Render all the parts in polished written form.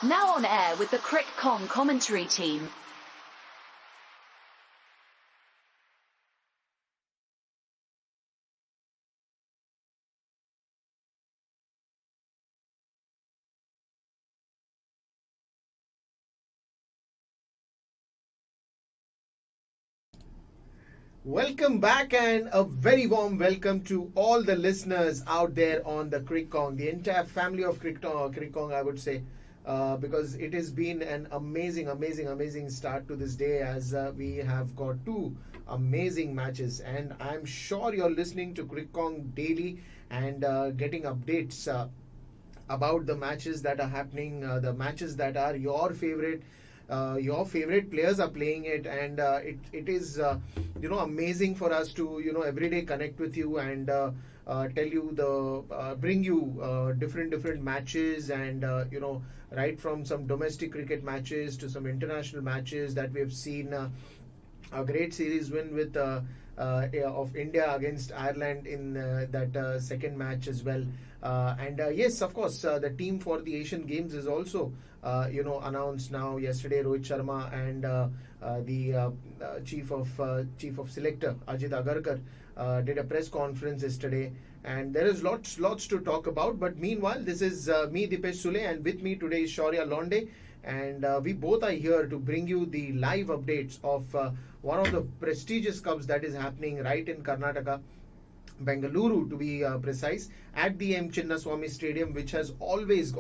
Now on air with the Crick Kong commentary team. Welcome back and a very warm welcome to all the listeners out there on the Crick Kong, the entire family of Crick Kong, I would say, because it has been an amazing start to this day as we have got two amazing matches, and I'm sure you're listening to Crick Kong daily and getting updates about the matches that are happening, the matches that are your favorite players are playing it, and it is amazing for us to every day connect with you and tell you the bring you different matches, and right from some domestic cricket matches to some international matches that we have seen. A great series win with of India against Ireland in that second match as well. And yes, of course, the team for the Asian Games is also announced now. Yesterday, Rohit Sharma and the chief of selector Ajit Agarkar did a press conference yesterday, and there is lots to talk about. But meanwhile, this is me, Dipesh Sule, and with me today is Shaurya Londe, and we both are here to bring you the live updates of one of the prestigious cups that is happening right in Karnataka, Bengaluru to be precise, at the M. Chinnaswamy Stadium, which has always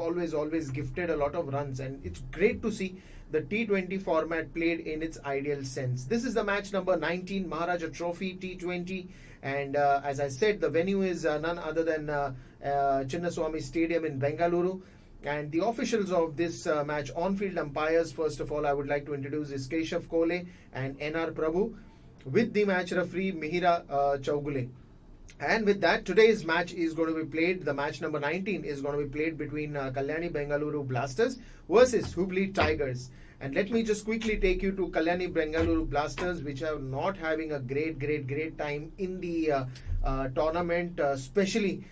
gifted a lot of runs, and it's great to see the T20 format played in its ideal sense. This is the match number 19, Maharaja Trophy T20, and as I said, the venue is none other than Chinnaswamy Stadium in Bengaluru. And the officials of this match, on-field umpires, first of all, I would like to introduce is Keshav Kole and N.R. Prabhu, with the match referee Mihira Chaugule. And with that, today's match is going to be played. The match number 19 is going to be played between Kalyani Bengaluru Blasters versus Hubli Tigers. And let me just quickly take you to Kalyani Bengaluru Blasters, which are not having a great time in the tournament, especially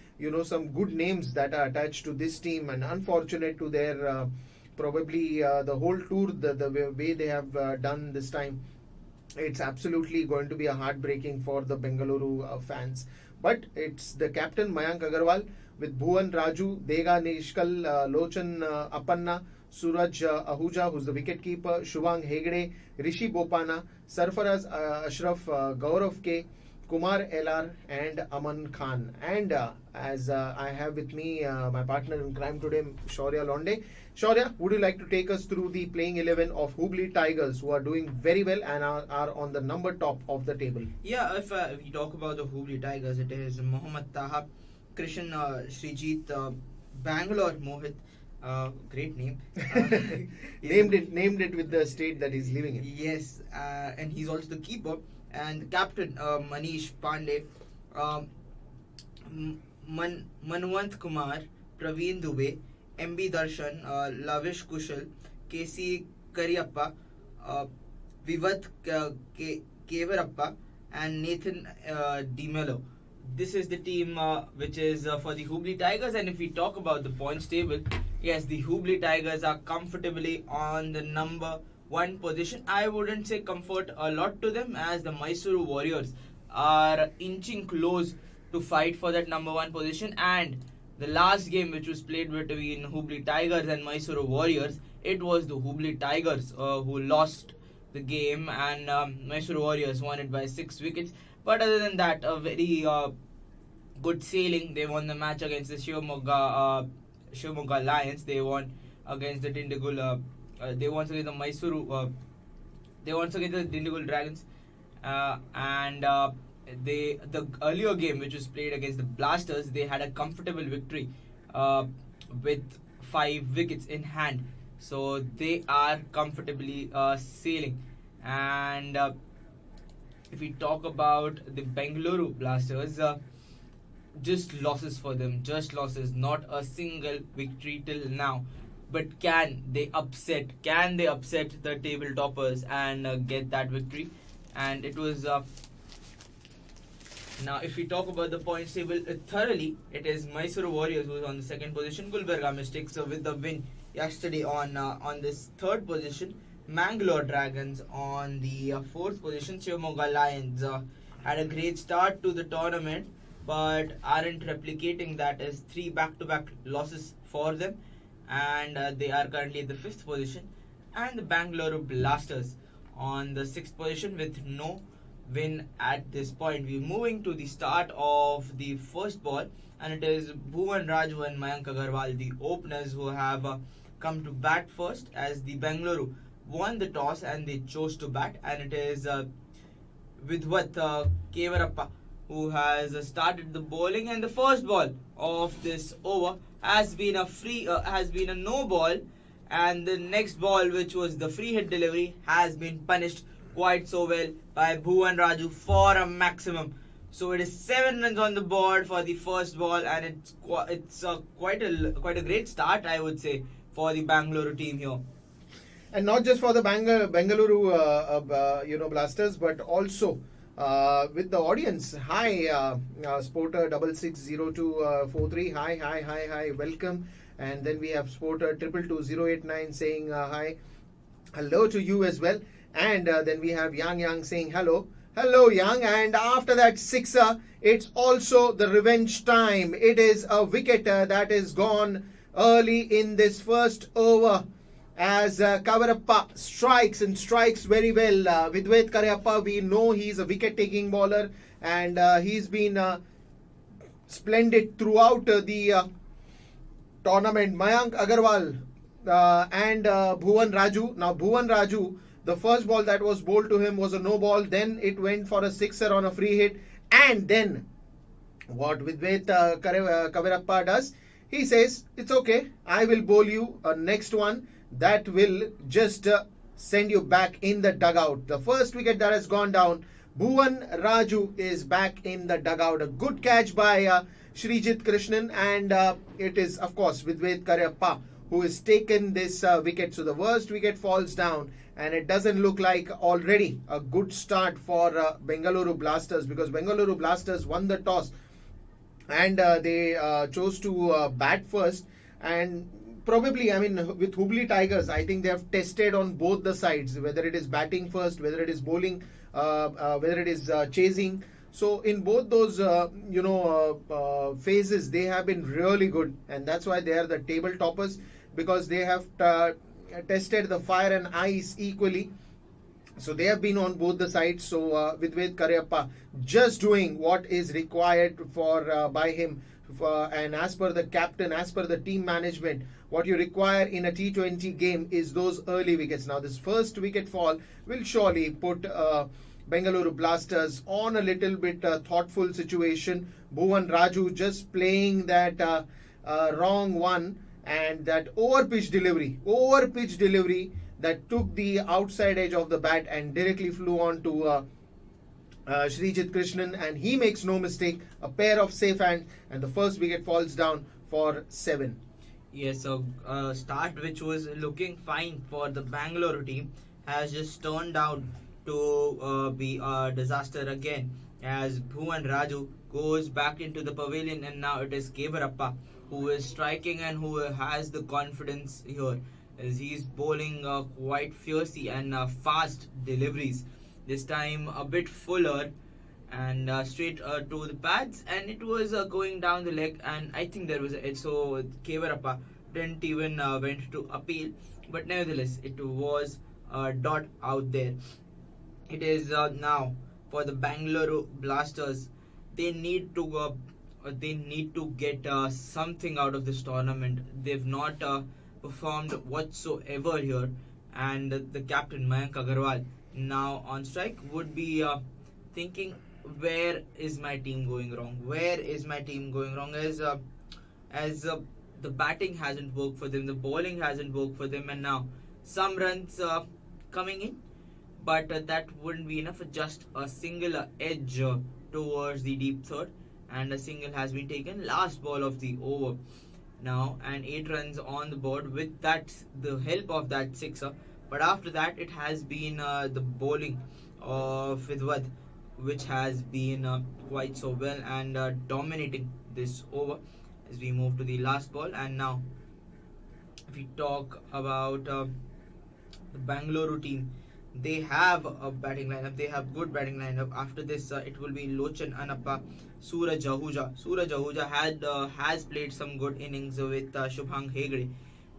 some good names that are attached to this team, and unfortunate to their probably the whole tour, the way they have done this time. It's absolutely going to be a heartbreaking for the Bengaluru fans. But it's the captain Mayank Agarwal with Bhuvan Raju, Dega Nishkal, Lochan Apanna, Suraj Ahuja, who's the wicketkeeper, Shubhang Hegde, Rishi Bopana, Sarfaraz Ashraf, Gaurav K, Kumar LR, and Aman Khan. And as I have with me my partner in crime today, Shaurya Londe. Shaurya, would you like to take us through the playing 11 of Hubli Tigers, who are doing very well and are on the number top of the table? Yeah, if we talk about the Hubli Tigers, it is Mohammad Taha, Krishan Srijit, Bangalore Mohit. Great name. Named it with the state that he's living in. Yes, and he's also the keeper and captain Manish Pandey, Manwant Kumar, Praveen Dubey, MB Darshan, Lavish Kushal, KC Kariappa, Vivat Kevarappa, and Nathan DeMello. This is the team which is for the Hubli Tigers. And if we talk about the points table, yes, the Hubli Tigers are comfortably on the number 1 position. I wouldn't say comfort a lot to them, as the Mysuru Warriors are inching close to fight for that number 1 position. And the last game which was played between Hubli Tigers and Mysuru Warriors, it was the Hubli Tigers who lost the game, and Mysuru Warriors won it by 6 wickets. But other than that, a very good sailing. They won the match against the Shivamogga Lions. They won against the Dindigul. They won against the Mysuru. They won against the Dindigul Dragons. And the earlier game, which was played against the Blasters, they had a comfortable victory with 5 wickets in hand. So they are comfortably sailing. And if we talk about the Bengaluru Blasters, just losses for them, just losses, not a single victory till now. But can they upset the table toppers and get that victory? And it was Now, if we talk about the points table thoroughly, it is Mysore Warriors who is on the second position. Gulbarga Mystics with the win yesterday on this third position. Mangalore Dragons on the fourth position. Shivamoga Lions had a great start to the tournament, but aren't replicating that as three back-to-back losses for them, and they are currently at the fifth position. And the Bangalore Blasters on the sixth position with no win at this point. We're moving to the start of the first ball, and it is Bhuvan Raju and Mayank Agarwal, the openers, who have come to bat first, as the Bengaluru won the toss and they chose to bat, and it is Vidwat Kevarappa who has started the bowling, and the first ball of this over has been a no ball, and the next ball, which was the free hit delivery, has been punished quite so well by Bhuvan Raju for a maximum. So it is 7 runs on the board for the first ball, and it's quite a great start, I would say, for the Bangalore team here. And not just for the Bengaluru Blasters, but also with the audience. Hi, Sporter 660243. Hi, welcome. And then we have Sporter 222089 saying hi, hello to you as well. And then we have Yang saying hello. Hello, Yang. And after that sixer, it's also the revenge time. It is a wicket that is gone early in this first over, as Kavarappa strikes very well. Vidwet Karyappa, we know he's a wicket-taking bowler, and he's been splendid throughout the tournament. Mayank Agarwal and Bhuvan Raju. Now, Bhuvan Raju, the first ball that was bowled to him was a no ball. Then it went for a sixer on a free hit. And then what Vidwet Kavarappa does, he says, it's okay, I will bowl you a next one that will just send you back in the dugout. The first wicket that has gone down, Bhuvan Raju is back in the dugout. A good catch by Srijit Krishnan, and it is, of course, Vidwet Karyappa who has taken this wicket. So the worst wicket falls down, and it doesn't look like already a good start for Bengaluru Blasters, because Bengaluru Blasters won the toss and they chose to bat first. And probably, I mean, with Hubli Tigers, I think they have tested on both the sides, whether it is batting first, whether it is bowling, whether it is chasing. So in both those phases, they have been really good, and that's why they are the table toppers, because they have tested the fire and ice equally. So they have been on both the sides. So Vidwet Karyappa just doing what is required for by him, and as per the captain, as per the team management, what you require in a T20 game is those early wickets. Now this first wicket fall will surely put Bengaluru Blasters on a little bit thoughtful situation. Bhuvan Raju just playing that wrong one, and that over pitch delivery that took the outside edge of the bat and directly flew on to Srijit Krishnan, and he makes no mistake. A pair of safe hands, and the first wicket falls down for 7. Yes, so start which was looking fine for the Bangalore team has just turned out to be a disaster again, as Bhuvan Raju goes back into the pavilion, and now it is Kevarappa who is striking and who has the confidence here, as he's bowling quite fiercely and fast deliveries. This time a bit fuller and straight to the pads, and it was going down the leg, and I think there was so Kevarappa didn't even went to appeal, but nevertheless it was a dot out there. It is now for the Bangalore Blasters. They need to get something out of this tournament. They've not performed whatsoever here, and the captain Mayank Agarwal now on strike would be thinking, where is my team going wrong? Where is my team going wrong? As the batting hasn't worked for them, the bowling hasn't worked for them, and now some runs coming in, but that wouldn't be enough. Just a single edge towards the deep third, and a single has been taken. Last ball of the over now, and 8 runs on the board with the help of that sixer. But after that, it has been the bowling of Vidwat which has been quite so well and dominating this over as we move to the last ball. And now, if we talk about the Bangalore team, they have a batting lineup. They have good batting lineup. After this, it will be Lochan Anappa, Suraj Ahuja. Suraj Ahuja has played some good innings with Shubhang Hegde,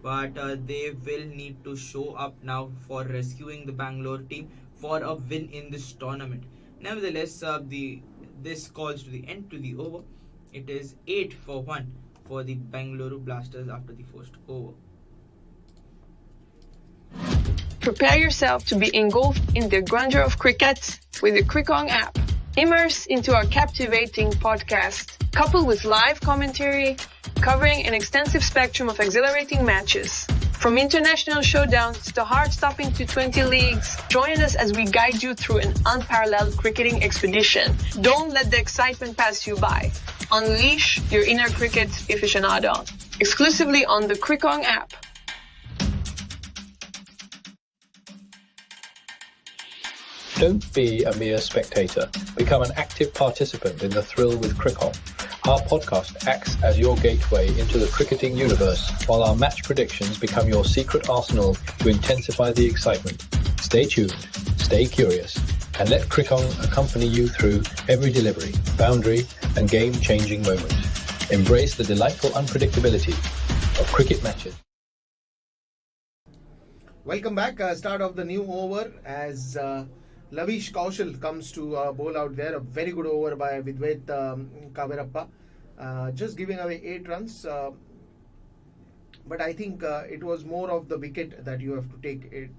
but they will need to show up now for rescuing the Bangalore team for a win in this tournament. Nevertheless, the this calls to the end to the over. It is 8-1 for the Bangalore Blasters after the first over. Prepare yourself to be engulfed in the grandeur of cricket with the Crickong app. Immerse into our captivating podcast, coupled with live commentary covering an extensive spectrum of exhilarating matches. From international showdowns to heart-stopping T20 leagues, join us as we guide you through an unparalleled cricketing expedition. Don't let the excitement pass you by. Unleash your inner cricket aficionado. Exclusively on the Crickong app. Don't be a mere spectator. Become an active participant in the thrill with Crickon. Our podcast acts as your gateway into the cricketing universe, while our match predictions become your secret arsenal to intensify the excitement. Stay tuned, stay curious, and let Crickon accompany you through every delivery, boundary, and game-changing moment. Embrace the delightful unpredictability of cricket matches. Welcome back. Start of the new over as Lavish Kaushal comes to bowl out there. A very good over by Vidwet Kavirappa. Just giving away 8 runs. But I think it was more of the wicket that you have to take it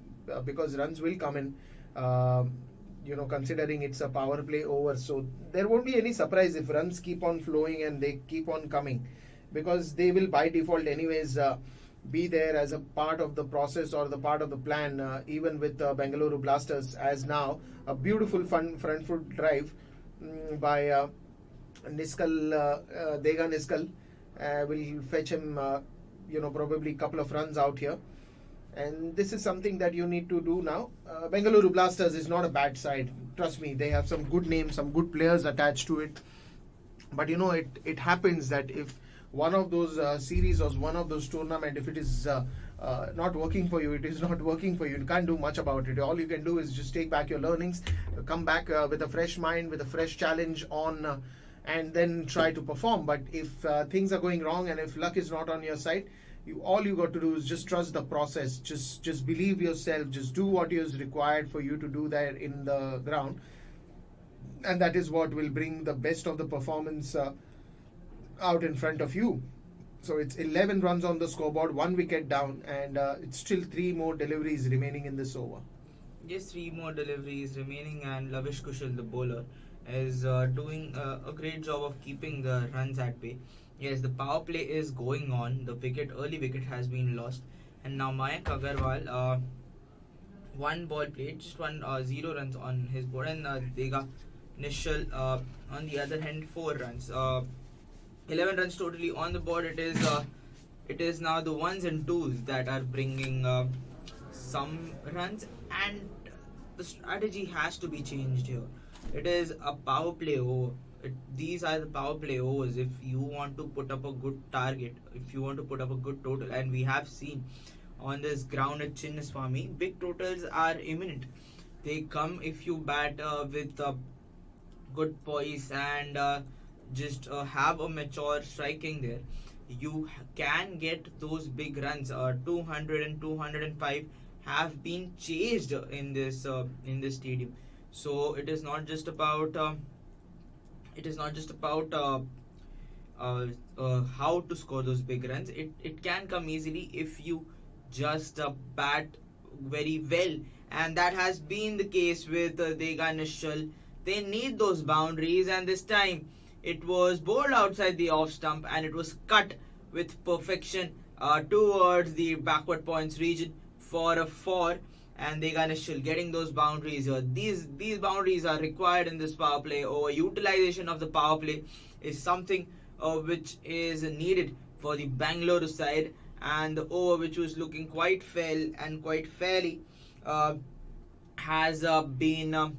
because runs will come in. Considering it's a power play over. So there won't be any surprise if runs keep on flowing and they keep on coming. Because they will by default anyways be there as a part of the process or the part of the plan, even with Bengaluru Blasters. As now a beautiful front foot drive by Niskal, Dega Niskal will fetch him probably a couple of runs out here, and this is something that you need to do now. Bengaluru Blasters is not a bad side, trust me. They have some good names, some good players attached to it, but it happens that if one of those series or one of those tournament, if it is not working for you, it is not working for you. You can't do much about it. All you can do is just take back your learnings, come back with a fresh mind, with a fresh challenge on, and then try to perform. But if things are going wrong and if luck is not on your side, all you got to do is just trust the process. Just believe yourself. Just do what is required for you to do that in the ground, and that is what will bring the best of the performance out in front of you. So it's 11 runs on the scoreboard, 1 wicket down, and it's still 3 more deliveries remaining in this over. Yes, 3 more deliveries remaining, and Lavish Kushal, the bowler, is doing a great job of keeping the runs at bay. Yes, the power play is going on. The early wicket has been lost, and now Mayank Agarwal, 1 ball played, just 0 runs on his board, and Dega Nishal on the other hand 4 runs. 11 runs totally on the board. It is now the ones and twos that are bringing some runs, and the strategy has to be changed here. It is a power play over. These are the power play overs. If you want to put up a good target, if you want to put up a good total, and we have seen on this ground at Chinnaswamy, big totals are imminent. They come if you bat with good poise and just have a mature striking there. You can get those big runs. 200 and 205 have been chased in this stadium. So it is not just about how to score those big runs. It can come easily if you just bat very well, and that has been the case with Dega Nishal. They need those boundaries, and this time it was bowled outside the off stump and it was cut with perfection towards the backward points region for a 4, and Dega Nishal getting those boundaries. These boundaries are required in this power play, or utilization of the power play is something which is needed for the Bangalore side, and the over, which was looking quite fairly, has been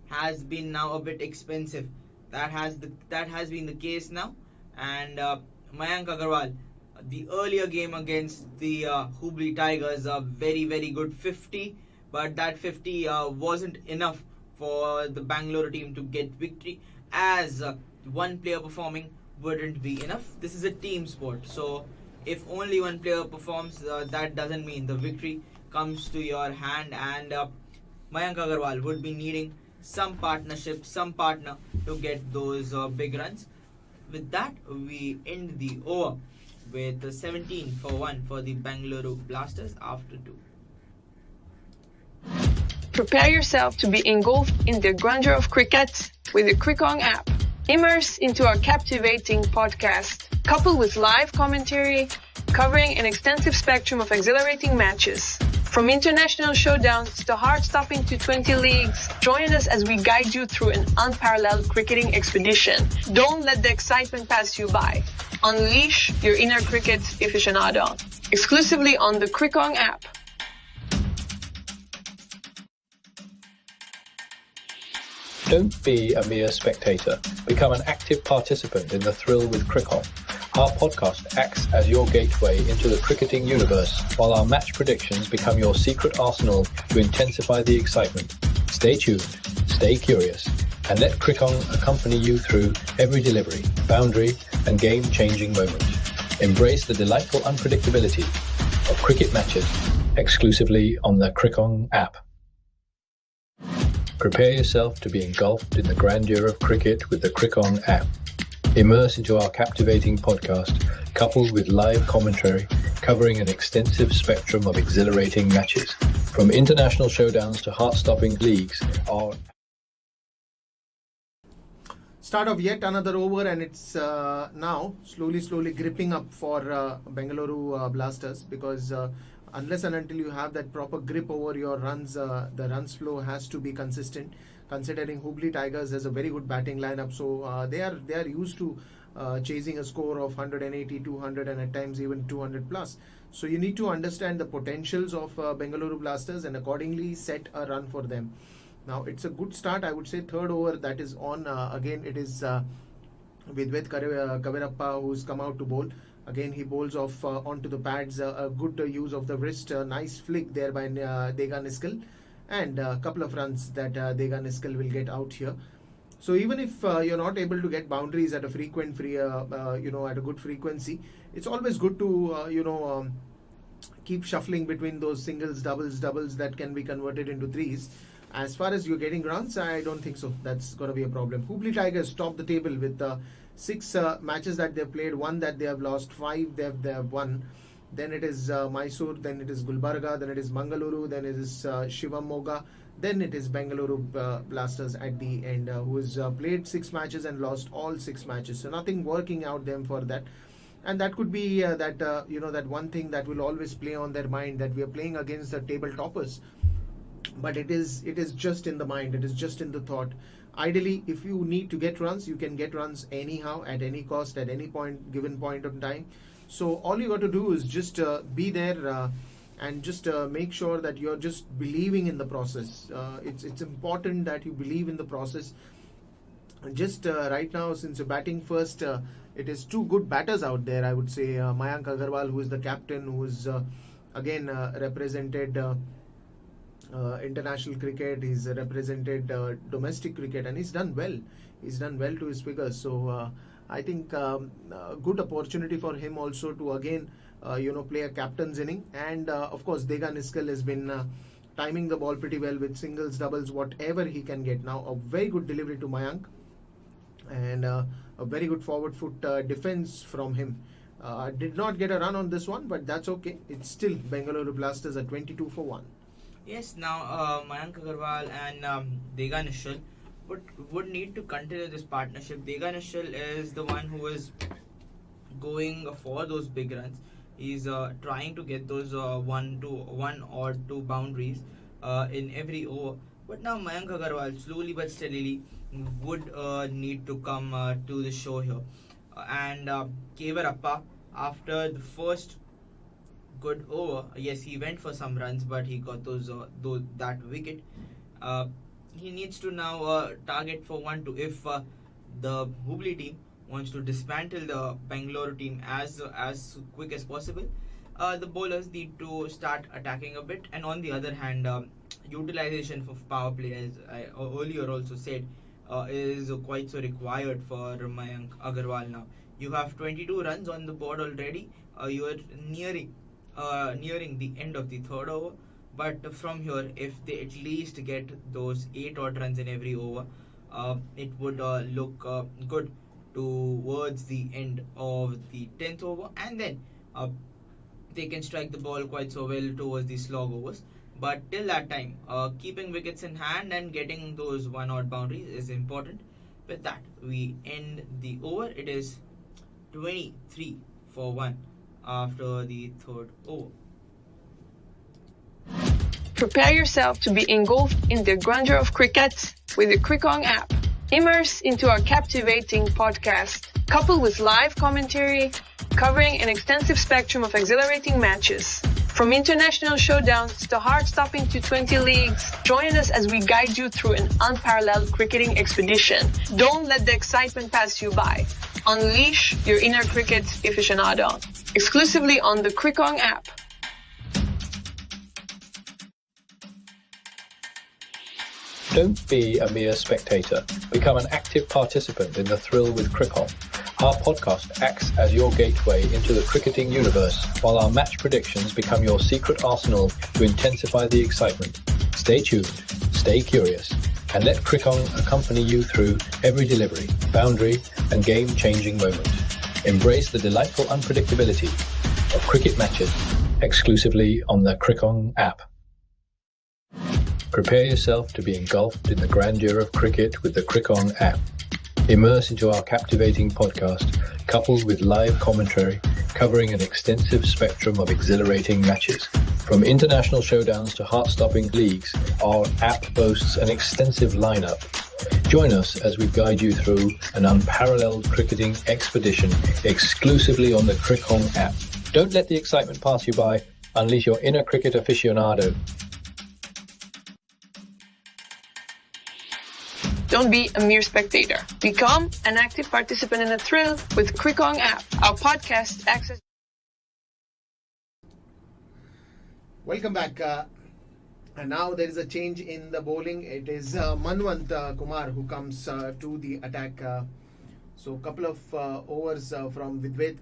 has been now a bit expensive. That has been the case now, and Mayank Agarwal, the earlier game against the Hubli Tigers, a very good 50, but that 50 wasn't enough for the Bangalore team to get victory, as one player performing wouldn't be enough. This is a team sport, so if only one player performs, that doesn't mean the victory comes to your hand, and Mayank Agarwal would be needing some partnership, some partner to get those big runs. With that, we end the over with 17 for 1 for the Bangalore Blasters after 2. Prepare yourself to be engulfed in the grandeur of cricket with the Crickong app. Immerse into our captivating podcast, coupled with live commentary covering an extensive spectrum of exhilarating matches. From international showdowns to heart-stopping T20 leagues, join us as we guide you through an unparalleled cricketing expedition. Don't let the excitement pass you by. Unleash your inner cricket aficionado. Exclusively on the Crickong app. Don't be a mere spectator. Become an active participant in the thrill with Crickon. Our podcast acts as your gateway into the cricketing universe, while our match predictions become your secret arsenal to intensify the excitement. Stay tuned, stay curious, and let Crickon accompany you through every delivery, boundary, and game-changing moment. Embrace the delightful unpredictability of cricket matches exclusively on the Crickon app. Prepare yourself to be engulfed in the grandeur of cricket with the Crickon app. Immerse into our captivating podcast, coupled with live commentary covering an extensive spectrum of exhilarating matches. From international showdowns to heart-stopping leagues, our Start of yet another over, and it's now slowly gripping up for Bengaluru Blasters, because unless and until you have that proper grip over your runs, the runs flow has to be consistent. Considering Hubli Tigers has a very good batting lineup, so they are used to chasing a score of 180, 200, and at times even 200 plus. So you need to understand the potentials of Bengaluru Blasters and accordingly set a run for them. Now it's a good start, I would say. Third over that is on. Again it is Vidvet Kavirappa who's come out to bowl. Again he bowls off onto the pads. A good use of the wrist. Nice flick there by Dega Niskal, and a couple of runs that Dega Niskal will get out here. So even if you're not able to get boundaries at a frequent at a good frequency, it's always good to keep shuffling between those singles, doubles that can be converted into threes. As far as you're getting runs, I don't think so. That's going to be a problem. Hubli Tigers top the table with 6 matches that they've played, 1 that they have lost, 5 they have won. Then it is Mysore, then it is Gulbarga, then it is Mangaluru, then it is Shivamoga, then it is Bengaluru Blasters at the end, who has played 6 matches and lost all 6 matches. So nothing working out them for that. And that could be that one thing that will always play on their mind, that we are playing against the table toppers. But it is just in the mind, it is just in the thought. Ideally, if you need to get runs, you can get runs anyhow, at any cost, at any given point of time. So all you got to do is just be there and just make sure that you're just believing in the process. It's important that you believe in the process. Just right now, since you're batting first, it is 2 good batters out there, I would say. Mayank Agarwal, who is the captain, who is again represented international cricket. He's represented domestic cricket, and he's done well. He's done well to his figures. So I think good opportunity for him also to again play a captain's inning. And of course Dega Niskal has been timing the ball pretty well with singles, doubles, whatever he can get. Now a very good delivery to Mayank, and a very good forward foot defense from him. Did not get a run on this one, but that's okay. It's still Bengaluru Blasters at 22 for 1. Yes, now Mayank Agarwal and Dega Niskal would need to continue this partnership. Dega Niskal is the one who is going for those big runs. He's trying to get those 1 or 2 boundaries in every over. But now Mayank Agarwal slowly but steadily would need to come to the show here. And Kevarappa, after the first good over, yes, he went for some runs, but he got that wicket. he needs to now target for 1-2. If the Hubli team wants to dismantle the Bangalore team as quick as possible, the bowlers need to start attacking a bit. And on the other hand, utilization of power play, as I earlier also said, is quite so required for Mayank Agarwal now. You have 22 runs on the board already. You are nearing the end of the third over. But from here, if they at least get those 8 odd runs in every over, it would look good towards the end of the 10th over, and then they can strike the ball quite so well towards the slog overs. But till that time, keeping wickets in hand and getting those 1 odd boundaries is important. With that, we end the over. It is 23 for 1 after the third over. Prepare yourself to be engulfed in the grandeur of cricket with the Crickong app. Immerse into our captivating podcast, coupled with live commentary, covering an extensive spectrum of exhilarating matches. From international showdowns to heart-stopping T20 leagues, join us as we guide you through an unparalleled cricketing expedition. Don't let the excitement pass you by. Unleash your inner cricket aficionado. Exclusively on the Crickong app. Don't be a mere spectator. Become an active participant in the thrill with Crickon. Our podcast acts as your gateway into the cricketing universe, while our match predictions become your secret arsenal to intensify the excitement. Stay tuned, stay curious, and let Crickon accompany you through every delivery, boundary, and game-changing moment. Embrace the delightful unpredictability of cricket matches exclusively on the Crickon app. Prepare yourself to be engulfed in the grandeur of cricket with the Crickon app. Immerse into our captivating podcast, coupled with live commentary, covering an extensive spectrum of exhilarating matches. From international showdowns to heart-stopping leagues, our app boasts an extensive lineup. Join us as we guide you through an unparalleled cricketing expedition exclusively on the Crickon app. Don't let the excitement pass you by. Unleash your inner cricket aficionado. Don't be a mere spectator. Become an active participant in the thrill with Crickong app. Our podcast access. Welcome back. And now there is a change in the bowling. It is Manwant Kumar who comes to the attack. So couple of overs from Vidvet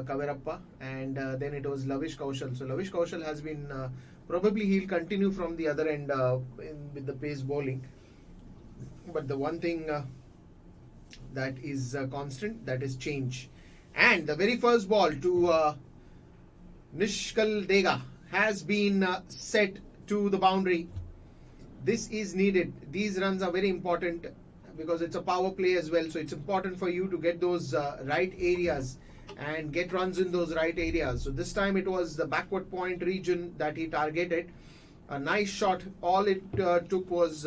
Kaverappa, and then it was Lavish Kaushal. So Lavish Kaushal has been probably he'll continue from the other end with the pace bowling. But the one thing that is constant, that is change. And the very first ball to Nishkal Dega has been set to the boundary. This is needed. These runs are very important because it's a power play as well. So it's important for you to get those right areas and get runs in those right areas. So this time it was the backward point region that he targeted. A nice shot. All it took was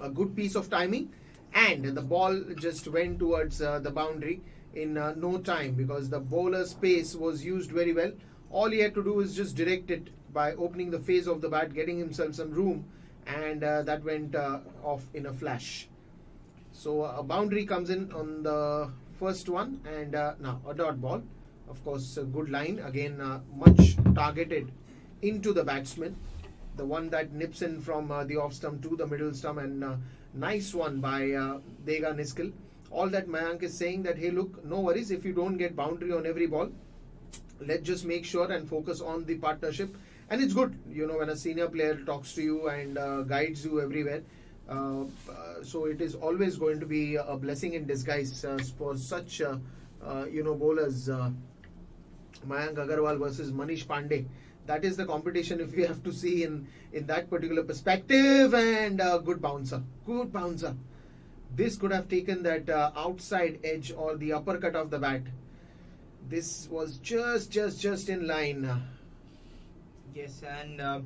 a good piece of timing, and the ball just went towards the boundary in no time because the bowler's pace was used very well. All he had to do is just direct it by opening the face of the bat, getting himself some room, and that went off in a flash. So a boundary comes in on the first one, and now a dot ball. Of course, a good line again, much targeted into the batsman. The one that nips in from the off stump to the middle stump, and nice one by Dega Niskal. All that Mayank is saying that, hey, look, no worries if you don't get boundary on every ball. Let's just make sure and focus on the partnership. And it's good, you know, when a senior player talks to you and guides you everywhere. So it is always going to be a blessing in disguise for such, bowlers. Mayank Agarwal versus Manish Pandey. That is the competition if we have to see in that particular perspective. And good bouncer. This could have taken that outside edge or the uppercut of the bat. This was just in line. Yes, and now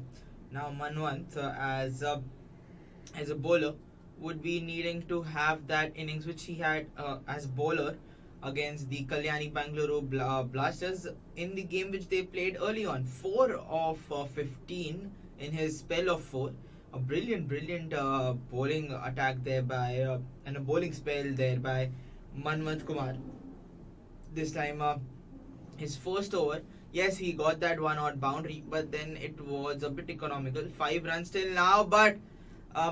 Manwant as a bowler would be needing to have that innings which he had as bowler against the Kalyani Bangalore Blasters in the game which they played early on. 4 of 15 in his spell of 4. A brilliant bowling attack there by and a bowling spell there by Manwant Kumar. This time, his first over, yes, he got that one odd boundary, but then it was a bit economical. 5 runs till now, but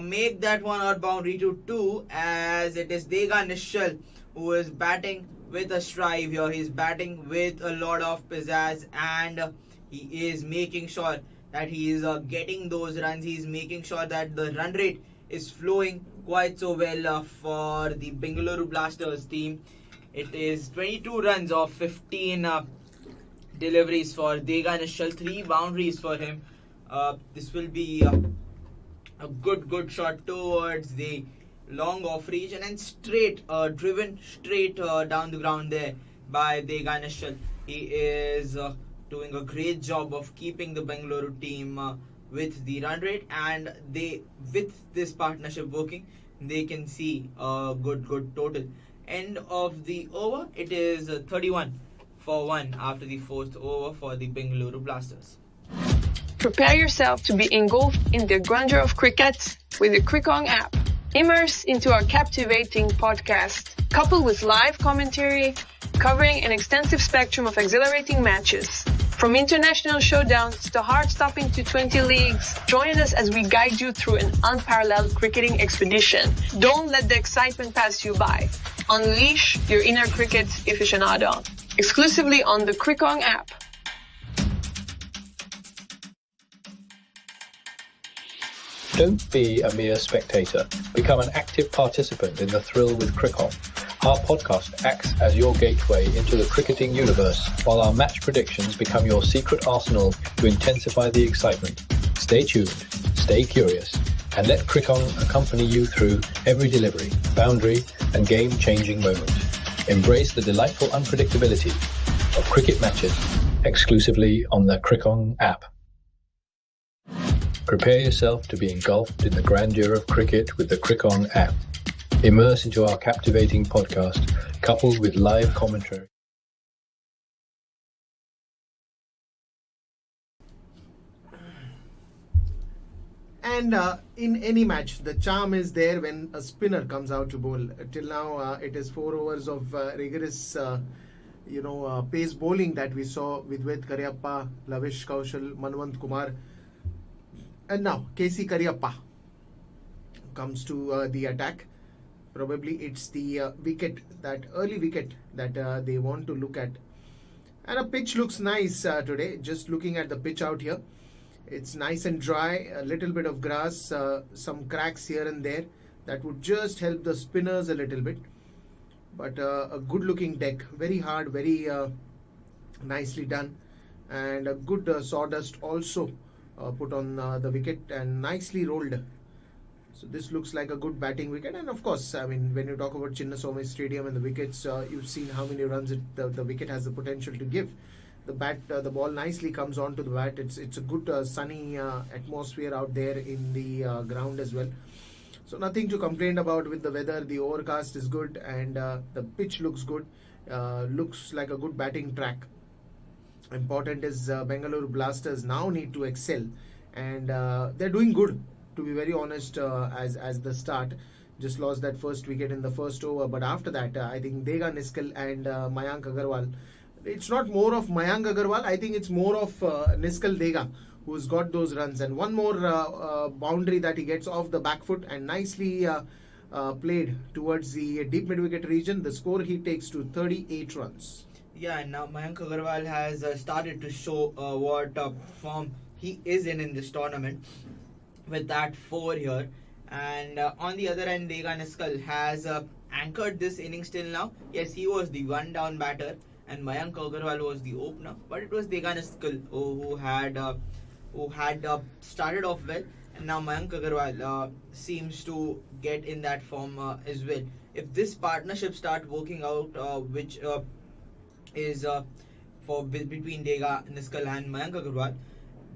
make that one odd boundary to 2, as it is Dega Nishal who is batting with a strive here. He's batting with a lot of pizzazz, and he is making sure that he is getting those runs. He's making sure that the run rate is flowing quite so well for the Bengaluru Blasters team. It is 22 runs of 15 deliveries for Dega Nishal, 3 boundaries for him. This will be a good shot towards the long off reach, and then straight driven straight down the ground there by Dega Nishal. He is doing a great job of keeping the Bengaluru team with the run rate, and they, with this partnership working, they can see a good total. End of the over, it is 31 for 1 after the 4th over for the Bengaluru Blasters. Prepare yourself to be engulfed in the grandeur of cricket with the Crickong app. Immerse into our captivating podcast, coupled with live commentary covering an extensive spectrum of exhilarating matches. From international showdowns to heart-stopping T20 leagues, join us as we guide you through an unparalleled cricketing expedition. Don't let the excitement pass you by. Unleash your inner cricket aficionado. Exclusively on the Crickong app. Don't be a mere spectator. Become an active participant in the thrill with Crickon. Our podcast acts as your gateway into the cricketing universe, while our match predictions become your secret arsenal to intensify the excitement. Stay tuned, stay curious, and let Crickon accompany you through every delivery, boundary, and game-changing moment. Embrace the delightful unpredictability of cricket matches exclusively on the Crickon app. Prepare yourself to be engulfed in the grandeur of cricket with the Crickon app. Immerse into our captivating podcast, coupled with live commentary. And in any match, the charm is there when a spinner comes out to bowl. Till now, it is 4 overs of rigorous, pace bowling that we saw with Karyappa, Lavish Kaushal, Manwant Kumar. And now, KC Karyappa comes to the attack. Probably it's the wicket, that early wicket that they want to look at. And a pitch looks nice today. Just looking at the pitch out here. It's nice and dry, a little bit of grass, some cracks here and there. That would just help the spinners a little bit. But a good looking deck, very hard, very nicely done. And a good sawdust also put on the wicket and nicely rolled. So this looks like a good batting wicket. And of course, I mean, when you talk about Chinnaswamy Stadium and the wickets, you've seen how many runs the wicket has the potential to give. The ball nicely comes onto the bat. It's a good sunny atmosphere out there in the ground as well. So nothing to complain about with the weather. The overcast is good, and the pitch looks good. Looks like a good batting track. Important is Bengaluru Blasters now need to excel, and they're doing good, to be very honest. As the start, just lost that first wicket in the first over, but after that, I think Dega Nishal and Mayank Agarwal. It's not more of Mayank Agarwal. I think it's more of Nishal Dega who's got those runs, and one more boundary that he gets off the back foot and nicely played towards the deep mid wicket region. The score he takes to 38 runs. Yeah, and now Mayank Agarwal has started to show what form he is in this tournament with that 4 here. And on the other end, Dega Nishal has anchored this innings till now. Yes, he was the one down batter, and Mayank Agarwal was the opener, but it was Dega Nishal who had started off well, and now Mayank Agarwal seems to get in that form as well. If this partnership start working out, which is between Dega Nishal and Mayank Agarwal,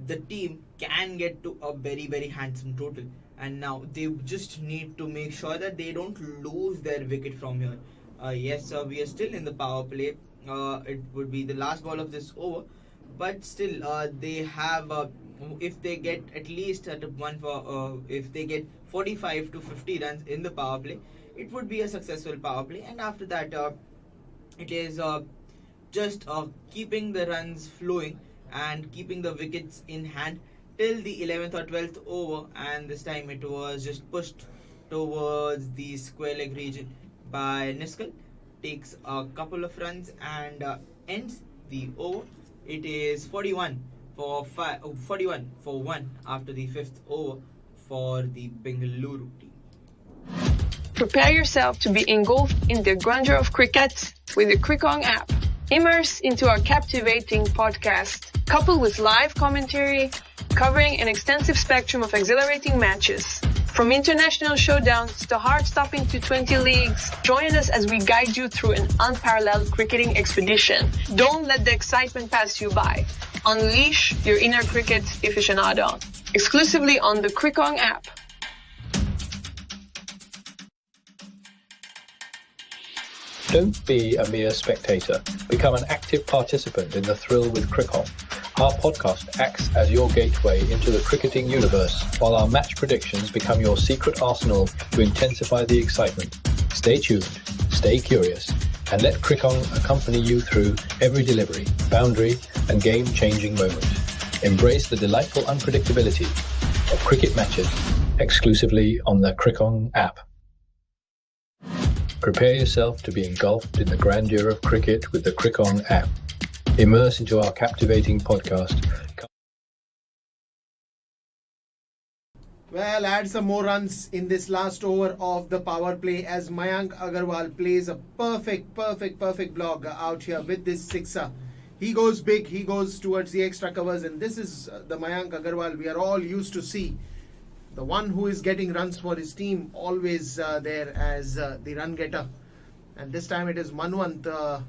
the team can get to a very handsome total. And now they just need to make sure that they don't lose their wicket from here. Yes, we are still in the power play. It would be the last ball of this over. but still they have if they get at least at one for if they get 45 to 50 runs in the power play, it would be a successful power play. And after that it is just keeping the runs flowing and keeping the wickets in hand till the 11th or 12th over, and this time it was just pushed towards the square leg region by Niskal, takes a couple of runs and ends the over. It is 41 for 1 after the 5th over for the Bengaluru team. Prepare yourself to be engulfed in the grandeur of cricket with the Crickong app. Immerse into our captivating podcast, coupled with live commentary, covering an extensive spectrum of exhilarating matches. From international showdowns to heart-stopping T20 leagues, join us as we guide you through an unparalleled cricketing expedition. Don't let the excitement pass you by. Unleash your inner cricket aficionado. Exclusively on the Crickong app. Don't be a mere spectator. Become an active participant in the thrill with Crickon. Our podcast acts as your gateway into the cricketing universe, while our match predictions become your secret arsenal to intensify the excitement. Stay tuned, stay curious, and let Crickon accompany you through every delivery, boundary, and game-changing moment. Embrace the delightful unpredictability of cricket matches exclusively on the Crickon app. Prepare yourself to be engulfed in the grandeur of cricket with the Crickon app. Immerse into our captivating podcast. Well, add some more runs in this last over of the power play as Mayank Agarwal plays a perfect block out here with this sixer. He goes big, he goes towards the extra covers, and this is the Mayank Agarwal we are all used to see. The one who is getting runs for his team, always there as the run getter. And this time it is Manwant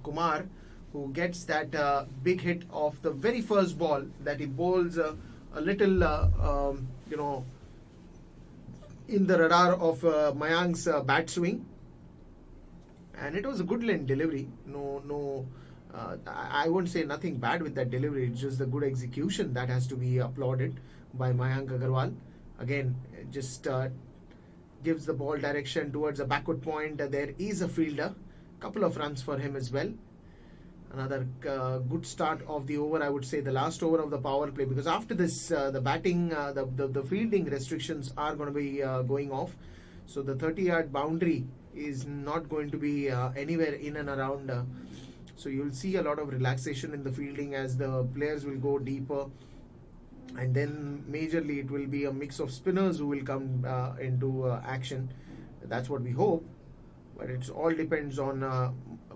Kumar who gets that big hit of the very first ball that he bowls a little, in the radar of Mayank's bat swing. And it was a good length delivery. I won't say nothing bad with that delivery. It's just the good execution that has to be applauded by Mayank Agarwal. Again, just gives the ball direction towards a backward point. There is a fielder. Couple of runs for him as well. Another good start of the over, I would say, the last over of the power play, because after this, the batting, the fielding restrictions are going to be going off. So the 30-yard boundary is not going to be anywhere in and around. So you'll see a lot of relaxation in the fielding as the players will go deeper. And then majorly it will be a mix of spinners who will come into action. That's what we hope. But it all depends on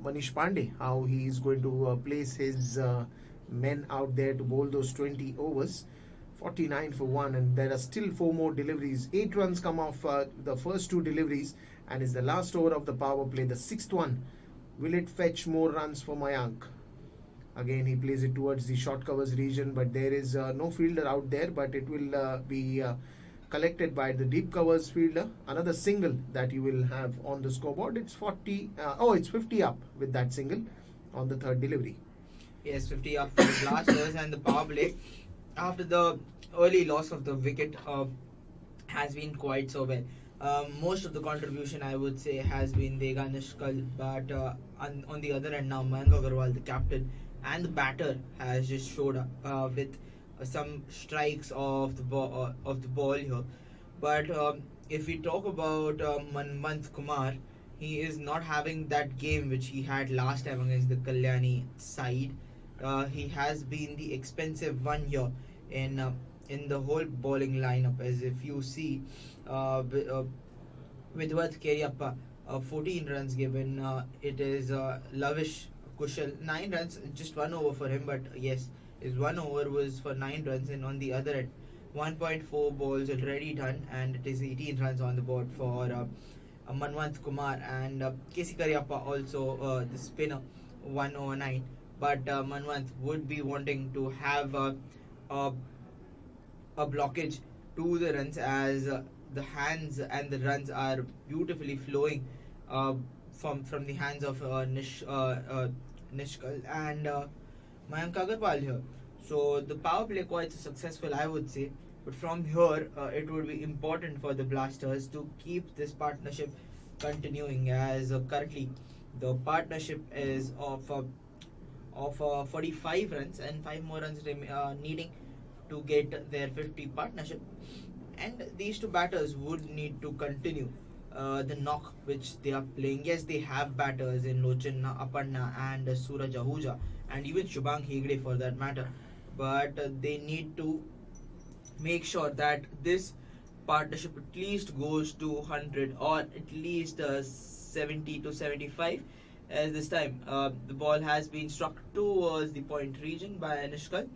Manish Pandey, how he is going to place his men out there to bowl those 20 overs. 49 for 1, and there are still 4 more deliveries. 8 runs come off the first 2 deliveries, and is the last over of the power play, the 6th one. Will it fetch more runs for Mayank? Again, he plays it towards the short covers region, but there is no fielder out there, but it will be collected by the deep covers fielder. Another single that you will have on the scoreboard. It's 50 up with that single on the 3rd delivery. Yes, 50 up for the Blasters, and the power play after the early loss of the wicket has been quite so well. Most of the contribution, I would say, has been Dega Nishkal, but on the other end now, Mayank Agarwal, the captain and the batter, has just showed up with some strikes of the ball here. But if we talk about Manwant Kumar, he is not having that game which he had last time against the Kalyani side. He has been the expensive one here in the whole bowling lineup, as if you see Vidwat Keriappa, 14 runs given. It is Lavish Kushal, 9 runs, just 1 over for him, but yes, his 1 over was for 9 runs, and on the other end, 1.4 balls already done, and it is 18 runs on the board for Manwant Kumar, and KC Kariappa also the spinner, 1 over 9. But Manwant would be wanting to have a blockage to the runs, as the hands and the runs are beautifully flowing from the hands of Nishkal, and Mayank Agarwal here. So the power play quite successful, I would say. But from here, it would be important for the Blasters to keep this partnership continuing, as currently the partnership is of 45 runs and 5 more runs needing to get their 50 partnership. And these two batters would need to continue the knock which they are playing. Yes, they have batters in Lochenna Aparna and Suraj Ahuja, and even Shubhang Hegde for that matter. But they need to make sure that this partnership at least goes to 100 or at least 70 to 75. As this time the ball has been struck towards the point region by Nishkal,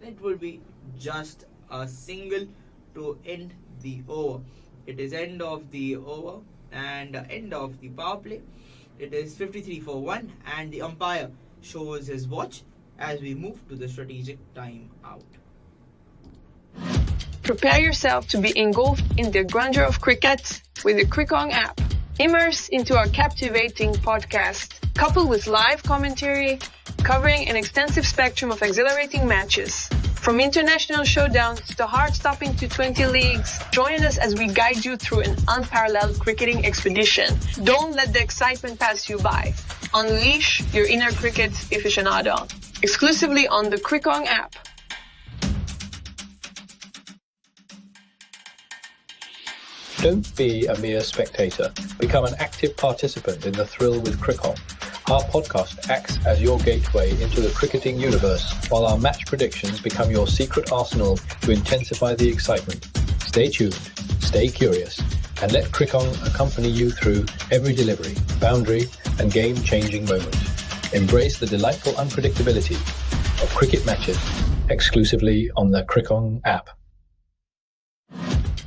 it will be just a single to end the over. It is end of the over and end of the power play. It is 53 for 1, and the umpire shows his watch as we move to the strategic time out. Prepare yourself to be engulfed in the grandeur of cricket with the Crickong app. Immerse into our captivating podcast, coupled with live commentary covering an extensive spectrum of exhilarating matches. From international showdowns to heart-stopping T20 leagues, join us as we guide you through an unparalleled cricketing expedition. Don't let the excitement pass you by. Unleash your inner cricket aficionado. Exclusively on the Crickong app. Don't be a mere spectator. Become an active participant in the thrill with Crickon. Our podcast acts as your gateway into the cricketing universe, while our match predictions become your secret arsenal to intensify the excitement. Stay tuned, stay curious, and let Crickon accompany you through every delivery, boundary, and game-changing moment. Embrace the delightful unpredictability of cricket matches exclusively on the Crickon app.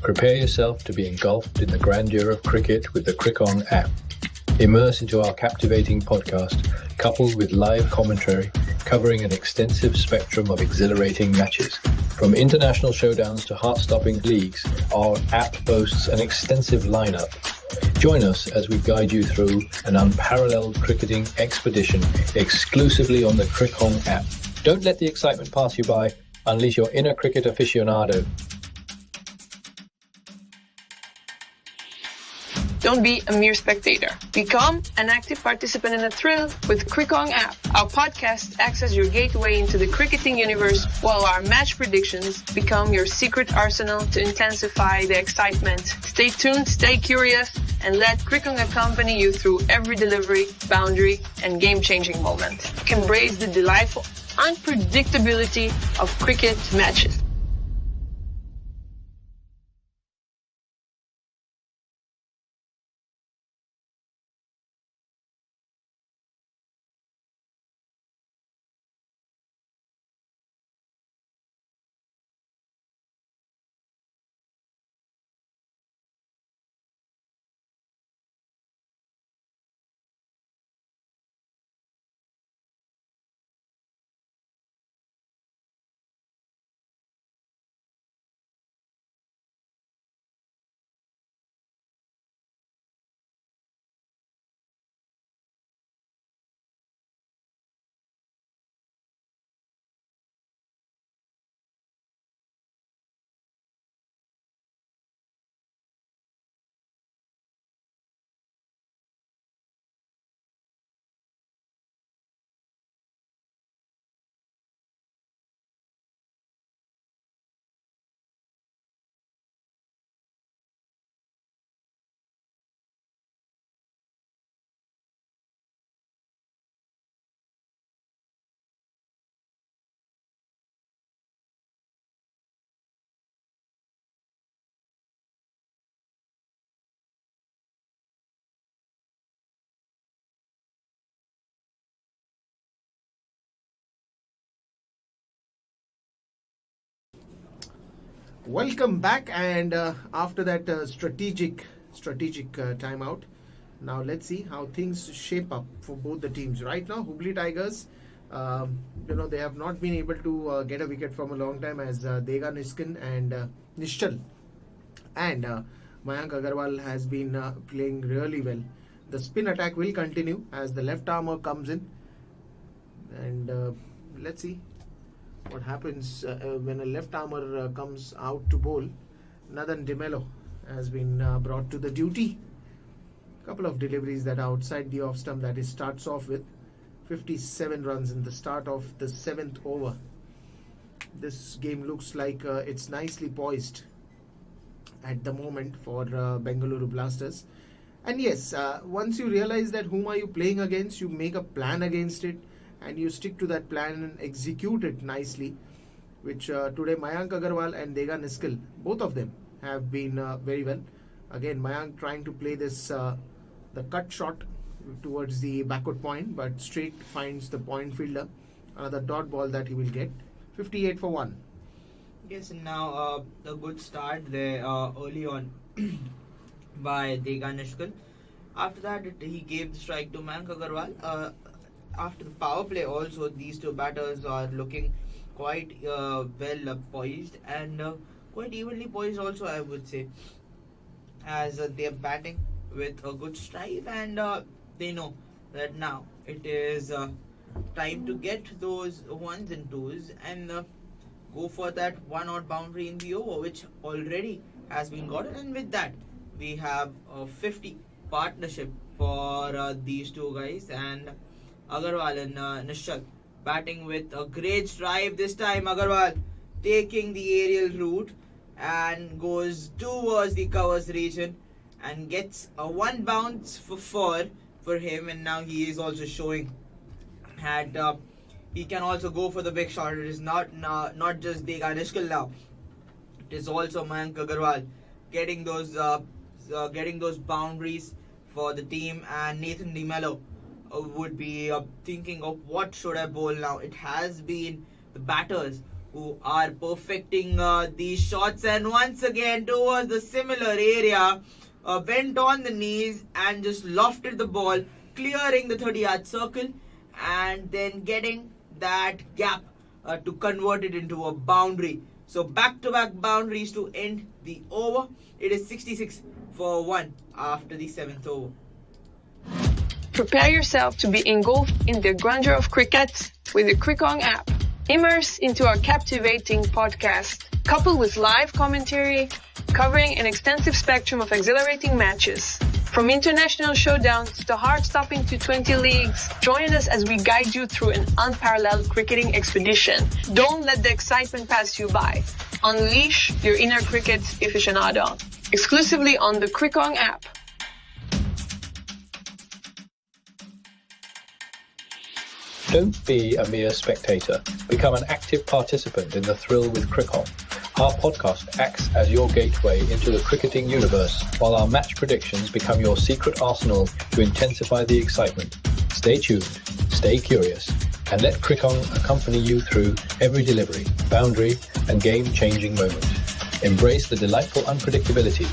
Prepare yourself to be engulfed in the grandeur of cricket with the Crickon app. Immerse into our captivating podcast, coupled with live commentary covering an extensive spectrum of exhilarating matches. From international showdowns to heart-stopping leagues, our app boasts an extensive lineup. Join us as we guide you through an unparalleled cricketing expedition exclusively on the Crickon app. Don't let the excitement pass you by. Unleash your inner cricket aficionado. Don't be a mere spectator. Become an active participant in the thrill with Crickong app. Our podcast acts as your gateway into the cricketing universe, while our match predictions become your secret arsenal to intensify the excitement. Stay tuned, stay curious, and let Crickong accompany you through every delivery, boundary, and game-changing moment. Embrace the delightful unpredictability of cricket matches. Welcome back, and after that strategic timeout, now let's see how things shape up for both the teams. Right now, Hubli Tigers, they have not been able to get a wicket from a long time, as Dega Niskin and Nishchal and Mayank Agarwal has been playing really well. The spin attack will continue as the left armour comes in, and let's see what happens when a left armer comes out to bowl. Nathan De Mello has been brought to the duty. Couple of deliveries that are outside the off stump. That is starts off with 57 runs in the start of the 7th over. This game looks like it's nicely poised at the moment for Bengaluru Blasters. And yes, once you realize that whom are you playing against, you make a plan against it and you stick to that plan and execute it nicely, which today Mayank Agarwal and Dega Niskal, both of them have been very well. Again, Mayank trying to play this the cut shot towards the backward point, but straight finds the point fielder. Another dot ball that he will get. 58 for 1. Yes, and now a good start there early on by Dega Nishkal. After that, he gave the strike to Mayank Agarwal. After the power play also, these two batters are looking quite well poised and quite evenly poised also, I would say, as they are batting with a good strive, and they know that now it is time to get those ones and twos and go for that one odd boundary in the over, which already has been gotten. And with that, we have a 50 partnership for these two guys, and Agarwal and Nishal batting with a great strive this time. Agarwal taking the aerial route and goes towards the covers region and gets a one bounce for 4 for him, and now he is also showing that he can also go for the big shot. It is not just Dega Nishkal now. It is also Mayank Agarwal getting those boundaries for the team, and Nathan De Mello would be thinking of what should I bowl now. It has been the batters who are perfecting these shots, and once again towards the similar area, went on the knees and just lofted the ball, clearing the 30-yard circle and then getting that gap to convert it into a boundary. So back-to-back boundaries to end the over. It is 66 for 1 after the 7th over. Prepare yourself to be engulfed in the grandeur of cricket with the Crickong app. Immerse into our captivating podcast, coupled with live commentary, covering an extensive spectrum of exhilarating matches. From international showdowns to heart-stopping T20 leagues, join us as we guide you through an unparalleled cricketing expedition. Don't let the excitement pass you by. Unleash your inner cricket aficionado. Exclusively on the Crickong app. Don't be a mere spectator. Become an active participant in the thrill with Crickong. Our podcast acts as your gateway into the cricketing universe, while our match predictions become your secret arsenal to intensify the excitement. Stay tuned, stay curious, and let Crickong accompany you through every delivery, boundary, and game-changing moment. Embrace the delightful unpredictability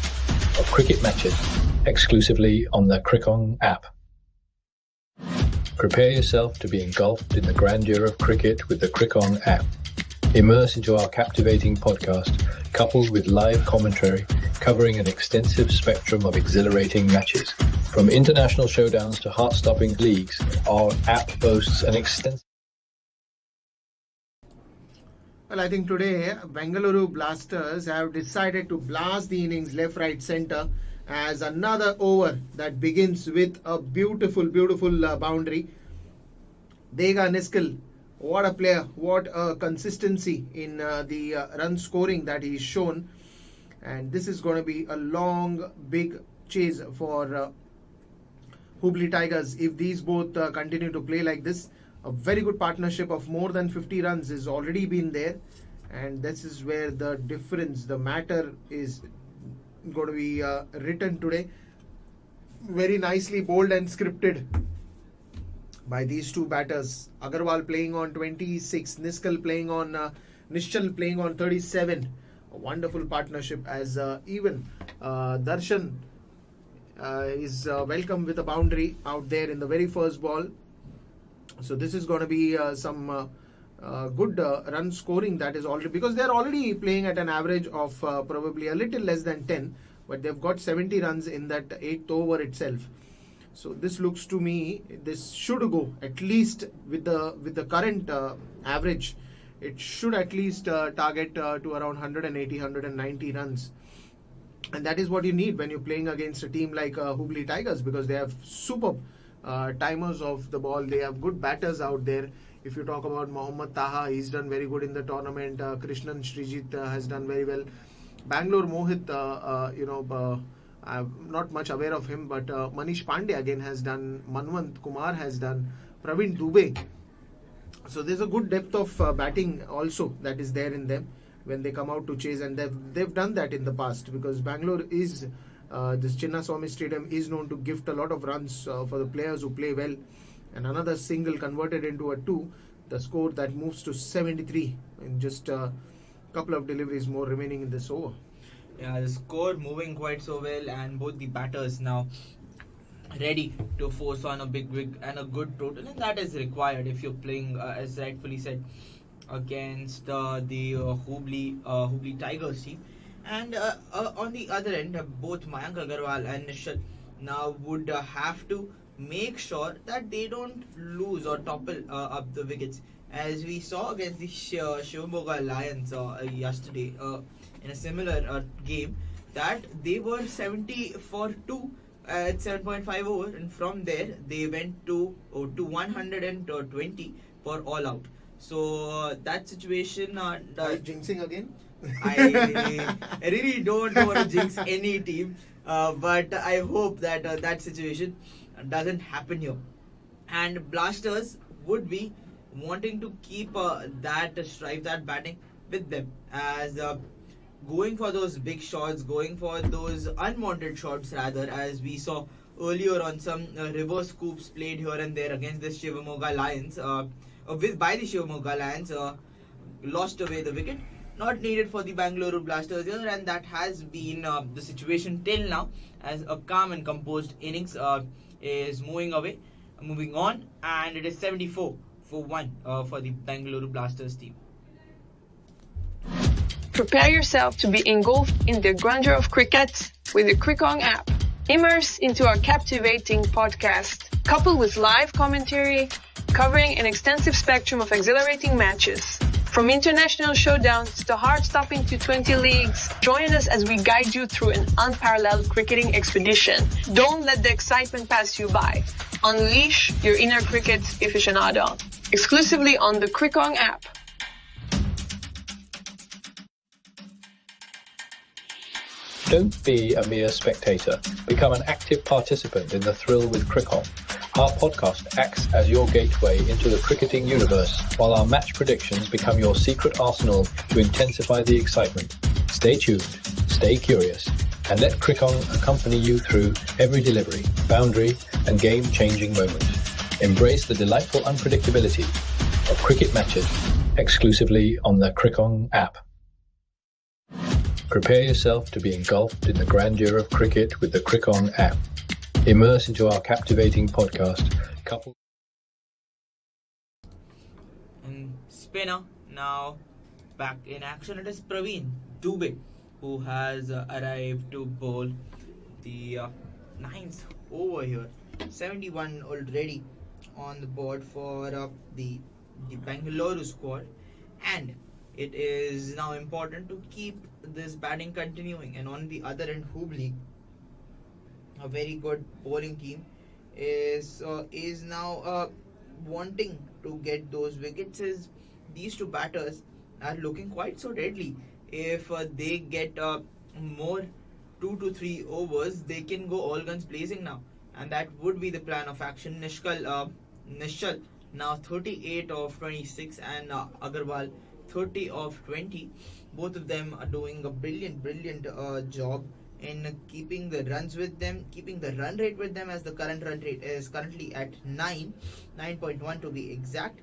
of cricket matches exclusively on the Crickong app. Prepare yourself to be engulfed in the grandeur of cricket with the Crickong app. Immerse into our captivating podcast, coupled with live commentary covering an extensive spectrum of exhilarating matches. From international showdowns to heart-stopping leagues, our app boasts an extensive... Well, I think today Bengaluru Blasters have decided to blast the innings left, right, centre as another over that begins with a beautiful boundary. Dega Niskal, what a player, what a consistency in the run scoring that he's shown, and this is going to be a long big chase for Hubli Tigers if these both continue to play like this. A very good partnership of more than 50 runs has already been there, and this is where the difference, the matter is going to be written today. Very nicely bowled and scripted by these two batters. Agarwal playing on 26, Niskal playing on Nishchal playing on 37. A wonderful partnership as even Darshan is welcome with a boundary out there in the very first ball. So this is going to be some good run scoring that is already, because they're already playing at an average of probably a little less than 10, but they've got 70 runs in that 8th over itself. So this looks to me, this should go at least with the current average. It should at least target to around 180, 190 runs. And that is what you need when you're playing against a team like Hubli Tigers, because they have superb timers of the ball. They have good batters out there. If you talk about Mohammad Taha, he's done very good in the tournament. Krishnan Srijit has done very well. Bangalore Mohit, I'm not much aware of him, but Manish Pandey again has done. Manwant Kumar has done. Praveen Dubey. So there's a good depth of batting also that is there in them when they come out to chase, and they've done that in the past, because Bangalore is this Chinnaswamy Stadium is known to gift a lot of runs for the players who play well. And another single converted into a 2, the score that moves to 73 in just a couple of deliveries more remaining in this over. Yeah, the score moving quite so well, and both the batters now ready to force on a big and a good total, and that is required if you're playing, as rightfully said, against the Hubli Tigers team. And on the other end, both Mayank Agarwal and Nishal now would have to make sure that they don't lose or topple up the wickets, as we saw against the Shivamoga Lions yesterday in a similar game, that they were 70 for 2 at 7.5 over, and from there they went to 120 for all out. So that situation. Are you jinxing again? I really don't want to jinx any team, but I hope that that situation doesn't happen here. And Blasters would be wanting to keep that batting with them, as going for those big shots, going for those unwanted shots rather, as we saw earlier on some reverse scoops played here and there against the Shivamoga Lions, by the Shivamoga Lions, lost away the wicket. Not needed for the Bangalore Blasters here, and that has been the situation till now, as a calm and composed innings is moving on, and it is 74 for 1 for the Bangalore Blasters team. Prepare yourself to be engulfed in the grandeur of cricket with the Crickong app. Immerse into our captivating podcast, coupled with live commentary, covering an extensive spectrum of exhilarating matches. From international showdowns to heart-stopping T20 leagues, join us as we guide you through an unparalleled cricketing expedition. Don't let the excitement pass you by. Unleash your inner cricket aficionado. Exclusively on the Crickong app. Don't be a mere spectator. Become an active participant in the thrill with Crickon. Our podcast acts as your gateway into the cricketing universe, while our match predictions become your secret arsenal to intensify the excitement. Stay tuned, stay curious, and let Crickon accompany you through every delivery, boundary, and game-changing moment. Embrace the delightful unpredictability of cricket matches exclusively on the Crickon app. Prepare yourself to be engulfed in the grandeur of cricket with the Crickon app. Immerse into our captivating podcast, coupled. And spinner now back in action. It is Praveen Dubey who has arrived to bowl the 9th over here. 71 already on the board for the Bangalore squad, and it is now important to keep this batting continuing. And on the other end, Hubli, a very good bowling team, is now wanting to get those wickets. As these two batters are looking quite so deadly. If they get more 2 to 3 overs, they can go all guns blazing now, and that would be the plan of action. Nishal now 38 of 26, and Agarwal 30 of 20. Both of them are doing a brilliant job in keeping the runs with them, keeping the run rate with them, as the current run rate is currently at 9.1 to be exact.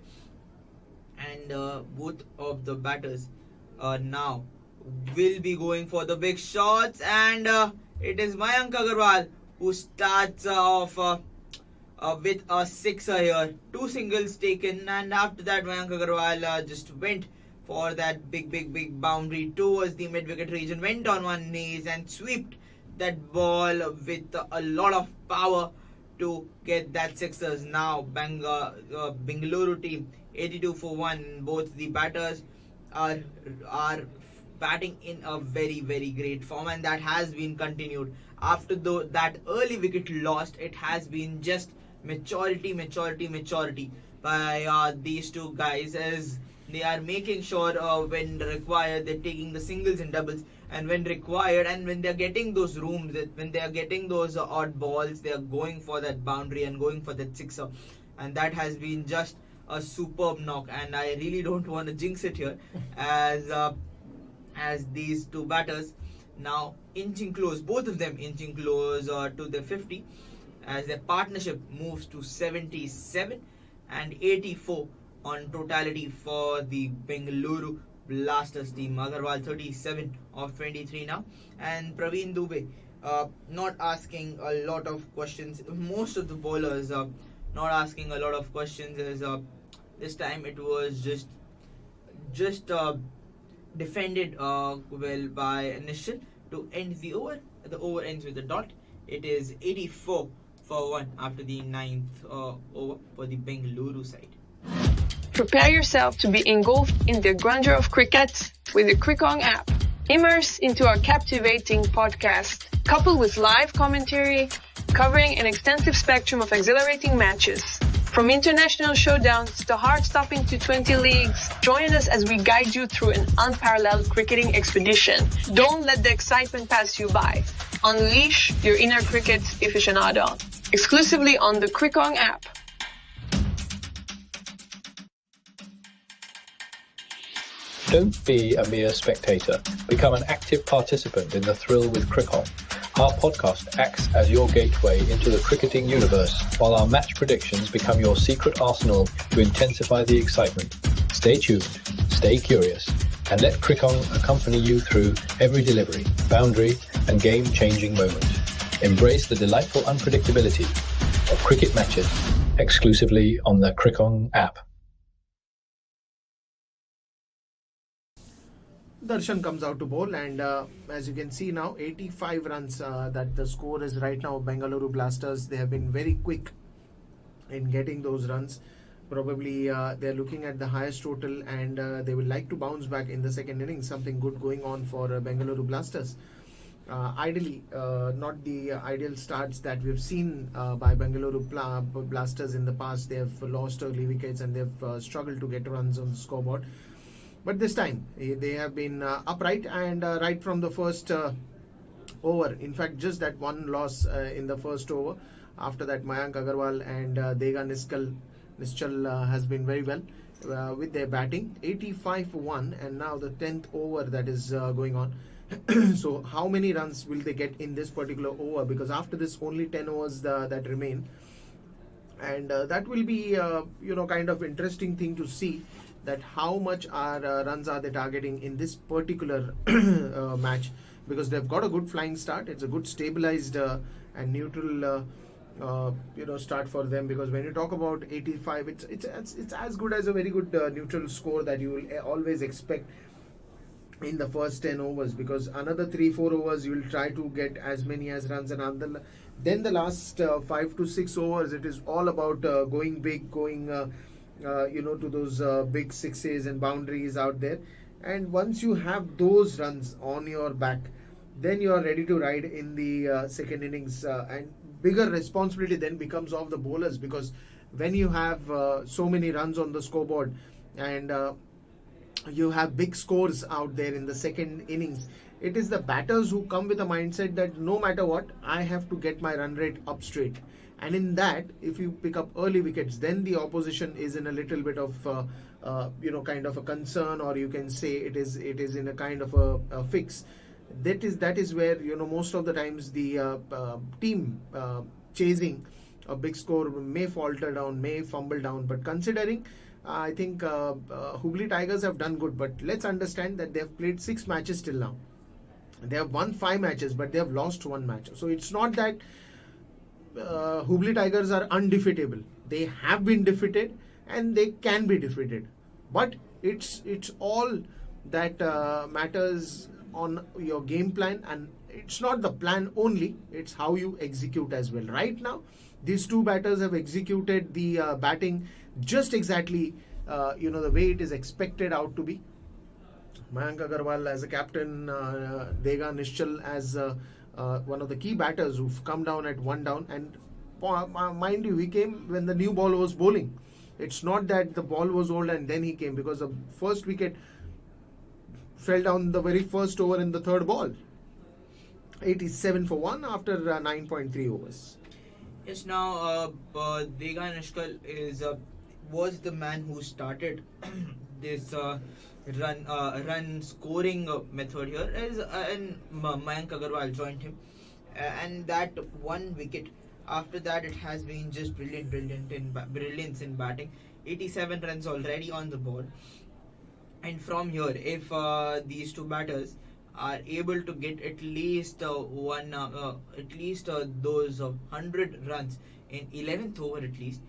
And both of the batters now will be going for the big shots, and it is Mayank Agarwal who starts off with a sixer here. 2 singles taken, and after that Mayank Agarwal just went for that big boundary towards the mid-wicket region, went on one knees and swept that ball with a lot of power to get that sixers. Now Bengaluru team 82 for 1. Both the batters are batting in a very great form, and that has been continued after that early wicket lost. It has been just maturity by these two guys, as they are making sure when required they're taking the singles and doubles, and when required and when they're getting those rooms, when they are getting those odd balls, they are going for that boundary and going for that sixer, and that has been just a superb knock. And I really don't want to jinx it here, as these two batters now inching close, both of them inching close to the 50, as their partnership moves to 77 and 84 on totality for the Bengaluru Blasters team. Agarwal 37 of 23 now, and Praveen Dubey not asking a lot of questions. Most of the bowlers not asking a lot of questions, as this time it was just defended well by Nishal to end the over. The over ends with a dot. It is 84 for 1 after the 9th over for the Bengaluru side. Prepare yourself to be engulfed in the grandeur of cricket with the Crickong app. Immerse into our captivating podcast, coupled with live commentary covering an extensive spectrum of exhilarating matches. From international showdowns to heart-stopping T20 leagues, join us as we guide you through an unparalleled cricketing expedition. Don't let the excitement pass you by. Unleash your inner cricket aficionado. Exclusively on the Crickong app. Don't be a mere spectator. Become an active participant in the thrill with Crickon. Our podcast acts as your gateway into the cricketing universe, while our match predictions become your secret arsenal to intensify the excitement. Stay tuned, stay curious, and let Crickon accompany you through every delivery, boundary, and game-changing moment. Embrace the delightful unpredictability of cricket matches exclusively on the Crickon app. Darshan comes out to bowl, and as you can see now, 85 runs that the score is right now. Bengaluru Blasters, they have been very quick in getting those runs. Probably they're looking at the highest total, and they will like to bounce back in the second innings. Something good going on for Bengaluru Blasters. Ideally, not the ideal starts that we've seen by Bengaluru Blasters in the past. They have lost early wickets and they've struggled to get runs on the scoreboard. But this time they have been upright, and right from the first over. In fact, just that one loss in the first over. After that, Mayank Agarwal and Dega Nischal has been very well with their batting. 85 for 1, and now the 10th over that is going on. So how many runs will they get in this particular over? Because after this, only 10 overs that remain, and that will be kind of interesting thing to see, that how much runs are they targeting in this particular match, because they've got a good flying start. It's a good stabilized and neutral start for them, because when you talk about 85, it's as good as a very good neutral score that you will always expect in the first 10 overs, because another 3-4 overs you will try to get as many as runs, and then the last 5 to 6 overs, it is all about going big, going to those big sixes and boundaries out there. And once you have those runs on your back, then you are ready to ride in the second innings, and bigger responsibility then becomes of the bowlers, because when you have so many runs on the scoreboard, and you have big scores out there in the second innings, it is the batters who come with a mindset that no matter what, I have to get my run rate up straight. And in that, if you pick up early wickets, then the opposition is in a little bit of kind of a concern, or you can say it is in a kind of a fix. That is where most of the times the team chasing a big score may falter down, may fumble down. But considering, I think Hooghly Tigers have done good. But let's understand that they have played 6 matches till now. They have won 5 matches, but they have lost 1 match. So it's not that Hooghly Tigers are undefeatable. They have been defeated and they can be defeated. But it's all that matters on your game plan, and it's not the plan only, it's how you execute as well. Right now, these two batters have executed the batting just exactly the way it is expected out to be. Mayank Agarwal as a captain, Dega Nishchal as one of the key batters who've come down at one down. And mind you, he came when the new ball was bowling. It's not that the ball was old and then he came, because the first wicket fell down the very first over in the third ball. 87 for 1 after 9.3 overs. Yes, now Dega Nishkal was the man who started this run scoring method here, and Mayank Agarwal joined him, and that one wicket. After that, it has been just brilliance in batting. 87 runs already on the board, and from here, if these two batters are able to get at least those 100 runs in 11th over at least,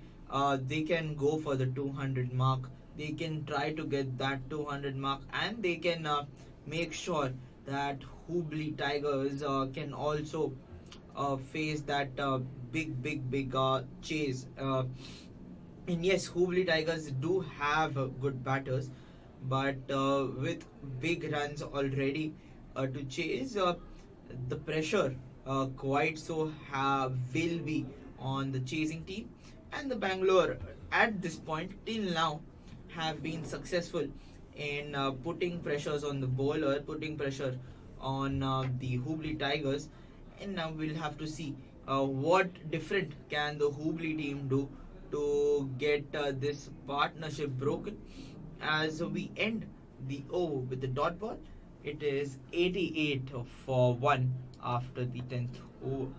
they can go for the 200 mark. They can try to get that 200 mark, and they can make sure that Hubli Tigers can also face that big chase. And yes, Hubli Tigers do have good batters, but with big runs already to chase, the pressure quite so will be on the chasing team. And the Bangalore at this point till now have been successful in putting pressures on the bowler, putting pressure on the Hubli Tigers. And now we'll have to see what different can the Hubli team do to get this partnership broken. As we end the over with the dot ball, it is 88 for 1 after the 10th over.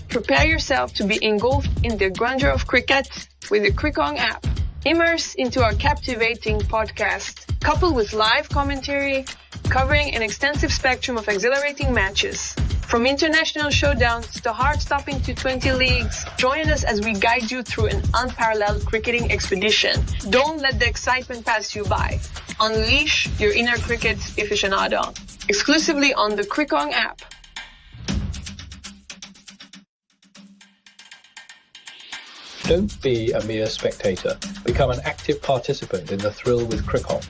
Prepare yourself to be engulfed in the grandeur of cricket with the Crickong app. Immerse into our captivating podcast, coupled with live commentary covering an extensive spectrum of exhilarating matches. From international showdowns to heart-stopping T20 leagues, join us as we guide you through an unparalleled cricketing expedition. Don't let the excitement pass you by. Unleash your inner cricket aficionado. Exclusively on the Crickong app. Don't be a mere spectator. Become an active participant in the thrill with Crickon.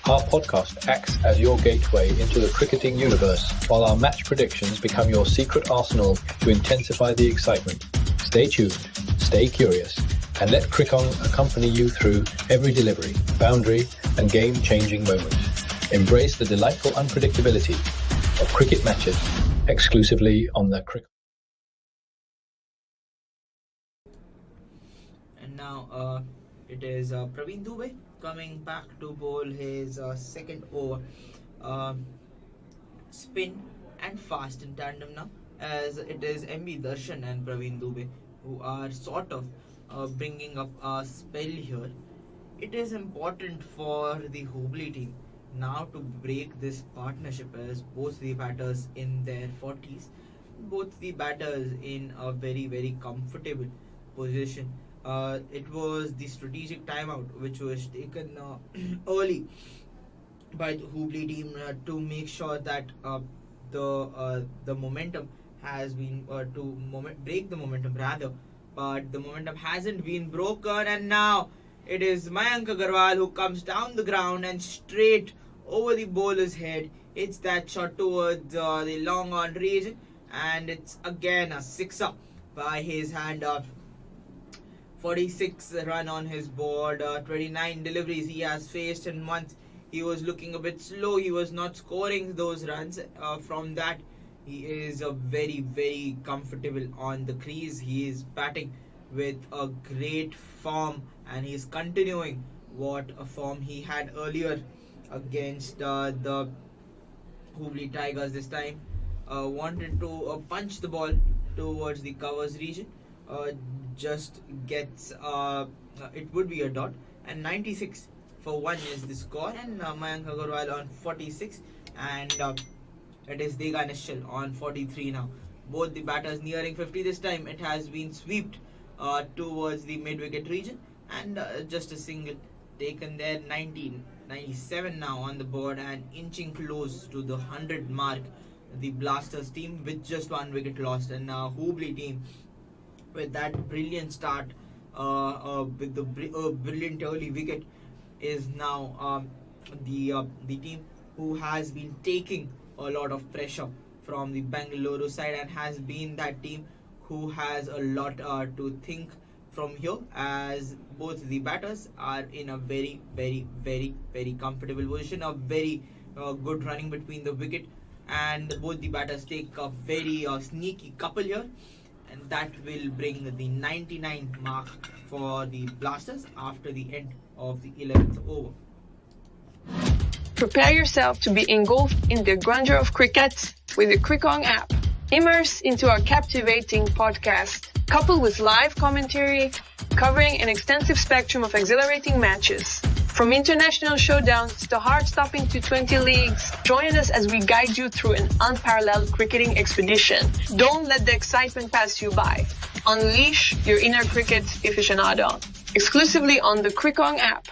Our podcast acts as your gateway into the cricketing universe, while our match predictions become your secret arsenal to intensify the excitement. Stay tuned, stay curious, and let Crickon accompany you through every delivery, boundary, and game-changing moment. Embrace the delightful unpredictability of cricket matches exclusively on the Crickon. And now it is Praveen Dubey coming back to bowl his second over. Spin and fast in tandem now, as it is MB Darshan and Praveen Dubey who are sort of bringing up a spell here. It is important for the Hubli team now to break this partnership, as both the batters in their 40s, both the batters in a very comfortable position. It was the strategic timeout which was taken early by the Hubli team to make sure that the momentum has been break the momentum rather, but the momentum hasn't been broken, and now it is Mayank Agarwal who comes down the ground and straight over the bowler's head. It's that shot towards the long on region, and it's again a sixer by his hand. 46 run on his board, 29 deliveries he has faced, and once he was looking a bit slow, he was not scoring those runs. From that, he is very comfortable on the crease. He is batting with a great form, and he is continuing what a form he had earlier against the Hubli Tigers. This time wanted to punch the ball towards the covers region, just gets it would be a dot, and 96 for 1 is the score, and Mayank Agarwal on 46, and it is Dega Nishchal on 43 now. Both the batters nearing 50 this time. It has been swept towards the mid-wicket region, and just a single taken there. 19 97 now on the board and inching close to the 100 mark. The Blasters team with just 1 wicket lost, and Hubli team with that brilliant start with the brilliant early wicket is now the team who has been taking a lot of pressure from the Bengaluru side and has been that team who has a lot to think from here, as both the batters are in a very comfortable position, a very good running between the wicket, and both the batters take a very sneaky couple here, and that will bring the 99 mark for the Blasters after the end of the 11th over. Prepare yourself to be engulfed in the grandeur of cricket with the Crickong app. Immerse into our captivating podcast, coupled with live commentary covering an extensive spectrum of exhilarating matches. From international showdowns to heart-stopping T20 leagues, join us as we guide you through an unparalleled cricketing expedition. Don't let the excitement pass you by. Unleash your inner cricket aficionado. Exclusively on the Crickong app.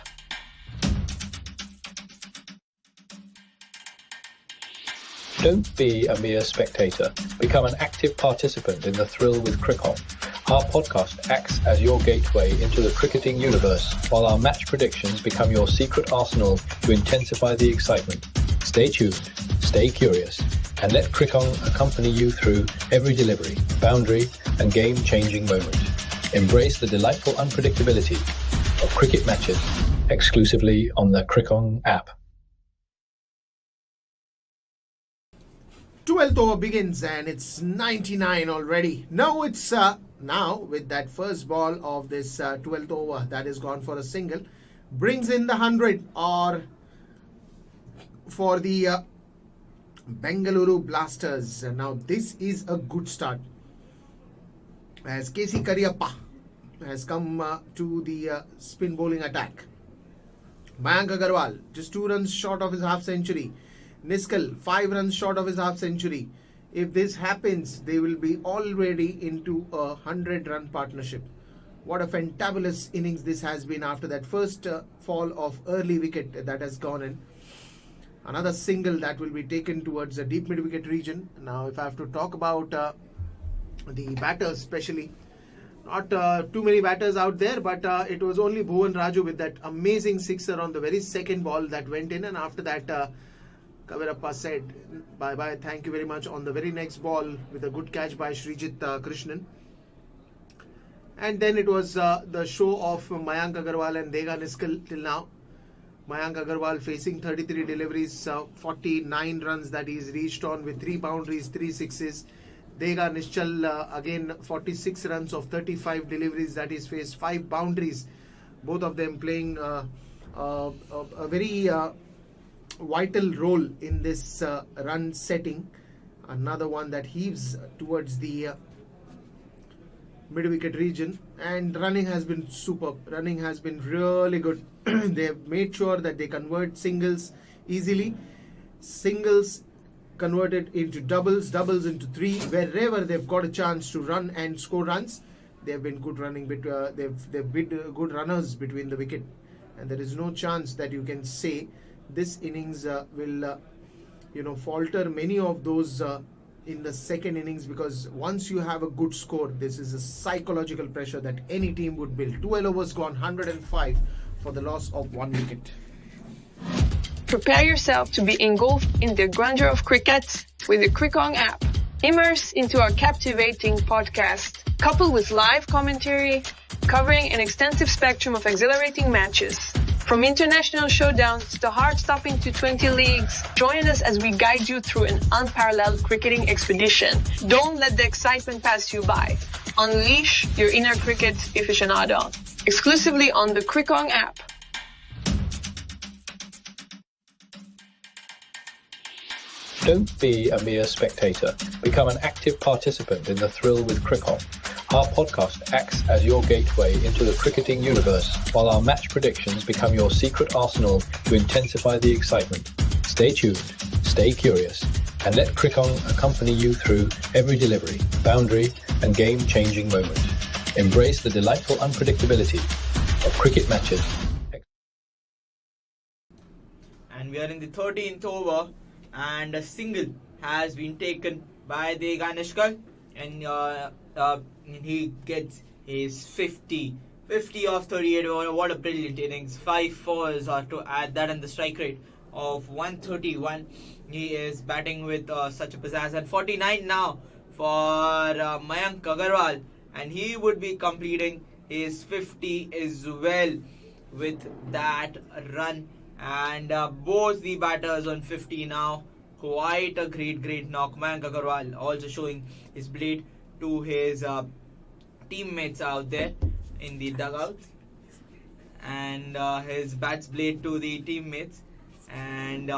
Don't be a mere spectator. Become an active participant in the thrill with Crickong. Our podcast acts as your gateway into the cricketing universe, while our match predictions become your secret arsenal to intensify the excitement. Stay tuned, stay curious, and let Crickong accompany you through every delivery, boundary, and game-changing moment. Embrace the delightful unpredictability of cricket matches exclusively on the Crickong app. 12th over begins and it's 99 already. Now it's now with that first ball of this 12th over that is gone for a single, brings in the 100 or for the Bengaluru Blasters. Now this is a good start as KC Kariappa has come to the spin bowling attack. Mayank Agarwal just 2 runs short of his half century. Niskal 5 runs short of his half century. If this happens, they will be already into a 100-run partnership. What a fantabulous innings this has been after that first fall of early wicket that has gone in. Another single that will be taken towards the deep mid-wicket region. Now, if I have to talk about the batters especially, not too many batters out there, but it was only Bhuvan Raju with that amazing sixer on the very second ball that went in, and after that Kavirappa said bye-bye, thank you very much on the very next ball with a good catch by Srijit Krishnan. And then it was the show of Mayank Agarwal and Dega Niskal till now. Mayank Agarwal facing 33 deliveries, 49 runs that he's reached on with 3 boundaries, 3 sixes. Dega Nischal again 46 runs of 35 deliveries that he's faced, 5 boundaries. Both of them playing a very vital role in this run setting. Another one that heaves towards the mid-wicket region, and running has been superb. Running has been really good. They have made sure that they convert singles easily. Singles converted into doubles, doubles into 3. Wherever they've got a chance to run and score runs, they have been good running. They've been good runners between the wicket, and there is no chance that you can say this innings will falter many of those in the second innings, because once you have a good score, this is a psychological pressure that any team would build. 12 overs gone, 105 for the loss of 1 wicket. Prepare yourself to be engulfed in the grandeur of cricket with the Crickong app. Immerse into our captivating podcast, coupled with live commentary covering an extensive spectrum of exhilarating matches. From international showdowns to heart-stopping T20 leagues, join us as we guide you through an unparalleled cricketing expedition. Don't let the excitement pass you by. Unleash your inner cricket aficionado. Exclusively on the Crickong app. Don't be a mere spectator. Become an active participant in the thrill with Crickong. Our podcast acts as your gateway into the cricketing universe, while our match predictions become your secret arsenal to intensify the excitement. Stay tuned, stay curious, and let Crickong accompany you through every delivery, boundary, and game-changing moment. Embrace the delightful unpredictability of cricket matches. are in the 13th over, and a single has been taken by the Ganeshkar, and he gets his 50 of 38. What a brilliant innings. 5 fours to add that, and the strike rate of 131. He is batting with such a pizzazz, and 49 now for Mayank Agarwal, and he would be completing his 50 as well with that run. And both the batters on 50 now. Quite a great knock. Mayank Agarwal also showing his blade to his teammates out there in the dugout, and his bat's blade to the teammates, and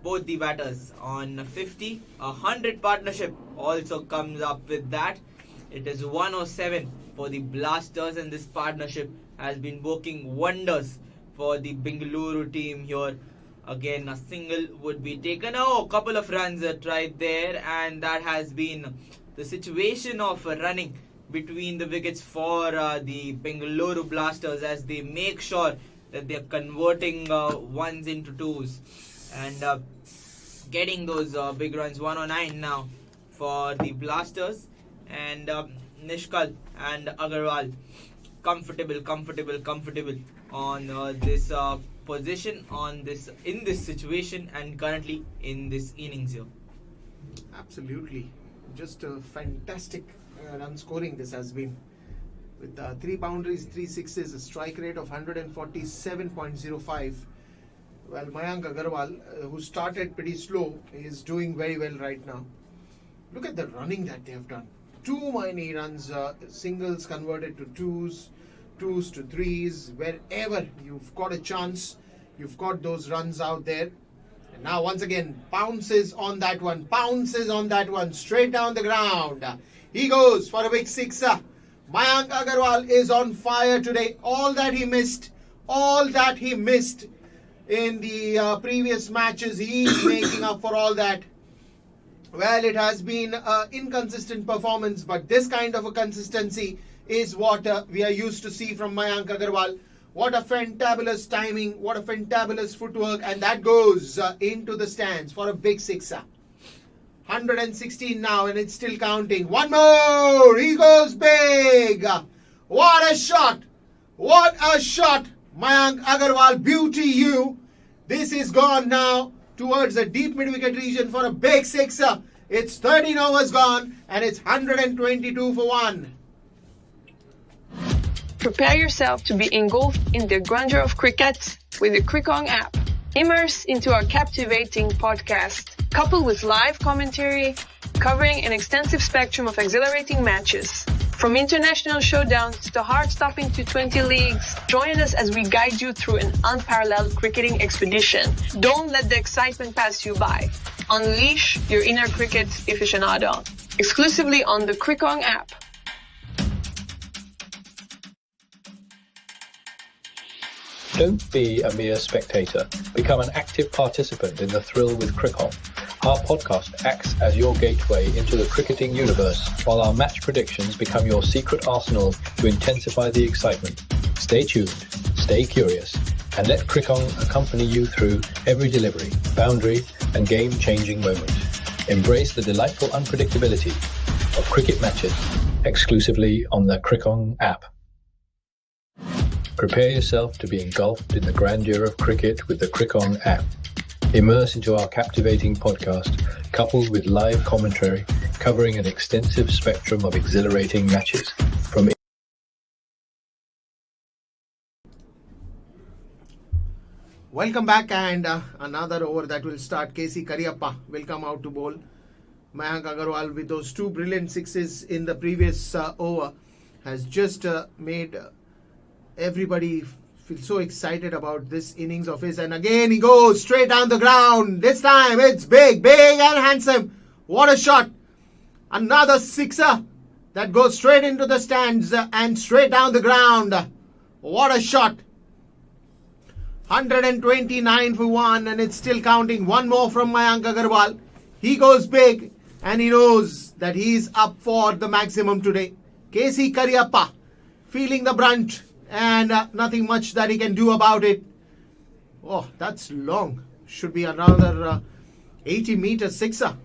both the batters on 50. 100 partnership also comes up with that. It is 107 for the Blasters, and this partnership has been working wonders for the Bengaluru team here. Again, a single would be taken. A couple of runs tried there, and that has been the situation of running between the wickets for the Bengaluru Blasters, as they make sure that they are converting ones into twos and getting those big runs. 109 now for the Blasters, and Nishkal and Agarwal comfortable on this position, in this situation, and currently in this innings here. Absolutely. Just a fantastic run scoring this has been, with 3 boundaries, 3 sixes, a strike rate of 147.05. Well, Mayank Agarwal, who started pretty slow, is doing very well right now. Look at the running that they have done. Too many runs, singles converted to twos to threes. Wherever you've got a chance, you've got those runs out there. And now once again, pounces on that one, straight down the ground. He goes for a big sixer. Mayank Agarwal is on fire today. All that he missed in the previous matches, he's making up for all that. Well, it has been an inconsistent performance, but this kind of a consistency is what we are used to see from Mayank Agarwal. What a fantabulous timing, what a fantabulous footwork, and that goes into the stands for a big sixer. 116 now, and it's still counting. One more! He goes big! What a shot! Mayank Agarwal, beauty you! This is gone now towards the deep mid-wicket region for a big sixer. It's 13 overs gone, and it's 122 for 1. Prepare yourself to be engulfed in the grandeur of cricket with the Crickong app. Immerse into our captivating podcast, coupled with live commentary, covering an extensive spectrum of exhilarating matches. From international showdowns to heart-stopping T20 leagues, join us as we guide you through an unparalleled cricketing expedition. Don't let the excitement pass you by. Unleash your inner cricket aficionado. Exclusively on the Crickong app. Don't be a mere spectator. Become an active participant in the thrill with Crickong. Our podcast acts as your gateway into the cricketing universe, while our match predictions become your secret arsenal to intensify the excitement. Stay tuned, stay curious, and let Crickong accompany you through every delivery, boundary, and game-changing moment. Embrace the delightful unpredictability of cricket matches exclusively on the Crickong app. Prepare yourself to be engulfed in the grandeur of cricket with the Crickong app. Immerse into our captivating podcast, coupled with live commentary covering an extensive spectrum of exhilarating matches. Welcome back, and another over that will start. KC Kariappa will come out to bowl. Mayank Agarwal, with those 2 brilliant sixes in the previous over, has just made everybody feel so excited about this innings of his. And again he goes straight down the ground. This time it's big and handsome. What a shot! Another sixer that goes straight into the stands and straight down the ground. What a shot! 129 for 1, and it's still counting. One more from Mayank Agarwal. He goes big, and he knows that he's up for the maximum today. KC Kariappa feeling the brunt, and nothing much that he can do about it. Oh, that's long. should be another 80-meter sixer.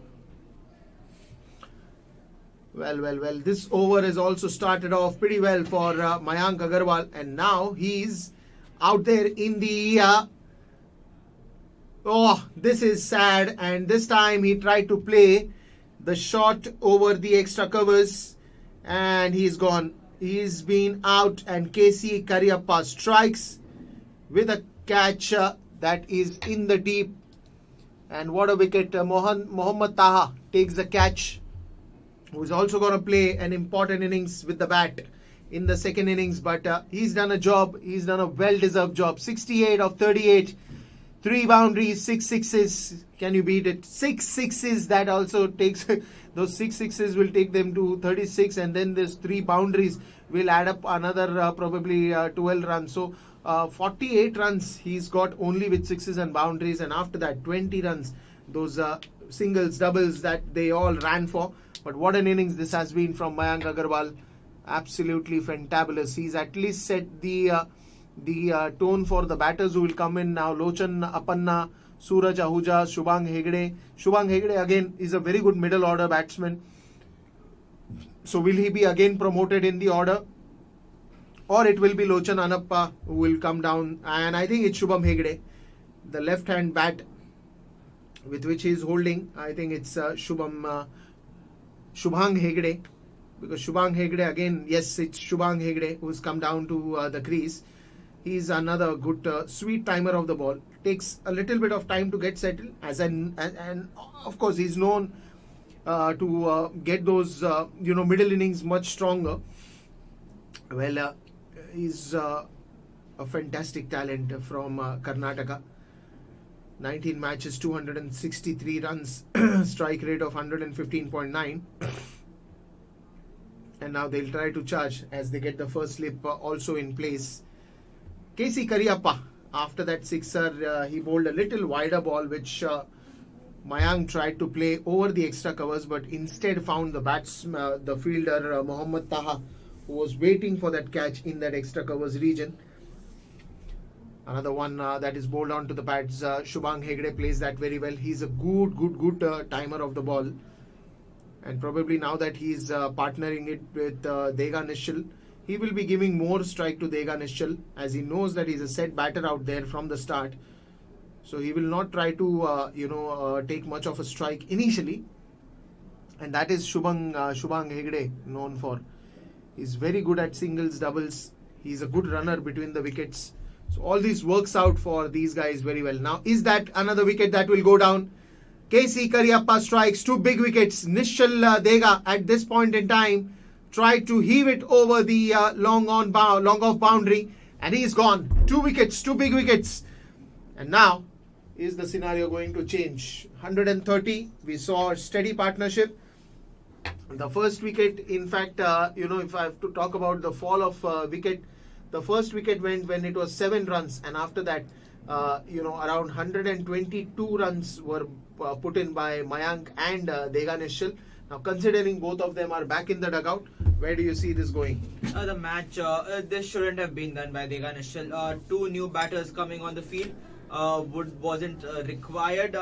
Well. This over is also started off pretty well for Mayank Agarwal, and now he's out there in the... this is sad, and this time he tried to play the shot over the extra covers, and he's gone. He's been out, and KC Kariappa strikes with a catch that is in the deep. And what a wicket. Mohammad Taha takes the catch, who's also going to play an important innings with the bat in the second innings. But he's done a job. He's done a well-deserved job. 68 of 38. 3 boundaries, 6 sixes. Can you beat it? 6 sixes. That also takes... those 6 sixes will take them to 36. And then there's 3 boundaries will add up another probably 12 runs. So 48 runs he's got only with sixes and boundaries. And after that, 20 runs. Those singles, doubles that they all ran for. But what an innings this has been from Mayank Agarwal. Absolutely fantabulous. He's at least set the tone for the batters who will come in now. Lochan Apanna, Suraj Ahuja, Shubhang Hegde. Shubhang Hegde again is a very good middle order batsman. So will he be again promoted in the order? Or it will be Lochan Anappa who will come down. And I think it's Shubham Hegde. The left hand bat with which he is holding. I think it's Shubhang Hegde. Because Shubhang Hegde again, yes, it's Shubhang Hegde who's come down to the crease. He's another good sweet timer of the ball. Takes a little bit of time to get settled, and of course he's known to get those middle innings much stronger. Well, he's a fantastic talent from Karnataka. 19 matches, 263 runs, strike rate of 115.9. And now they'll try to charge as they get the first slip also in place. KC Kariappa, after that sixer, he bowled a little wider ball, which Mayank tried to play over the extra covers, but instead found the fielder Mohammad Taha, who was waiting for that catch in that extra covers region. Another one that is bowled onto the pads. Shubhang Hegde plays that very well. He's a good timer of the ball. And probably now that he's partnering it with Dega Nishal, he will be giving more strike to Dega Nishal, as he knows that he's a set batter out there from the start. So he will not try to take much of a strike initially. And that is Shubhang Hegde known for. He's very good at singles, doubles. He's a good runner between the wickets. So all this works out for these guys very well. Now, is that another wicket that will go down? KC Kariappa strikes 2 big wickets. Nishal Dega at this point in time tried to heave it over the long off boundary, and he's gone. 2 wickets, 2 big wickets. And now, is the scenario going to change? 130, we saw a steady partnership. The first wicket, in fact, if I have to talk about the fall of wicket, the first wicket went when it was 7 runs, and after that, around 122 runs were put in by Mayank and Dega Nishal. Now, considering both of them are back in the dugout, where do you see this going? The match, this shouldn't have been done by Dega Nishal. 2 new batters coming on the field wasn't required,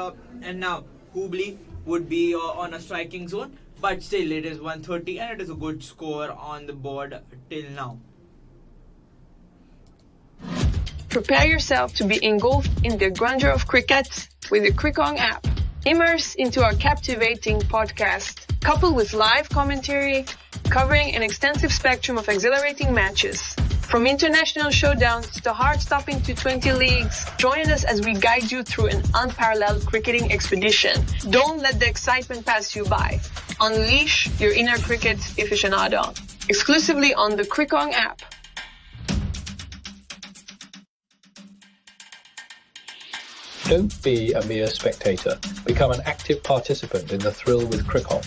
and now Hubli would be on a striking zone, but still it is 130 and it is a good score on the board till now. Prepare yourself to be engulfed in the grandeur of cricket with the Crickong app. Immerse into our captivating podcast, coupled with live commentary, covering an extensive spectrum of exhilarating matches. From international showdowns to heart-stopping T20 leagues, join us as we guide you through an unparalleled cricketing expedition. Don't let the excitement pass you by. Unleash your inner cricket aficionado. Exclusively on the Crickong app. Don't be a mere spectator. Become an active participant in the thrill with Crickong.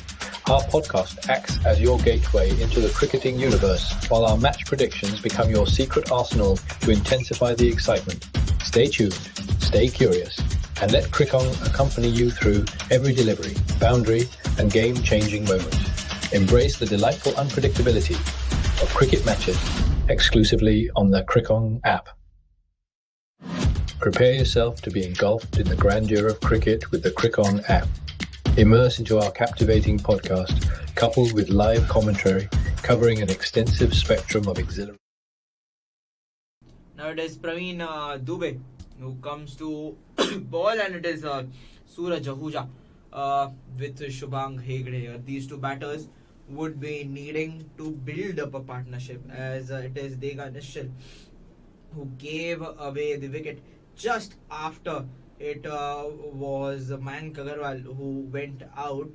Our podcast acts as your gateway into the cricketing universe, while our match predictions become your secret arsenal to intensify the excitement. Stay tuned, stay curious, and let Crickong accompany you through every delivery, boundary, and game-changing moment. Embrace the delightful unpredictability of cricket matches exclusively on the Crickong app. Prepare yourself to be engulfed in the grandeur of cricket with the Crickong app. Immerse into our captivating podcast, coupled with live commentary covering an extensive spectrum of exhilaration. Now it is Praveen Dubey who comes to ball, and it is Suraj Ahuja with Shubhang Hegde. These two batters would be needing to build up a partnership, as it is Dega Nishal who gave away the wicket just after it was Mayank Agarwal who went out,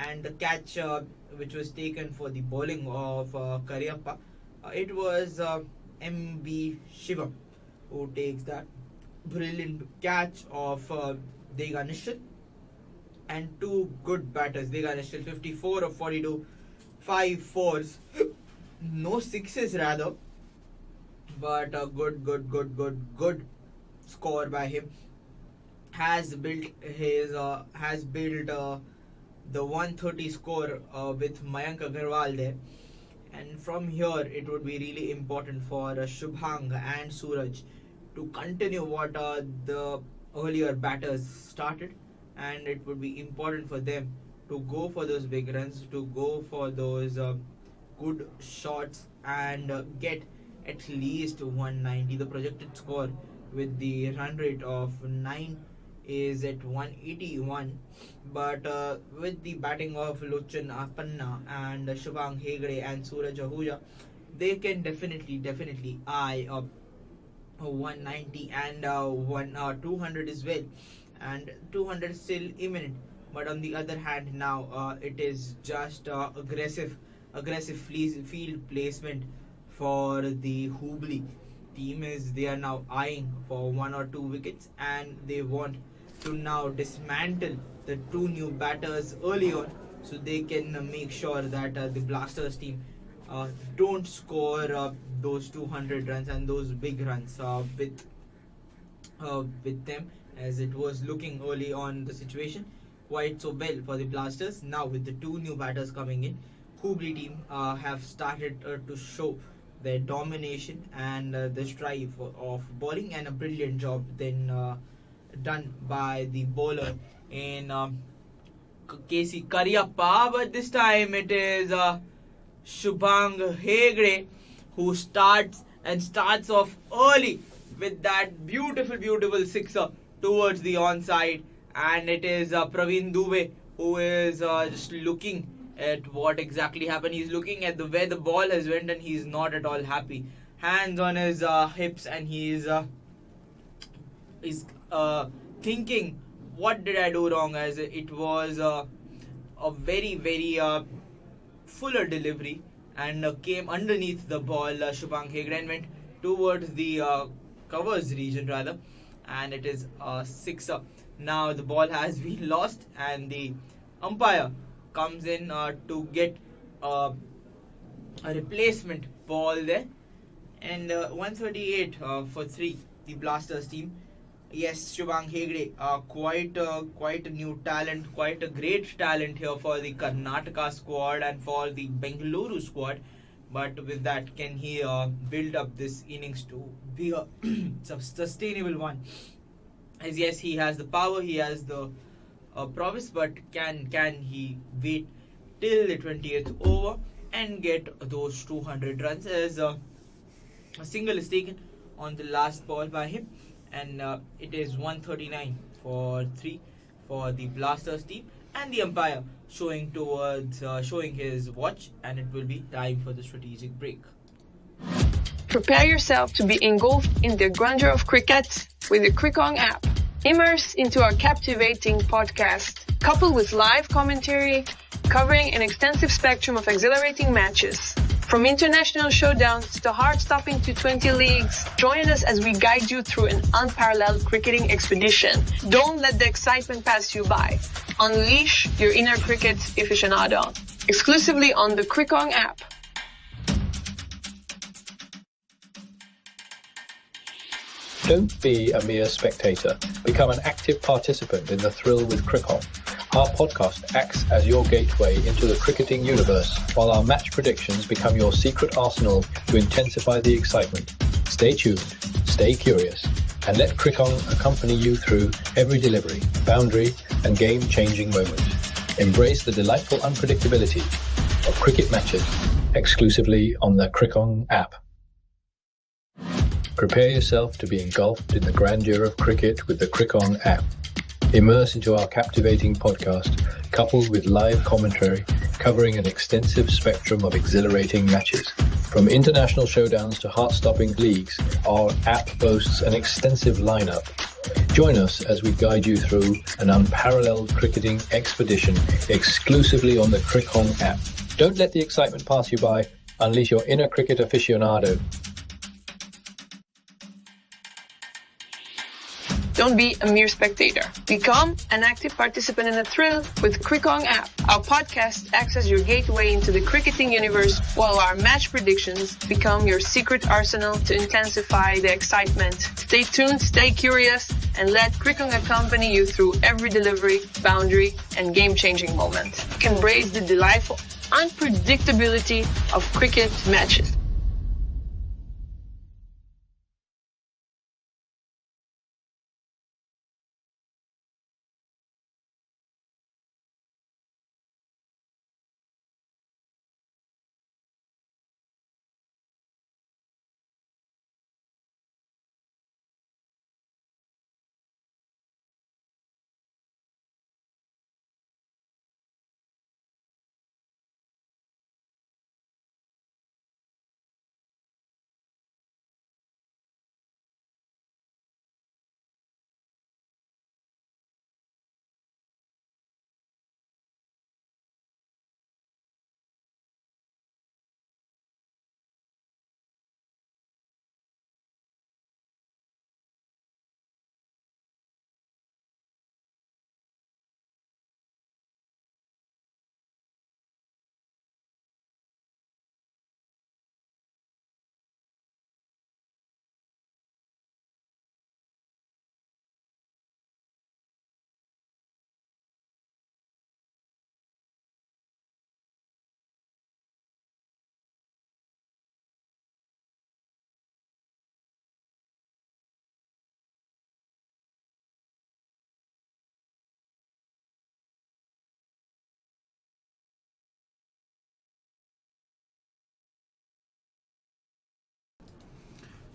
and the catch which was taken for the bowling of Kariappa, it was MB Shivam who takes that brilliant catch of Dega Nishal, and two good batters. Dega Nishal 54 of 42, 5 fours, no sixes rather, but a good score by him has built the 130 score with Mayank Agarwal there. And from here it would be really important for Shubhang and Suraj to continue what the earlier batters started, and it would be important for them to go for those big runs, to go for those good shots, and get at least 190. The projected score with the run rate of 9 is at 181, but with the batting of Lochan Apanna and Shubhang Hegde and Suraj Ahuja, they can definitely eye up 190 and 200 as well, and 200 is still imminent. But on the other hand, now it is just aggressive field placement for the Hubli team, is they are now eyeing for 1 or 2 wickets, and they want to now dismantle the two new batters early on, so they can make sure that the Blasters team don't score those 200 runs and those big runs with them, as it was looking early on the situation quite so well for the Blasters. Now with the two new batters coming in, Hubli team have started to show their domination and the strive of bowling, and a brilliant job then done by the bowler in KC Kariappa. But this time it is Shubhang Hegde who starts off early with that beautiful sixer towards the onside, and it is Praveen Dubey who is just looking at what exactly happened. He's looking at where the ball has went, and he's not at all happy. Hands on his hips, and he's thinking, what did I do wrong? As it was a very fuller delivery, and came underneath the ball. Shubhang Hegde went towards the covers region rather, and it is a sixer. Now the ball has been lost, and the umpire comes in to get a replacement ball there, and 138 for 3 the Blasters team. Yes, Shubhang Hegde, quite a new talent, quite a great talent here for the Karnataka squad and for the Bengaluru squad. But with that, can he build up this innings to be a sustainable one? As yes, he has the power, he has the prowess, but can he wait till the 20th over and get those 200 runs? As a single is taken on the last ball by him, and it is 139 for 3 for the Blasters team, and the umpire showing his watch, and it will be time for the strategic break. Prepare yourself to be engulfed in the grandeur of cricket with the Crickong app. Immerse into our captivating podcast, coupled with live commentary covering an extensive spectrum of exhilarating matches. From international showdowns to heart-stopping T20 leagues, join us as we guide you through an unparalleled cricketing expedition. Don't let the excitement pass you by. Unleash your inner cricket aficionado. Exclusively on the Crickong app. Don't be a mere spectator. Become an active participant in the thrill with Crickong. Our podcast acts as your gateway into the cricketing universe, while our match predictions become your secret arsenal to intensify the excitement. Stay tuned, stay curious, and let Crickong accompany you through every delivery, boundary, and game-changing moment. Embrace the delightful unpredictability of cricket matches exclusively on the Crickong app. Prepare yourself to be engulfed in the grandeur of cricket with the Crickong app. Immerse into our captivating podcast, coupled with live commentary covering an extensive spectrum of exhilarating matches. From international showdowns to heart-stopping leagues, our app boasts an extensive lineup. Join us as we guide you through an unparalleled cricketing expedition exclusively on the Crickong app. Don't let the excitement pass you by. Unleash your inner cricket aficionado. Don't be a mere spectator. Become an active participant in the thrill with Crickong app. Our podcast acts as your gateway into the cricketing universe, while our match predictions become your secret arsenal to intensify the excitement. Stay tuned, stay curious, and let Crickong accompany you through every delivery, boundary, and game-changing moment. Embrace the delightful unpredictability of cricket matches.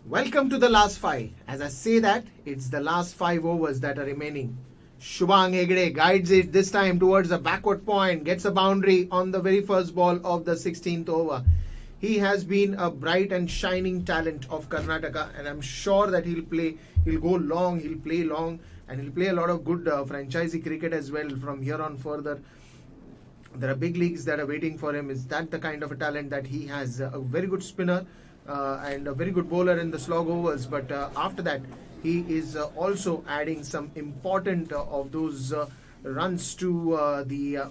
Welcome to the last five. As I say that, it's the last 5 overs that are remaining. Shubhang Hegde guides it this time towards the backward point, gets a boundary on the very first ball of the 16th over. He has been a bright and shining talent of Karnataka, and I'm sure that he'll go long, he'll play long, and he'll play a lot of good franchisee cricket as well from here on further. There are big leagues that are waiting for him. Is that the kind of a talent that he has? A very good spinner and a very good bowler in the slog overs, but after that he is also adding some important of those runs to the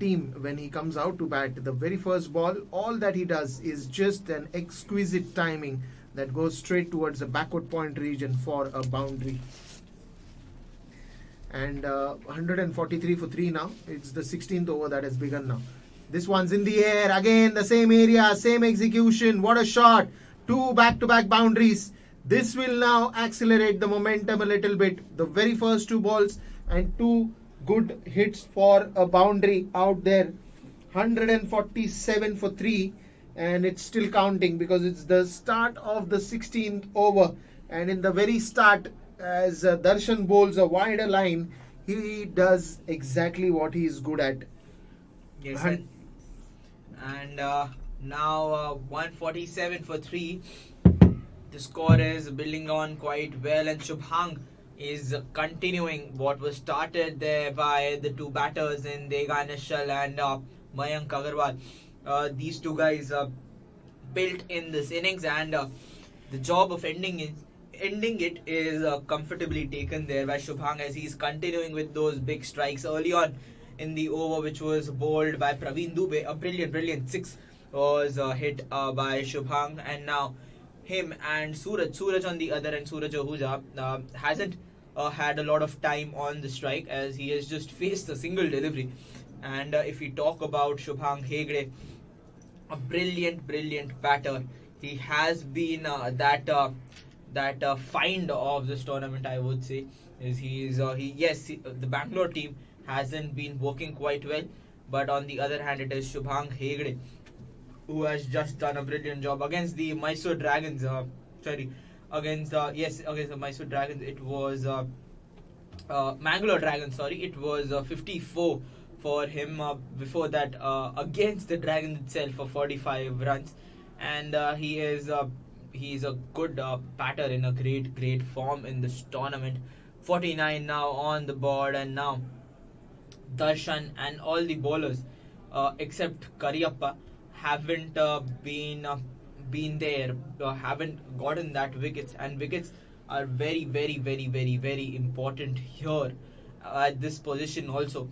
team when he comes out to bat. The very first ball, all that he does is just an exquisite timing that goes straight towards the backward point region for a boundary. And 143 for 3 now. It's the 16th over that has begun now. This one's in the air. Again, the same area, same execution. What a shot. 2 back-to-back boundaries. This will now accelerate the momentum a little bit. The very first 2 balls and 2 good hits for a boundary out there. 147 for 3. And it's still counting because it's the start of the 16th over. And in the very start, as Darshan bowls a wider line, he does exactly what he is good at. Yes, and now 147 for 3. The score is building on quite well, and Shubhang is continuing what was started there by the 2 batters in Degan Nishal and Mayank Agarwal. These 2 guys built in this innings, and the job of ending it is comfortably taken there by Shubhang, as he's continuing with those big strikes early on in the over, which was bowled by Praveen Dubey. A brilliant 6 was hit by Shubhang, and now him and Suraj on the other end, Suraj Ahuja, hasn't had a lot of time on the strike, as he has just faced a single delivery. And if we talk about Shubhang Hegde, a brilliant batter. He has been that find of this tournament, I would say, is the Bangalore team hasn't been working quite well, but on the other hand, it is Shubhang Hegde who has just done a brilliant job against the Mysore Dragons. Against the Mysore Dragons. It was Mangalore Dragons. Sorry, it was 54 for him. Before that, against the Dragons itself for 45 runs, and he's a good batter in a great form in this tournament. 49 now on the board, and now Darshan and all the bowlers except Kariappa haven't been there, haven't gotten that wickets, and wickets are very important here at this position also.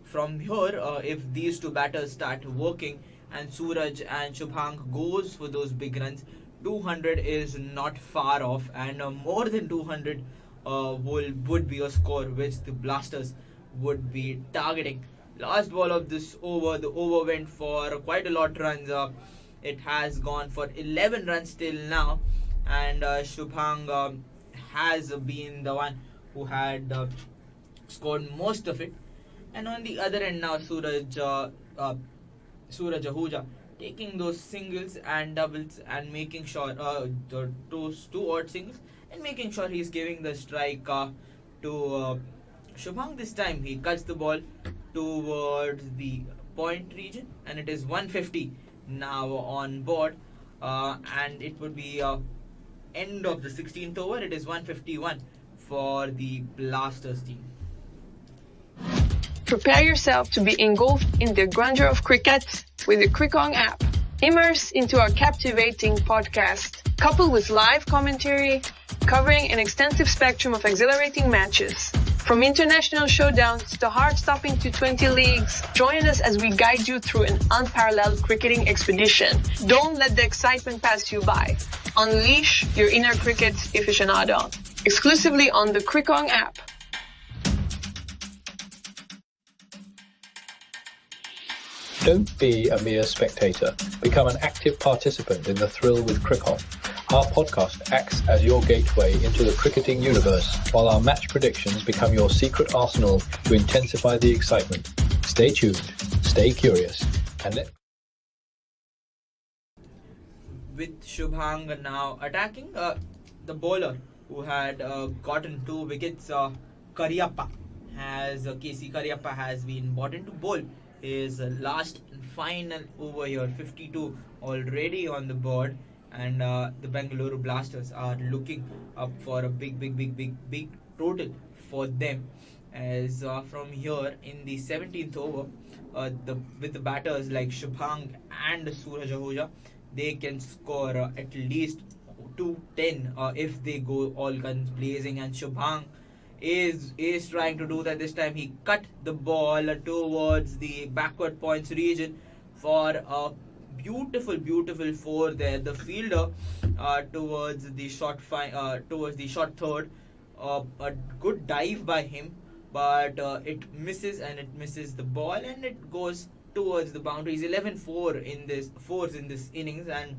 From here, if these two batters start working and Suraj and Shubhang goes for those big runs, 200 is not far off, and more than 200 would be a score which the Blasters would be targeting. Last ball of this over, the over went for quite a lot of runs. It has gone for 11 runs till now, and Shubhang has been the one who had scored most of it. And on the other end now, Suraj Ahuja taking those singles and doubles and making sure those two odd singles and making sure he's giving the strike to Shubhang. This time he cuts the ball towards the point region, and it is 150 now on board, and it would be end of the 16th over. It is 151 for the Blasters team. Prepare yourself to be engulfed in the grandeur of cricket with the Crickong app. Immerse into our captivating podcast, coupled with live commentary covering an extensive spectrum of exhilarating matches. From international showdowns to heart-stopping T20 leagues, join us as we guide you through an unparalleled cricketing expedition. Don't let the excitement pass you by. Unleash your inner cricket aficionado. Exclusively on the Crickong app. Don't be a mere spectator. Become an active participant in the thrill with Crickon. Our podcast acts as your gateway into the cricketing universe, while our match predictions become your secret arsenal to intensify the excitement. Stay tuned, stay curious, and with Shubhang now attacking the bowler who had gotten 2 wickets, Kariappa KC Kariappa has been brought in to bowl his last and final over here. 52 already on the board, and the Bengaluru Blasters are looking up for a big total for them, as from here in the 17th over, with the batters like Shubhang and Suraj Ahuja, they can score at least 210 if they go all guns blazing, and Shubhang is trying to do that. This time he cut the ball towards the backward points region for a beautiful four there. The fielder towards the short third, a good dive by him, but it misses the ball, and it goes towards the boundaries. 11-4 in this innings, and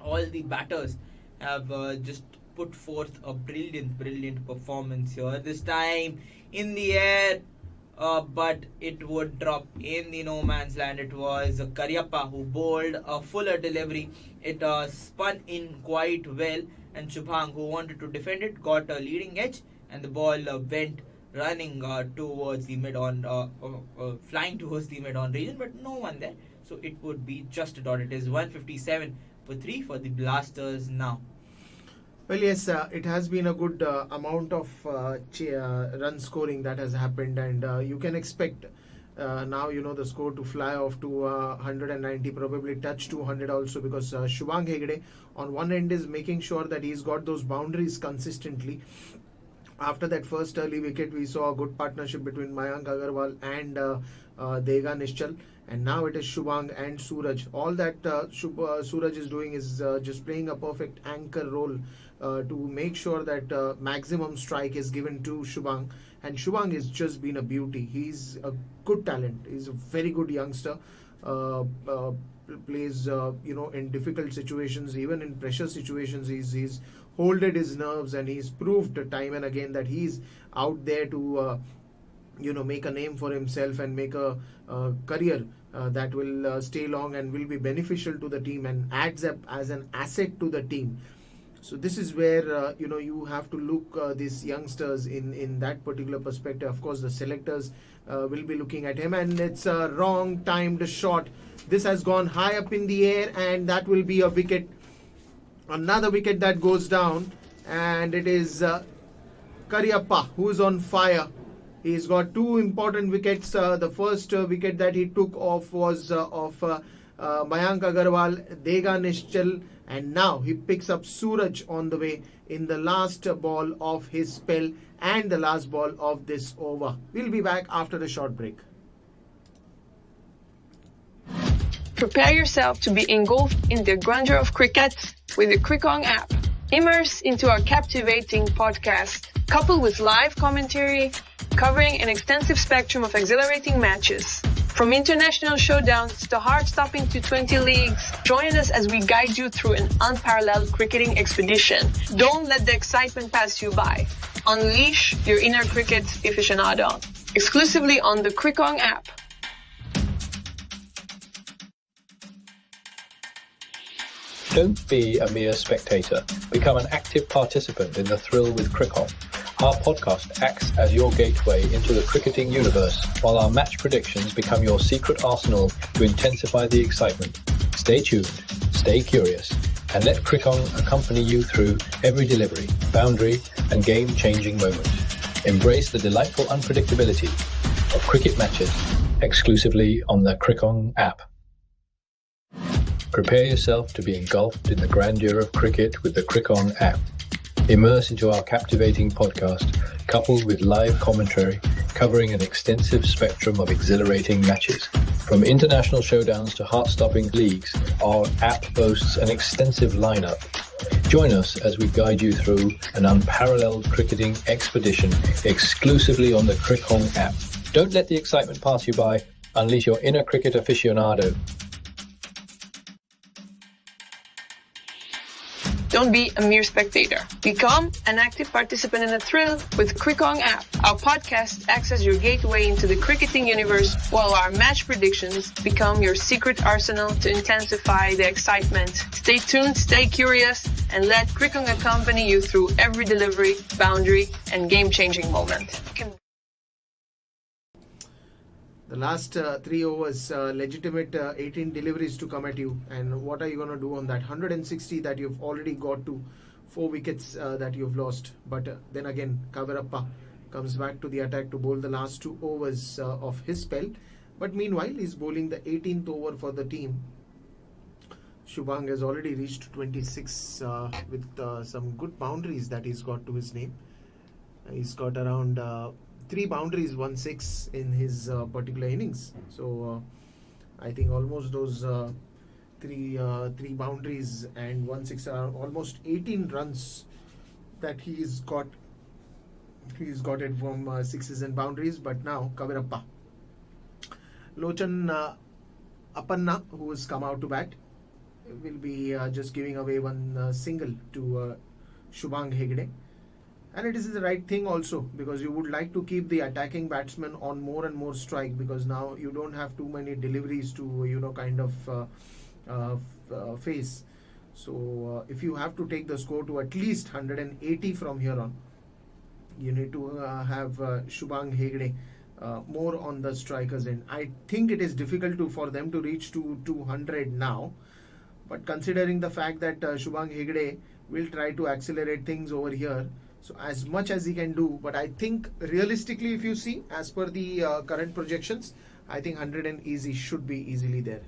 all the batters have just put forth a brilliant performance here. This time in the air, but it would drop in the no man's land. It was Kariappa who bowled a fuller delivery. It spun in quite well, and Shubhang, who wanted to defend it, got a leading edge, and the ball went running towards the mid-on, flying towards the mid-on region, but no one there. So it would be just a dot. It is 157 for 3 for the Blasters now. Well, yes, it has been a good amount of run scoring that has happened, and you can expect now, the score to fly off to 190, probably touch 200 also, because Shubhang Hegde on one end is making sure that he's got those boundaries consistently. After that first early wicket, we saw a good partnership between Mayank Agarwal and Dega Nischal, and now it is Shubhang and Suraj. All that Suraj is doing is just playing a perfect anchor role to make sure that maximum strike is given to Shubhang, and Shubhang has just been a beauty. He's a good talent. He's a very good youngster. Plays in difficult situations, even in pressure situations. He's holded his nerves, and he's proved time and again that he's out there to make a name for himself and make a career that will stay long and will be beneficial to the team and adds up as an asset to the team. So this is where you have to look these youngsters in that particular perspective. Of course, the selectors will be looking at him, and it's a wrong timed shot. This has gone high up in the air, and that will be a wicket. Another wicket that goes down, and it is Cariappa who is on fire. He's got two important wickets. The first wicket that he took off was of Mayank Agarwal, Dega Nischal, and now he picks up Suraj on the way in the last ball of his spell and the last ball of this over. We'll be back after a short break. Prepare yourself to be engulfed in the grandeur of cricket with the Crickong app. Immerse into our captivating podcast, coupled with live commentary, covering an extensive spectrum of exhilarating matches. From international showdowns to heart-stopping T20 leagues, join us as we guide you through an unparalleled cricketing expedition. Don't let the excitement pass you by. Unleash your inner cricket aficionado. Exclusively on the Crickong app. Don't be a mere spectator. Become an active participant in the thrill with Crickon. Our podcast acts as your gateway into the cricketing universe, while our match predictions become your secret arsenal to intensify the excitement. Stay tuned, stay curious, and let Crickon accompany you through every delivery, boundary, and game-changing moment. Embrace the delightful unpredictability of cricket matches exclusively on the Crickon app. Prepare yourself to be engulfed in the grandeur of cricket with the Crickon app. Immerse into our captivating podcast, coupled with live commentary covering an extensive spectrum of exhilarating matches. From international showdowns to heart-stopping leagues, our app boasts an extensive lineup. Join us as we guide you through an unparalleled cricketing expedition exclusively on the Crickon app. Don't let the excitement pass you by. Unleash your inner cricket aficionado. Don't be a mere spectator. Become an active participant in the thrill with Crickong app. Our podcast acts as your gateway into the cricketing universe, while our match predictions become your secret arsenal to intensify the excitement. Stay tuned, stay curious, and let Crickong accompany you through every delivery, boundary, and game-changing moment. The last 3 overs, legitimate 18 deliveries to come at you. And what are you going to do on that? 160 that you've already got to, 4 wickets that you've lost. But then again, Kavarappa comes back to the attack to bowl the last 2 overs of his spell. But meanwhile, he's bowling the 18th over for the team. Shubhang has already reached 26 with some good boundaries that he's got to his name. He's got around 3 boundaries, 1 6 in his particular innings. So I think almost those three boundaries and 1 6 are almost 18 runs that he's got. He's got it from 6s and boundaries. But now Kavirappa, Lochan Apanna, who has come out to bat, will be just giving away 1 single to Shubhang Hegde. And it is the right thing also, because you would like to keep the attacking batsman on more and more strike, because now you don't have too many deliveries to kind of face. So if you have to take the score to at least 180 from here on, you need to have Shubhang Hegde more on the strikers end. I think it is difficult for them to reach to 200 now, but considering the fact that Shubhang Hegde will try to accelerate things over here, so as much as he can do. But I think realistically, if you see, as per the current projections, I think 100 and easy should be easily there.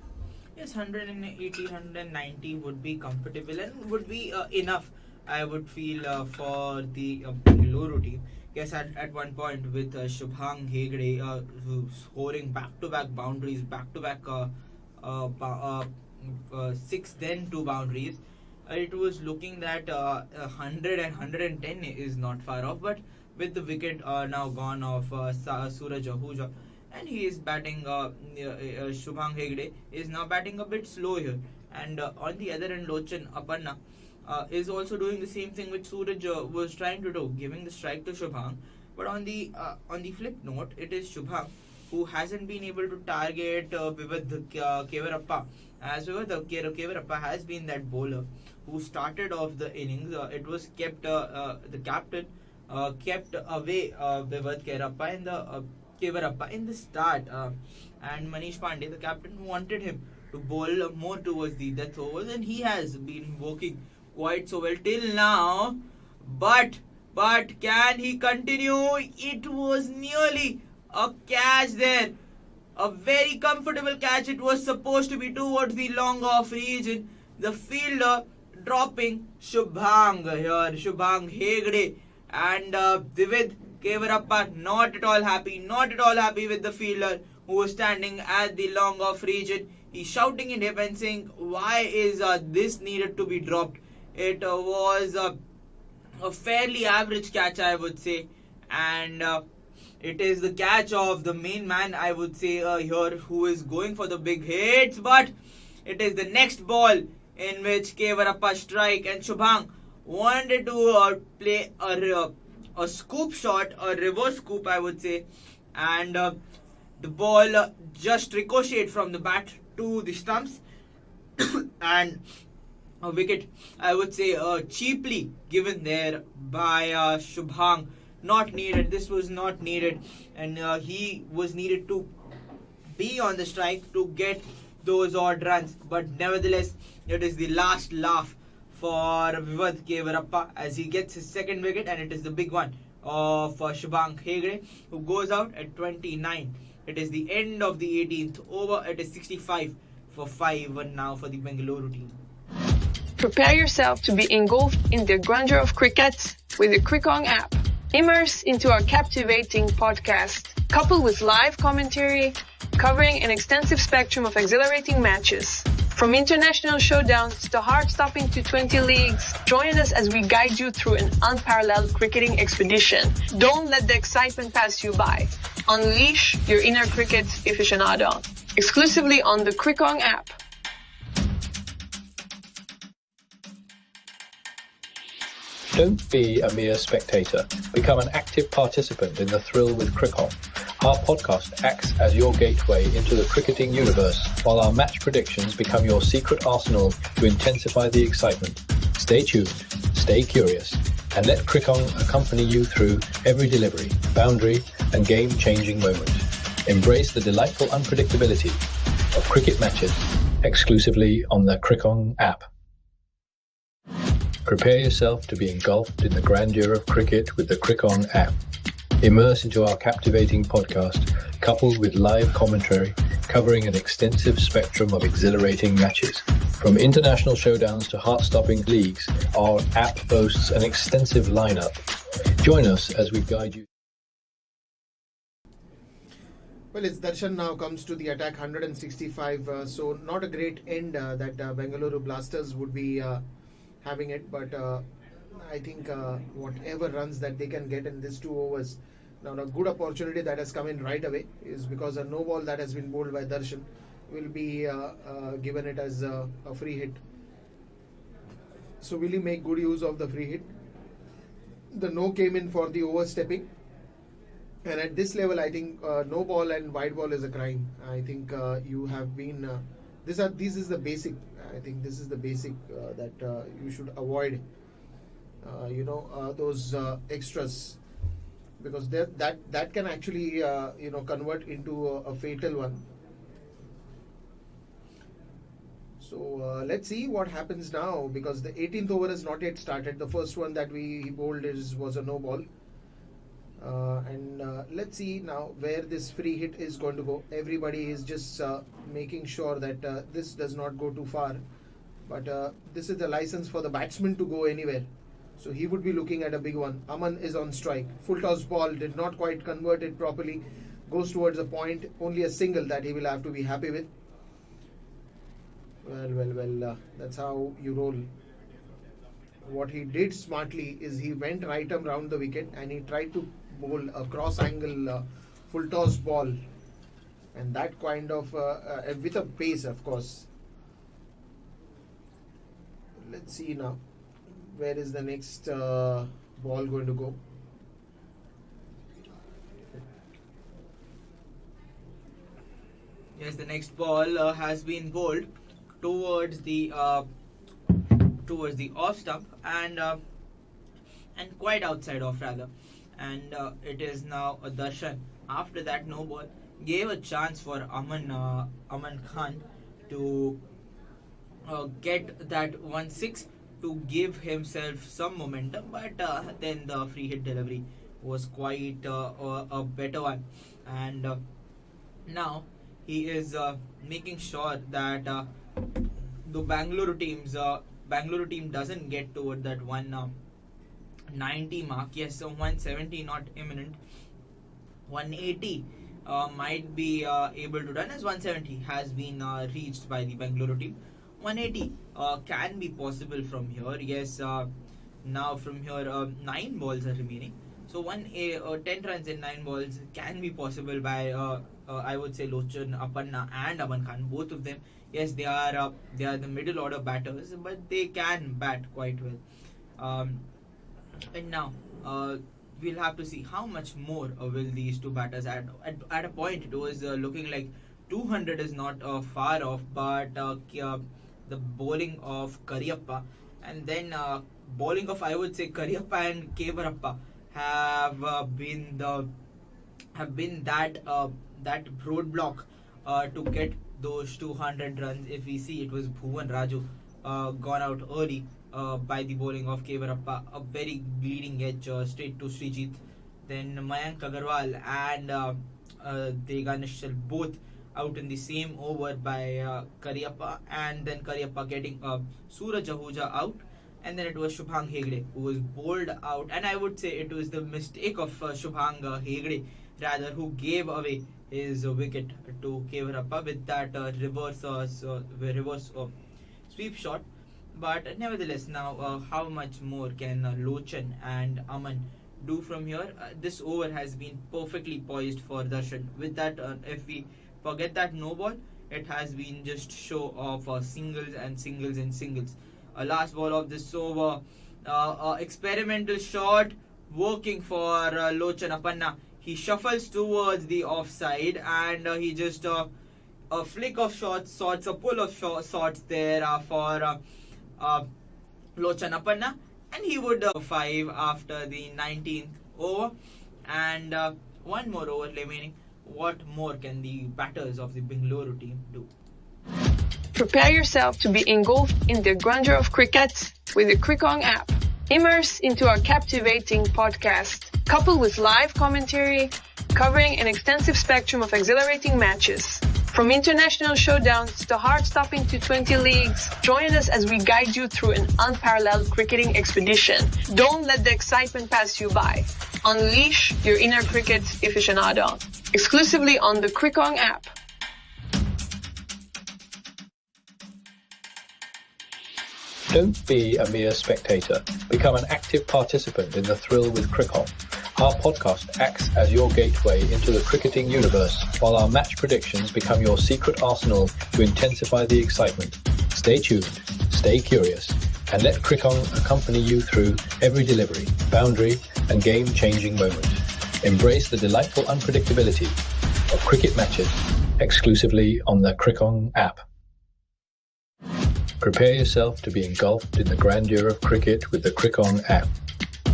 Yes, 180, 190 would be comfortable and would be enough, I would feel, for the Bengaluru team. Yes, at one point with Shubhang Hegde scoring back-to-back boundaries, back-to-back 6, then 2 boundaries. It was looking that 100 and 110 is not far off, but with the wicket now gone of Suraj Ahuja, and he is batting, Shubhang Hegde is now batting a bit slow here. And on the other end, Lochan Apanna is also doing the same thing which Suraj was trying to do, giving the strike to Shubhang. But on the flip note, it is Shubhang who hasn't been able to target Vivad Kevarappa, as Vivad Kevarappa has been that bowler who started off the innings. It was kept the captain kept away Vivad Kevarappa in the start, and Manish Pandey, the captain, wanted him to bowl more towards the death overs, and he has been working quite so well till now. But can he continue? It was nearly a catch there. A very comfortable catch. It was supposed to be towards the long off region. The fielder dropping Shubhang here. Shubhang Hegde and Divid Kevarappa not at all happy. Not at all happy with the fielder who was standing at the long off region. He's shouting in him and saying, why is this needed to be dropped? It was a fairly average catch, I would say. And it is the catch of the main man, I would say, here, who is going for the big hits. But it is the next ball in which Kevarappa strike, and Shubhang wanted to play a scoop shot, a reverse scoop, I would say. And the ball just ricocheted from the bat to the stumps. And a wicket, I would say, cheaply given there by Shubhang. Not needed. This was not needed, and he was needed to be on the strike to get those odd runs. But nevertheless, it is the last laugh for Vivad Kevarappa as he gets his second wicket, and it is the big one of Shubhang Hegde, who goes out at 29. It is the end of the 18th over. It is 65 for 5 now for the Bengaluru team. Prepare yourself to be engulfed in the grandeur of cricket with the Crickong app. Immerse into our captivating podcast, coupled with live commentary, covering an extensive spectrum of exhilarating matches. From international showdowns to heart-stopping T20 leagues, join us as we guide you through an unparalleled cricketing expedition. Don't let the excitement pass you by. Unleash your inner cricket aficionado. Exclusively on the Crickong app. Don't be a mere spectator. Become an active participant in the thrill with Crickon. Our podcast acts as your gateway into the cricketing universe, while our match predictions become your secret arsenal to intensify the excitement. Stay tuned, stay curious, and let Crickon accompany you through every delivery, boundary, and game-changing moment. Embrace the delightful unpredictability of cricket matches exclusively on the Crickon app. Prepare yourself to be engulfed in the grandeur of cricket with the Crickon app. Immerse into our captivating podcast, coupled with live commentary, covering an extensive spectrum of exhilarating matches. From international showdowns to heart-stopping leagues, our app boasts an extensive lineup. Join us as we guide you. Well, it's Darshan now comes to the attack 165. So not a great end that Bengaluru Blasters would be having it, but I think whatever runs that they can get in these 2 overs. Now a good opportunity that has come in right away is because a no ball that has been bowled by Darshan will be given it as a free hit. So will he make good use of the free hit? The no came in for the overstepping, and at this level I think no ball and wide ball is a crime. I think you have been this is the basic. I think this is the basic that you should avoid. Those extras, because that can actually convert into a fatal one. So let's see what happens now, because the 18th over is not yet started. The first one that he bowled was a no ball. And let's see now where this free hit is going to go. Everybody is just making sure that this does not go too far. But this is the license for the batsman to go anywhere. So he would be looking at a big one. Aman is on strike. Full toss ball, did not quite convert it properly. Goes towards a point. Only a single that he will have to be happy with. Well, that's how you roll. What he did smartly is he went right arm round the wicket and he tried to bowl a cross angle full toss ball, and that kind of with a pace, of course. Let's see now. Where is the next ball going to go? Yes, the next ball has been bowled towards the off stump and quite outside off rather, and it is now a Darshan. After that no ball gave a chance for Aman Khan to get that 1-6 to give himself some momentum, but then the free hit delivery was quite a better one, and now he is making sure that the Bangalore team doesn't get toward that 190 mark. Yes, so 170 not imminent. 180 might be able to done, as 170 has been reached by the Bangalore team. 180 can be possible from here. Yes, now from here 9 balls are remaining. So 10 runs in 9 balls can be possible by I would say Lochan, Apanna and Aman Khan. Both of them, yes, they are the middle order batters, but they can bat quite well. And now we'll have to see how much more will these two batters add. At a point, it was looking like 200 is not far off, but the bowling of Kariyappa and then bowling of, I would say, Kariyappa and Kevarappa have been that roadblock to get those 200 runs. If we see, it was Bhuvan Raju gone out early by the bowling of Kevarappa, a very bleeding edge straight to Srijit. Then Mayank Agarwal and Deganishal both out in the same over by Kariyappa, and then Kariyappa getting Suraj Ahuja out, and then it was Shubhang Hegde who was bowled out, and I would say it was the mistake of Shubhang Hegde rather, who gave away his wicket to Kevarappa with that reverse sweep shot. But nevertheless, now how much more can Lochan and Aman do from here? This over has been perfectly poised for Darshan. With that, if we forget that no ball, it has been just show of singles and singles and singles. Last ball of this over, experimental shot working for Lochan Apanna. He shuffles towards the offside and he just a flick of shots, a pull of shots there for Lochan Apanna, and he would 5 after the 19th over, and one more over remaining. What more can the batters of the Bangalore team do? Prepare yourself to be engulfed in the grandeur of cricket with the Crickong app. Immerse into our captivating podcast, coupled with live commentary, covering an extensive spectrum of exhilarating matches. From international showdowns to heart-stopping T20 leagues, join us as we guide you through an unparalleled cricketing expedition. Don't let the excitement pass you by. Unleash your inner cricket aficionado. Exclusively on the Crickong app. Don't be a mere spectator. Become an active participant in the thrill with Crickong. Our podcast acts as your gateway into the cricketing universe, while our match predictions become your secret arsenal to intensify the excitement. Stay tuned, stay curious, and let Crickong accompany you through every delivery, boundary, and game-changing moment. Embrace the delightful unpredictability of cricket matches exclusively on the Crickong app. Prepare yourself to be engulfed in the grandeur of cricket with the Crickong app.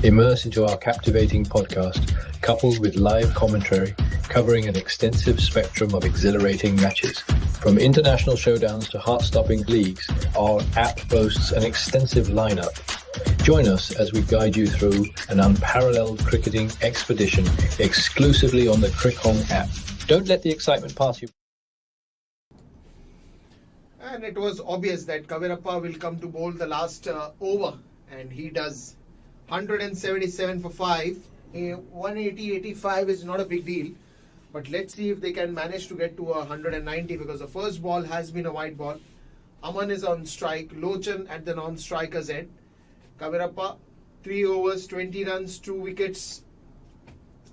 Immerse into our captivating podcast, coupled with live commentary covering an extensive spectrum of exhilarating matches. From international showdowns to heart-stopping leagues, our app boasts an extensive lineup. Join us as we guide you through an unparalleled cricketing expedition exclusively on the Crickong app. Don't let the excitement pass you. And it was obvious that Kevarappa will come to bowl the last over, and he does. 177 for 5. 180-85 is not a big deal, but let's see if they can manage to get to 190, because the first ball has been a wide ball. Aman is on strike, Lochan at the non-striker's end. Kevarappa 3 overs, 20 runs, 2 wickets,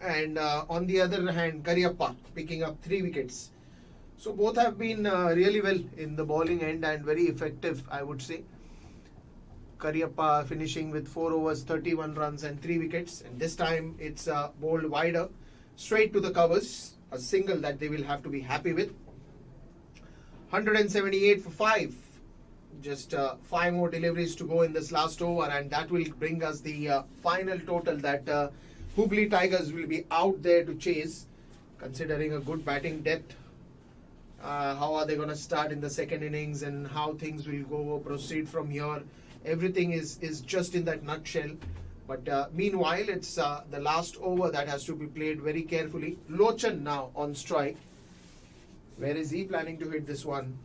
and on the other hand, Kariyappa picking up 3 wickets. So both have been really well in the bowling end and very effective, I would say. Cariappa finishing with 4 overs, 31 runs and 3 wickets. And this time it's bowled wider, straight to the covers. A single that they will have to be happy with. 178 for 5. Just 5 more deliveries to go in this last over, and that will bring us the final total that Hubli Tigers will be out there to chase, considering a good batting depth. How are they going to start in the second innings and how things will go proceed from here? Everything is just in that nutshell. But meanwhile, it's the last over that has to be played very carefully. Lochan now on strike. Where is he planning to hit this one?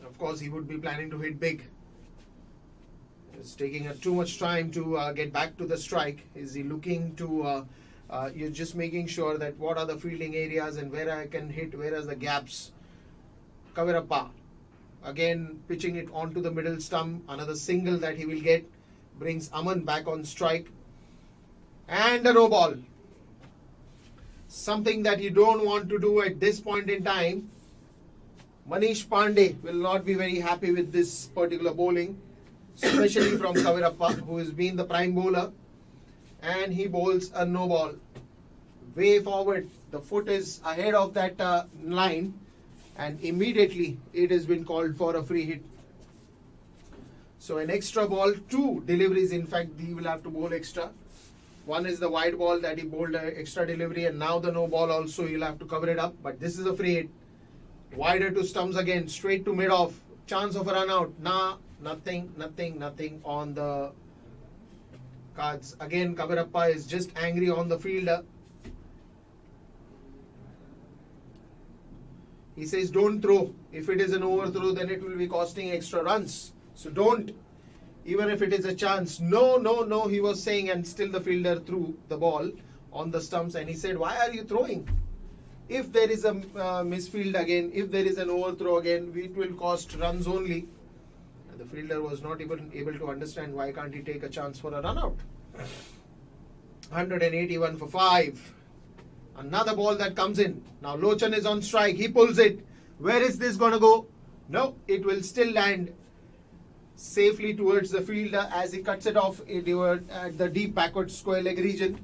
Of course, he would be planning to hit big. It's taking too much time to get back to the strike. Is he looking to... you're just making sure that what are the fielding areas and where I can hit, where are the gaps. Kavirappa. Again, pitching it onto the middle stump. Another single that he will get. Brings Aman back on strike. And a no ball. Something that you don't want to do at this point in time. Manish Pandey will not be very happy with this particular bowling, especially from Kavirappa, who has been the prime bowler. And he bowls a no ball. Way forward, the foot is ahead of that line, and immediately it has been called for a free hit. So an extra ball, 2 deliveries in fact he will have to bowl extra. One is the wide ball that he bowled extra delivery, and now the no ball also he'll have to cover it up. But this is a free hit. Wider to stumps again, straight to mid-off. Chance of a run out. Nah, nothing on the cards. Again, Kavirappa is just angry on the fielder. He says don't throw. If it is an overthrow, then it will be costing extra runs. So don't. Even if it is a chance. No, he was saying, and still the fielder threw the ball on the stumps, and he said, why are you throwing? If there is a misfield again, if there is an overthrow again, it will cost runs only. And the fielder was not even able to understand why can't he take a chance for a run out. 181 for 5. Another ball that comes in. Now Lochan is on strike. He pulls it. Where is this going to go? No, it will still land safely towards the fielder as he cuts it off at the deep backward square leg region.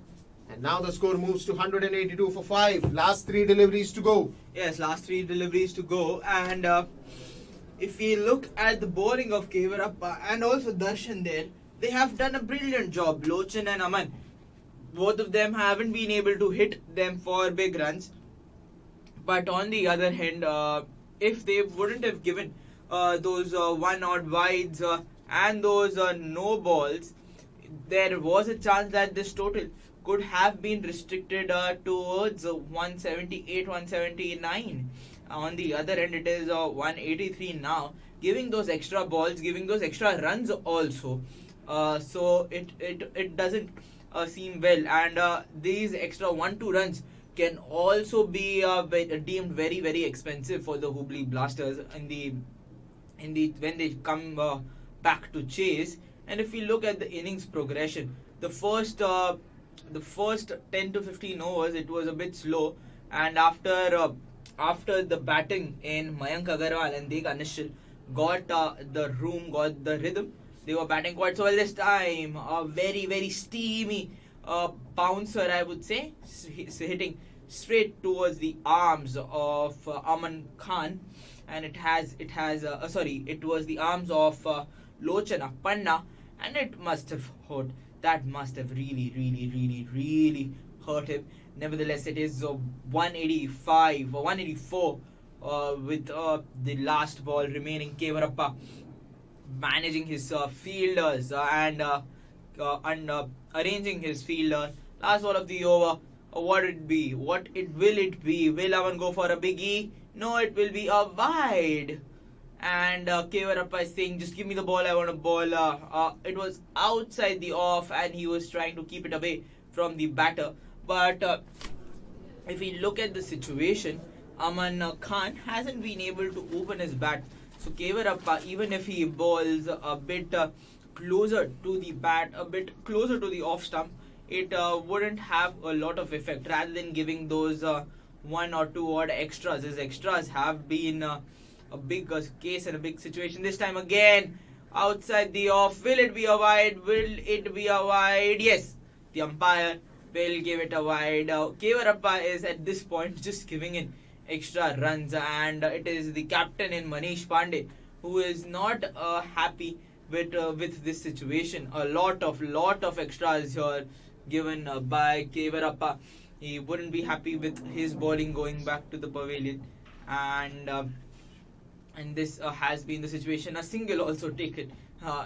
And now the score moves to 182 for 5. Last 3 deliveries to go. Yes, last 3 deliveries to go. And if we look at the bowling of Kavirappa and also Darshan there, they have done a brilliant job. Lochan and Aman, both of them haven't been able to hit them for big runs. But on the other hand, if they wouldn't have given those 1 odd wides and those no balls, there was a chance that this total could have been restricted towards 178, 179. On the other end, it is 183 now, giving those extra balls, giving those extra runs also. So it doesn't seem well, and these extra 1-2 runs can also be deemed very, very expensive for the Hubli Blasters when they come back to chase. And if we look at the innings progression, the first 10 to 15 overs it was a bit slow, and after the batting in Mayank Agarwal and Dek Anishal got the rhythm, they were batting quite so well this time. A very, very steamy bouncer, I would say, hitting straight towards the arms of Aman Khan, and it was the arms of Lochana Panna, and it must have hurt. That must have really, really, really, really hurt him. Nevertheless, it is 185 or 184 with the last ball remaining. Kavirappa managing his fielders and arranging his fielder. Last ball of the over. What will it be? Will Aman go for a biggie? No, it will be a wide. And Kavirappa is saying, just give me the ball, I want a ball. It was outside the off, and he was trying to keep it away from the batter. But if we look at the situation, Aman Khan hasn't been able to open his bat. So Kavirappa, even if he bowls a bit closer to the bat, a bit closer to the off stump, it wouldn't have a lot of effect. Rather than giving those 1 or 2 odd extras, his extras have been a big case and a big situation. This time again, outside the off. Will it be a wide? Will it be a wide? Yes, the umpire will give it a wide. Kevarappa is at this point just giving in extra runs, and it is the captain in Manish Pandey who is not happy with this situation. A lot of extras here given by Kevarappa. He wouldn't be happy with his bowling going back to the pavilion, and this has been the situation. A single also taken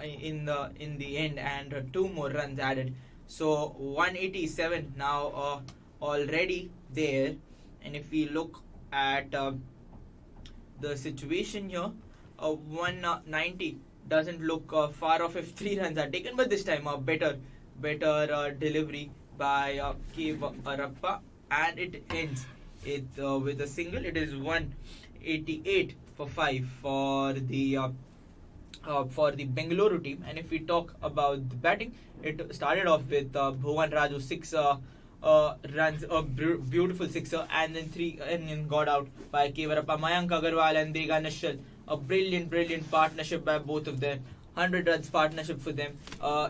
in the end, and 2 more runs added. So 187 now already there. And if we look at the situation here, 190 doesn't look far off if 3 runs are taken, but this time a better delivery by Kevarappa, and it ends with a single. It is 188 for 5 for the Bengaluru team. And if we talk about the batting, it started off with Bhuvan Raju 6 runs, a beautiful sixer, and then 3 and then got out by Kevarappa. Mayank Agarwal and Dega Nishal, a brilliant partnership by both of them. 100 runs partnership for them.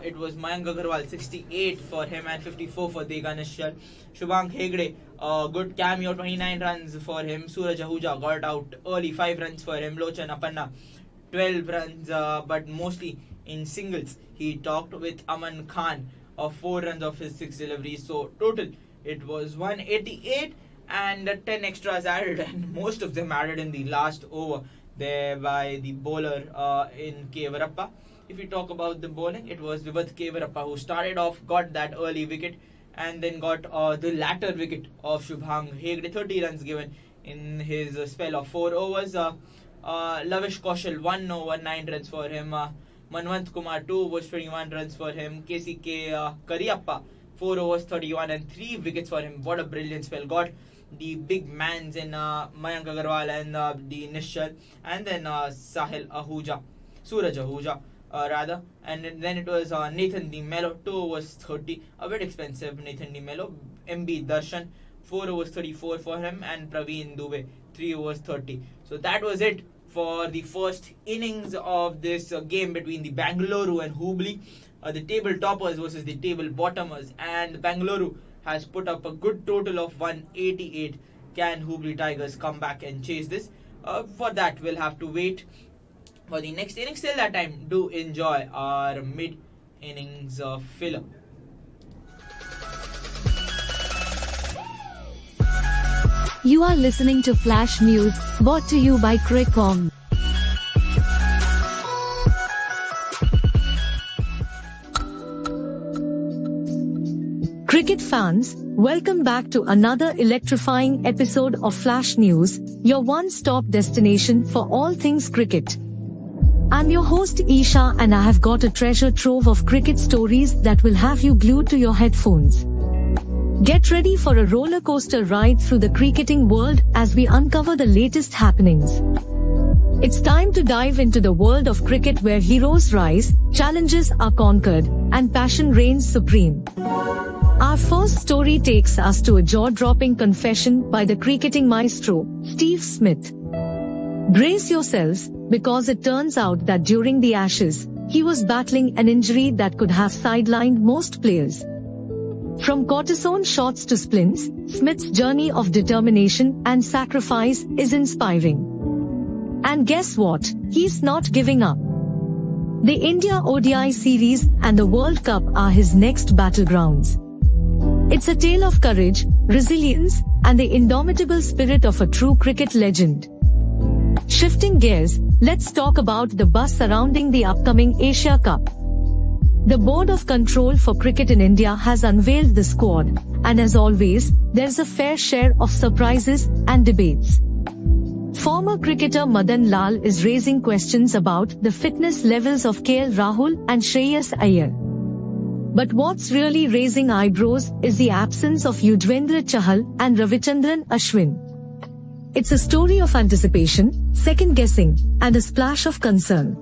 It was Mayank Agarwal 68 for him and 54 for Dega Nishal. Shubham Hegde, good cameo, 29 runs for him. Suraj Ahuja got out early, 5 runs for him. Lochan Apanna 12 runs, but mostly in singles. He talked with Aman Khan of 4 runs of his 6 deliveries. So total it was 188, and 10 extras added, and most of them added in the last over there by the bowler in Kevarappa. If we talk about the bowling, it was Vivat Kevarappa who started off, got that early wicket, and then got the latter wicket of Shubham Hegde. 30 runs given in his spell of 4 overs. Lavish Kaushal 1 over, 9 runs for him. Manwant Kumar 2 overs, 21 runs for him. KCK Kariappa 4 overs, 31 and 3 wickets for him. What a brilliant spell. Got the big mans in Mayank Agarwal and the Nishal, and then Suraj Ahuja rather, and then it was Nathan Di Mello 2 overs 30, a bit expensive Nathan Di Mello. MB Darshan 4 overs 34 for him, and Praveen Dubey 3 overs 30. So that was it for the first innings of this game between the Bengaluru and Hubli, the table toppers versus the table bottomers, and Bengaluru has put up a good total of 188. Can Hubli Tigers come back and chase this? For that, we'll have to wait for the next innings. Till that time, do enjoy our mid-innings filler. You are listening to Flash News, brought to you by Crickcom. Cricket fans, welcome back to another electrifying episode of Flash News, your one-stop destination for all things cricket. I'm your host Isha, and I have got a treasure trove of cricket stories that will have you glued to your headphones. Get ready for a roller coaster ride through the cricketing world as we uncover the latest happenings. It's time to dive into the world of cricket, where heroes rise, challenges are conquered, and passion reigns supreme. Our first story takes us to a jaw-dropping confession by the cricketing maestro, Steve Smith. Brace yourselves, because it turns out that during the Ashes, he was battling an injury that could have sidelined most players. From cortisone shots to splints, Smith's journey of determination and sacrifice is inspiring. And guess what? He's not giving up. The India ODI series and the World Cup are his next battlegrounds. It's a tale of courage, resilience, and the indomitable spirit of a true cricket legend. Shifting gears, let's talk about the buzz surrounding the upcoming Asia Cup. The Board of Control for Cricket in India has unveiled the squad, and as always, there's a fair share of surprises and debates. Former cricketer Madan Lal is raising questions about the fitness levels of KL Rahul and Shreyas Iyer. But what's really raising eyebrows is the absence of Yuzvendra Chahal and Ravichandran Ashwin. It's a story of anticipation, second-guessing, and a splash of concern.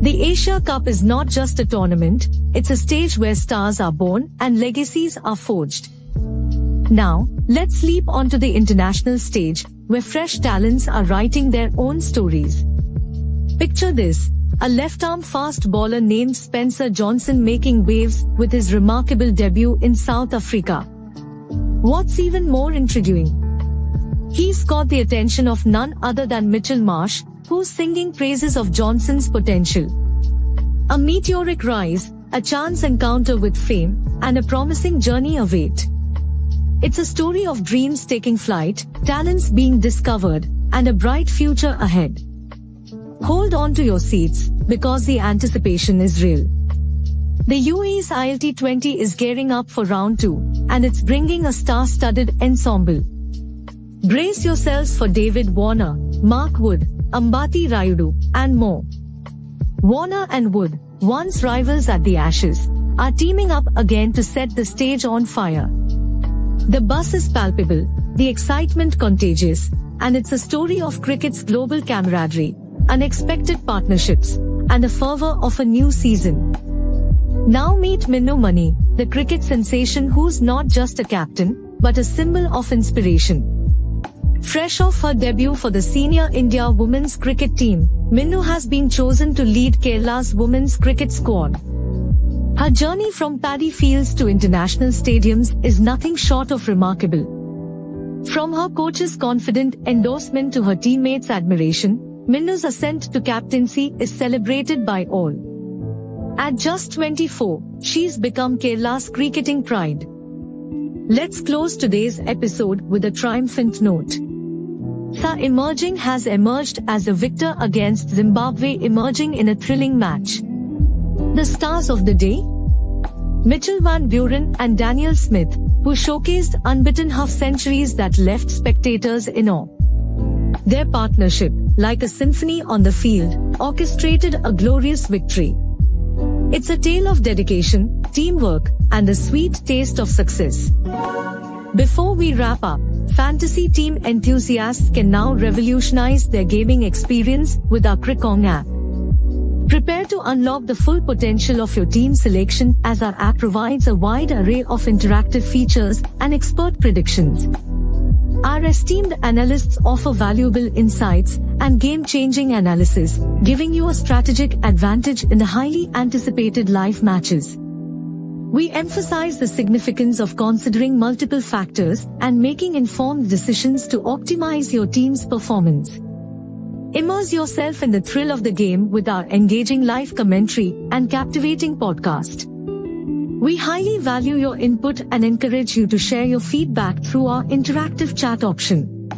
The Asia Cup is not just a tournament, it's a stage where stars are born and legacies are forged. Now, let's leap onto the international stage, where fresh talents are writing their own stories. Picture this: a left-arm fast bowler named Spencer Johnson making waves with his remarkable debut in South Africa. What's even more intriguing? He's caught the attention of none other than Mitchell Marsh, who's singing praises of Johnson's potential. A meteoric rise, a chance encounter with fame, and a promising journey await. It's a story of dreams taking flight, talents being discovered, and a bright future ahead. Hold on to your seats, because the anticipation is real. The UAE's ILT20 is gearing up for round 2, and it's bringing a star-studded ensemble. Brace yourselves for David Warner, Mark Wood, Ambati Rayudu, and more. Warner and Wood, once rivals at the Ashes, are teaming up again to set the stage on fire. The buzz is palpable, the excitement contagious, and it's a story of cricket's global camaraderie, unexpected partnerships, and the fervor of a new season. Now meet Minnu Mani, the cricket sensation who's not just a captain, but a symbol of inspiration. Fresh off her debut for the senior India women's cricket team, Minnu has been chosen to lead Kerala's women's cricket squad. Her journey from paddy fields to international stadiums is nothing short of remarkable. From her coach's confident endorsement to her teammates' admiration, Minnu's ascent to captaincy is celebrated by all. At just 24, she's become Kerala's cricketing pride. Let's close today's episode with a triumphant note. The has emerged as a victor against Zimbabwe, emerging in a thrilling match. The stars of the day? Mitchell Van Buren and Daniel Smith, who showcased unbeaten half-centuries that left spectators in awe. Their partnership, like a symphony on the field, orchestrated a glorious victory. It's a tale of dedication, teamwork, and a sweet taste of success. Before we wrap up, fantasy team enthusiasts can now revolutionize their gaming experience with our Crickong app. Prepare to unlock the full potential of your team selection as our app provides a wide array of interactive features and expert predictions. Our esteemed analysts offer valuable insights and game-changing analysis, giving you a strategic advantage in the highly anticipated live matches. We emphasize the significance of considering multiple factors and making informed decisions to optimize your team's performance. Immerse yourself in the thrill of the game with our engaging live commentary and captivating podcast. We highly value your input and encourage you to share your feedback through our interactive chat option.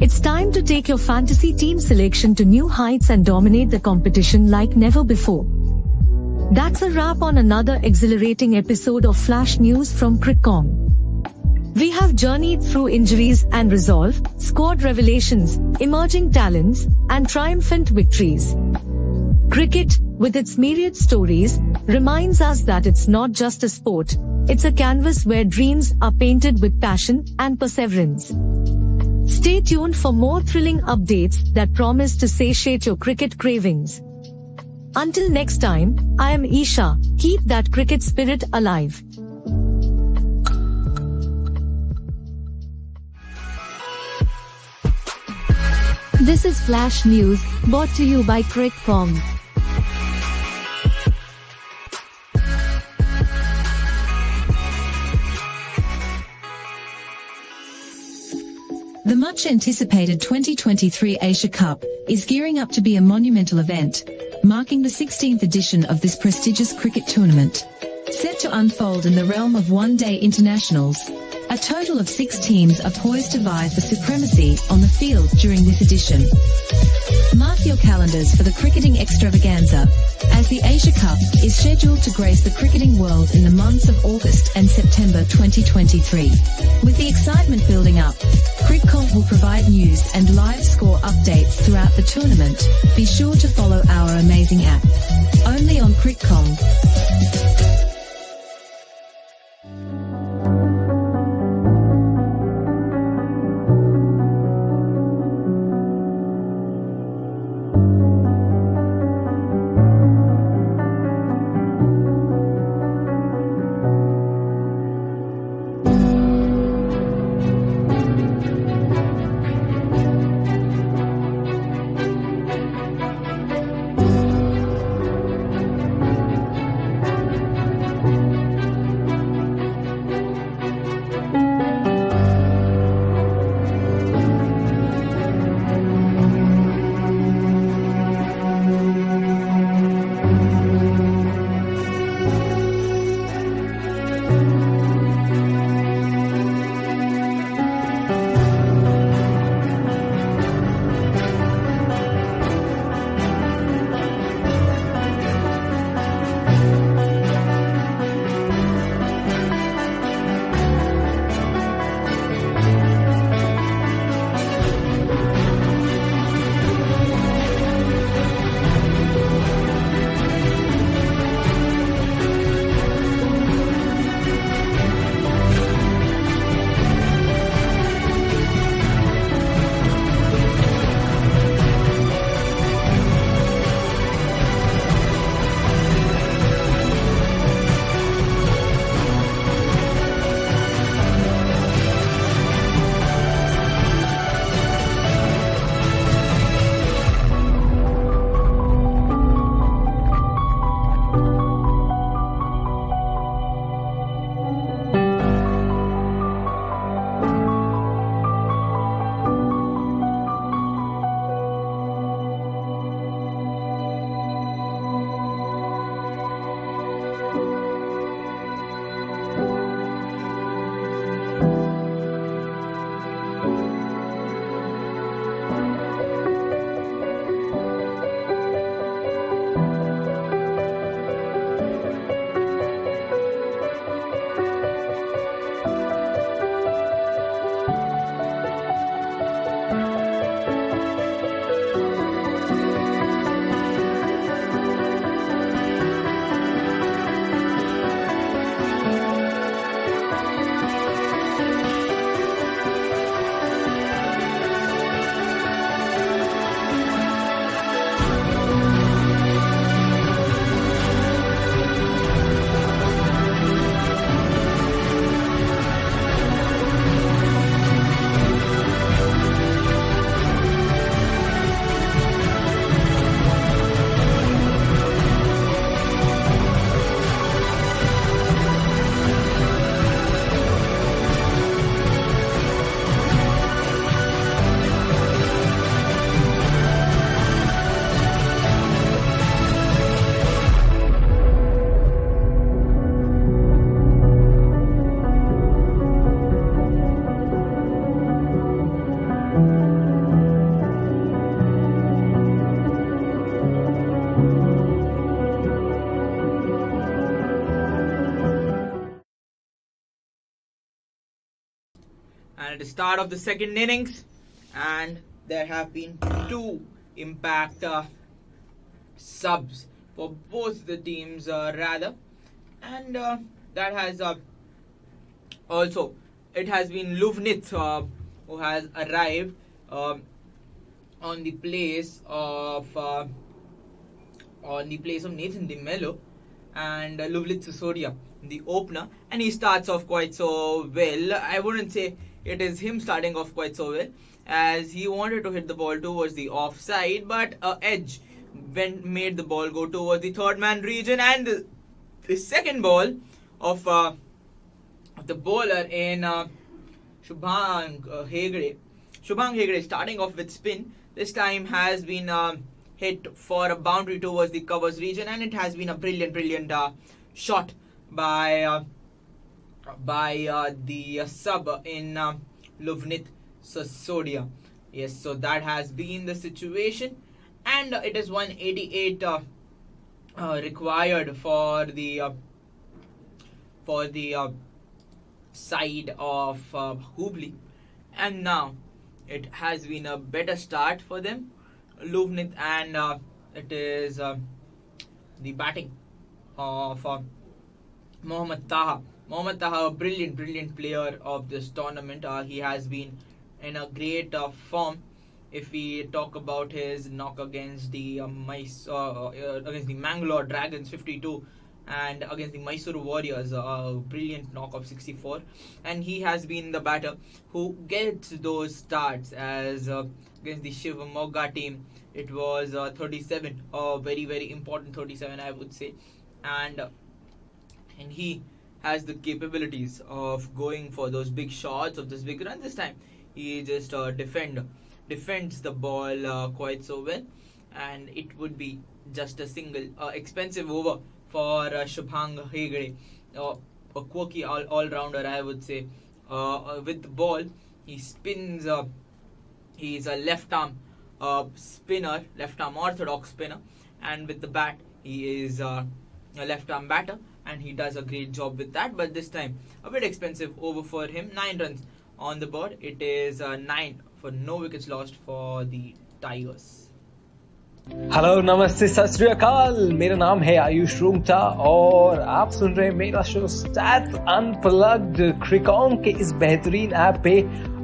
It's time to take your fantasy team selection to new heights and dominate the competition like never before. That's a wrap on another exhilarating episode of Flash News from Crickong. We have journeyed through injuries and resolve, squad revelations, emerging talents, and triumphant victories. Cricket, with its myriad stories, reminds us that it's not just a sport, it's a canvas where dreams are painted with passion and perseverance. Stay tuned for more thrilling updates that promise to satiate your cricket cravings. Until next time, I am Isha. Keep that cricket spirit alive. This is Flash News, brought to you by Crickong. The much-anticipated 2023 Asia Cup is gearing up to be a monumental event, marking the 16th edition of this prestigious cricket tournament. Set to unfold in the realm of one-day internationals, a total of 6 teams are poised to vie for supremacy on the field during this edition. Mark your calendars for the cricketing extravaganza, as the Asia Cup is scheduled to grace the cricketing world in the months of August and September 2023. With the excitement building up, Crickong will provide news and live score updates throughout the tournament. Be sure to follow our amazing app. Only on Crickong. at the start of the second innings, and there have been two impact subs for both the teams, rather, and that has also it has been Luvnitz who has arrived on the place of Nathan De Mello, and Luvnitz Sodia, the opener, and he starts off quite so well. I wouldn't say it is him starting off quite so well, as he wanted to hit the ball towards the offside, but edge made the ball go towards the third man region, and the second ball of the bowler in Shubhang Hegde, starting off with spin, this time has been hit for a boundary towards the covers region, and it has been a brilliant shot by the sub in Luvnit Sasodia. Yes, so that has been the situation, and it is 188 required for the side of Hubli, and now it has been a better start for them, Luvnit, and it is the batting of Mohammad Taha. Mohammad Taha, a brilliant player of this tournament. He has been in a great form. If we talk about his knock against the against the Mangalore Dragons 52, and against the Mysuru Warriors, a brilliant knock of 64, and he has been the batter who gets those starts, as against the Shivamogga team it was 37, a very important 37, I would say, and he has the capabilities of going for those big shots, of those big runs. This time he just defends the ball quite so well, and it would be just a single expensive over for Shubhang Hegde, a quirky all-rounder, I would say. With the ball, he spins. He's a left-arm spinner, left-arm orthodox spinner, and with the bat, he is a left-arm batter, and he does a great job with that. But this time, a bit expensive over for him. 9 runs on the board. It is 9 for no wickets lost for the Tigers. Hello नमस्ते सत श्री अकाल, मेरा नाम है आयुष रूंगटा और आप सुन रहे हैं मेरा शो स्टैट्स अनप्लग्ड क्रिकॉन के इस बेहतरीन ऐप पे।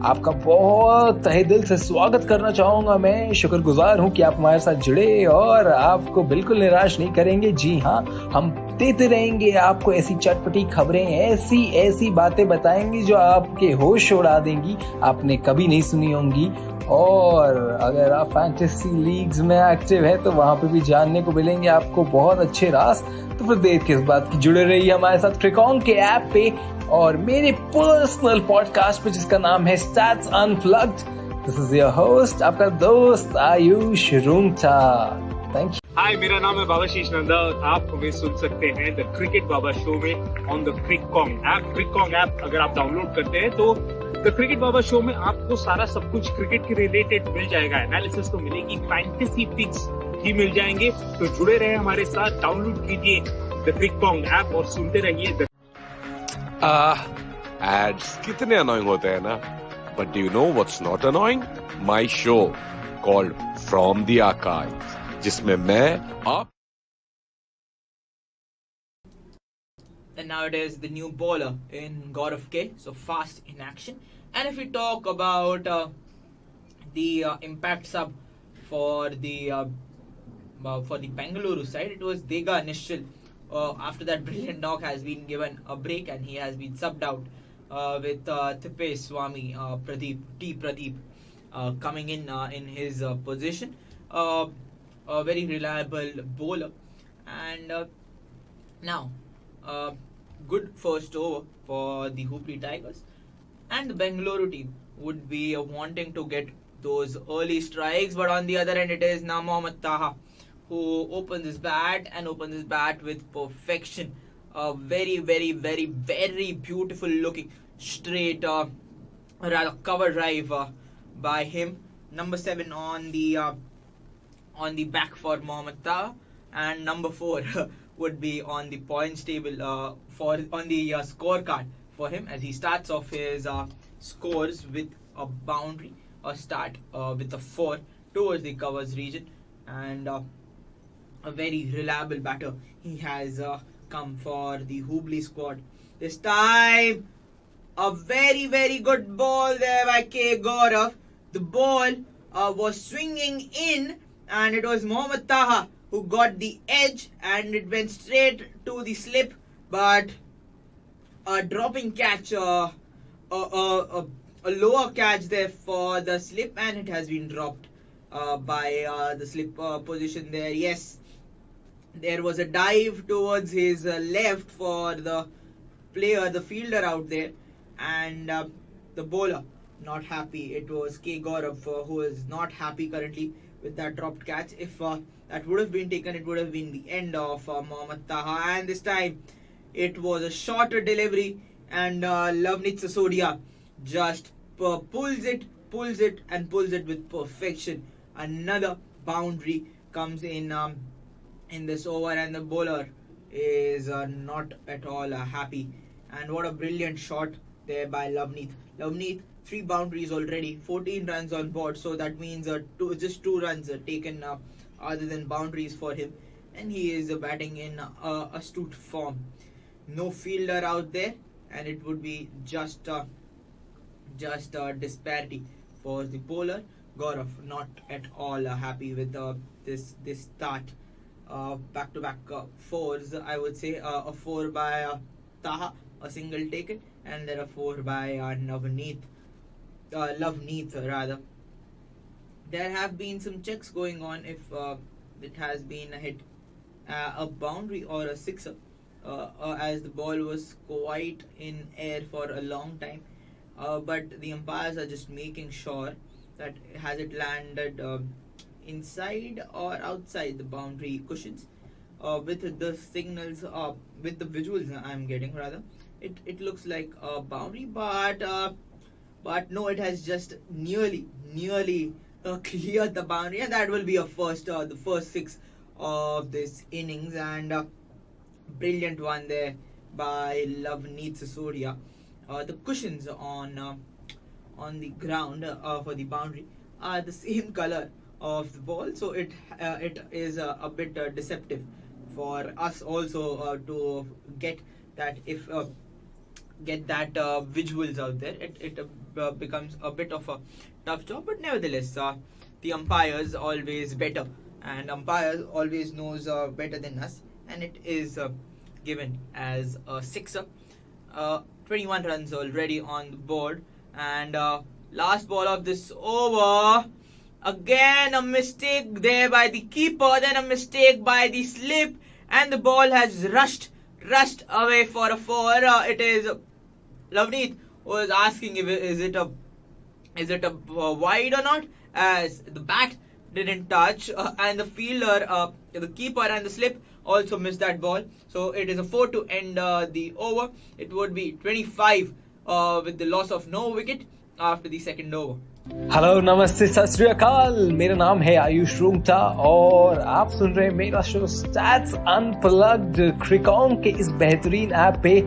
आपका बहुत तहे दिल से स्वागत करना चाहूंगा। मैं शुक्रगुजार हूं कि आप हमारे साथ जुड़े और आपको बिल्कुल निराश नहीं करेंगे। जी हाँ, हम देते रहेंगे आपको ऐसी चटपटी खबरें, ऐसी बातें बताएंगे जो आपके होश उड़ा देंगी, आपने कभी नहीं सुनी होंगी। और अगर आप फैंटेसी लीग्स में एक्टिव है तो वहां पे भी जानने को मिलेंगे आपको बहुत अच्छे राज। तो फिर देर किस बात की, जुड़े रहिए हमारे साथ क्रिकॉन के ऐप पे और मेरे पर्सनल पॉडकास्ट पे जिसका नाम है stats unplugged. This is your host, आपका दोस्त Ayush Rungta. Thank you. Hi, मेरा नाम है बाबाशीष नंदा। आप हमें सुन सकते हैं द क्रिकेट बाबा शो में on the Cricon app. क्रिकॉन app अगर आप डाउनलोड करते हैं तो द क्रिकेट बाबा शो में आपको सारा सब कुछ क्रिकेट के रिलेटेड मिल जाएगा। एनालिसिस तो मिलेगी, फैंटेसी पिक्स भी मिल जाएंगे। तो जुड़े रहे हमारे साथ, डाउनलोड कीजिए द क्रिकॉन ऐप और सुनते रहिए। एड्स कितने अनोइंग होते हैं ना, but do you know what's not annoying? My show called from the archives, जिसमें मैं आप And now it is the new bowler in Gaurav K, so fast in action. And if we talk about the impact sub for the Bengaluru side, it was Dega Nishchal. After that brilliant knock has been given a break, and he has been subbed out with Thippe Swami Pradeep coming in his position. A very reliable bowler, and now good first over for the Hubli Tigers, and the Bengaluru team would be wanting to get those early strikes, but on the other end it is now Mohammad Taha who opens his bat with perfection. A very beautiful looking straight rather cover drive by him. Number 7 on the back for Mohammad Taha, and number 4 would be on the points table on the scorecard for him, as he starts off his scores with a boundary, a start with a 4 towards the covers region, and a very reliable batter. He has come for the Hubli squad. This time, a very good ball there by K. Gaurav. The ball was swinging in, and it was Mohammad Taha who got the edge, and it went straight to the slip, but a dropping catch, a lower catch there for the slip, and it has been dropped by the slip position there. Yes, there was a dive towards his left for the player, the fielder out there, and the bowler not happy. It was K. Gaurav who is not happy currently with that dropped catch. If that would have been taken, it would have been the end of Mohammad Taha, and this time it was a shorter delivery, and Lavneet Sisodia just pulls it with perfection. Another boundary comes in this over, and the bowler is not at all happy. And what a brilliant shot there by Lavneet. Lavneet, 3 boundaries already, 14 runs on board, so that means just 2 runs taken other than boundaries for him, and he is batting in astute form. No fielder out there, and it would be just disparity for the bowler. Gaurav not at all happy with this start. Back-to-back 4s, I would say. A 4 by Taha, a single taken, and then a 4 by Lavneet rather. There have been some checks going on if it has been a hit, a boundary or a sixer, as the ball was quite in air for a long time. But the umpires are just making sure that has it landed inside or outside the boundary cushions. With the signals, with the visuals I'm getting rather, it looks like a boundary, but no, it has just nearly cleared the boundary, and that will be the first 6 of this innings, and brilliant one there by Lavneet Sisodia. The cushions on the ground for the boundary are the same color of the ball, so it is a bit deceptive for us also to get that visuals out there. It becomes a bit of a tough job, but nevertheless the umpires always better, and umpires always knows better than us, and it is given as a sixer. 21 runs already on the board, and last ball of this over. Again a mistake there by the keeper, then a mistake by the slip, and the ball has rushed away for a 4. It is Lavneet who is asking if is it a wide or not, as the bat didn't touch, and the fielder, the keeper and the slip also missed that ball. So it is a 4 to end the over. It would be 25 with the loss of no wicket after the second over. Hello नमस्ते सत श्री अकाल, मेरा नाम है आयुष रूंगटा और आप सुन रहे हैं मेरा शो स्टैट्स अनप्लग्ड क्रिकॉन के इस बेहतरीन ऐप पे।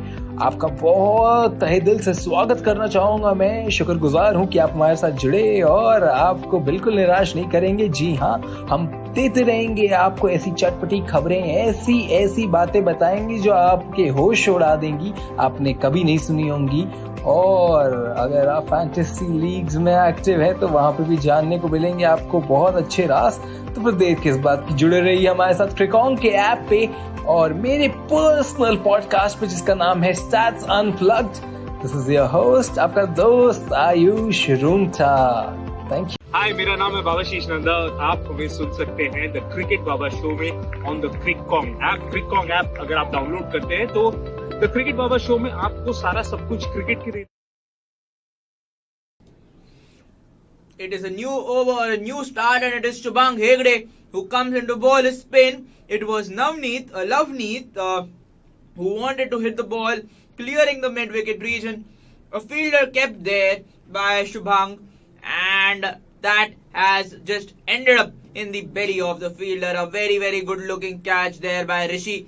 आपका बहुत तहे दिल से स्वागत करना चाहूंगा। मैं शुक्रगुजार हूं कि आप हमारे साथ जुड़े और आपको बिल्कुल निराश नहीं करेंगे। जी हाँ, हम देते रहेंगे आपको ऐसी चटपटी खबरें, ऐसी बातें बताएंगी जो आपके होश उड़ा देंगी, आपने कभी नहीं सुनी होंगी। और अगर आप फैंटेसी लीग्स में एक्टिव है तो वहां पे भी जानने को मिलेंगे आपको बहुत अच्छे राज। तो फिर देर किस बात की, जुड़े रहिए हमारे साथ क्रिकॉन के ऐप पे और मेरे पर्सनल पॉडकास्ट पे जिसका नाम है stats unplugged. This is your host, आपका दोस्त Ayush Rungta. Thank you. Hi, मेरा नाम है बाबाशीष नंदा और आप हमें सुन सकते हैं द क्रिकेट बाबा शो में on the Cricon app. क्रिकॉन app अगर आप डाउनलोड करते हैं तो द क्रिकेट बाबा शो में आपको सारा सब कुछ क्रिकेट की It is a new over, a new start, and it is Shubhang Hegde who comes into ball spin. It was Lavneet who wanted to hit the ball, clearing the mid-wicket region. A fielder kept there by Shubhang, and that has just ended up in the belly of the fielder. A very, very good-looking catch there by Rishi.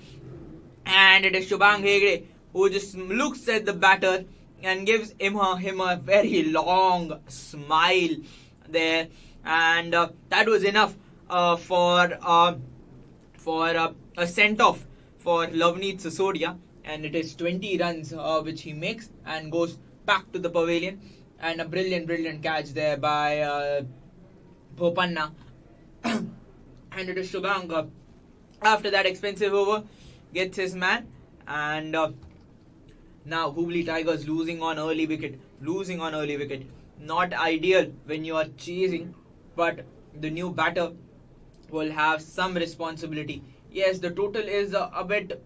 And it is Shubhang Hegde who just looks at the batter and gives him a very long smile there, and that was enough for a sent off for Loveneet Sisodia, and it is 20 runs which he makes and goes back to the pavilion, and a brilliant catch there by Bopanna. And it is Shubhang, after that expensive over, gets his man, and now Hubli Tigers losing on early wicket. Not ideal when you are chasing, but the new batter will have some responsibility. Yes, the total is a bit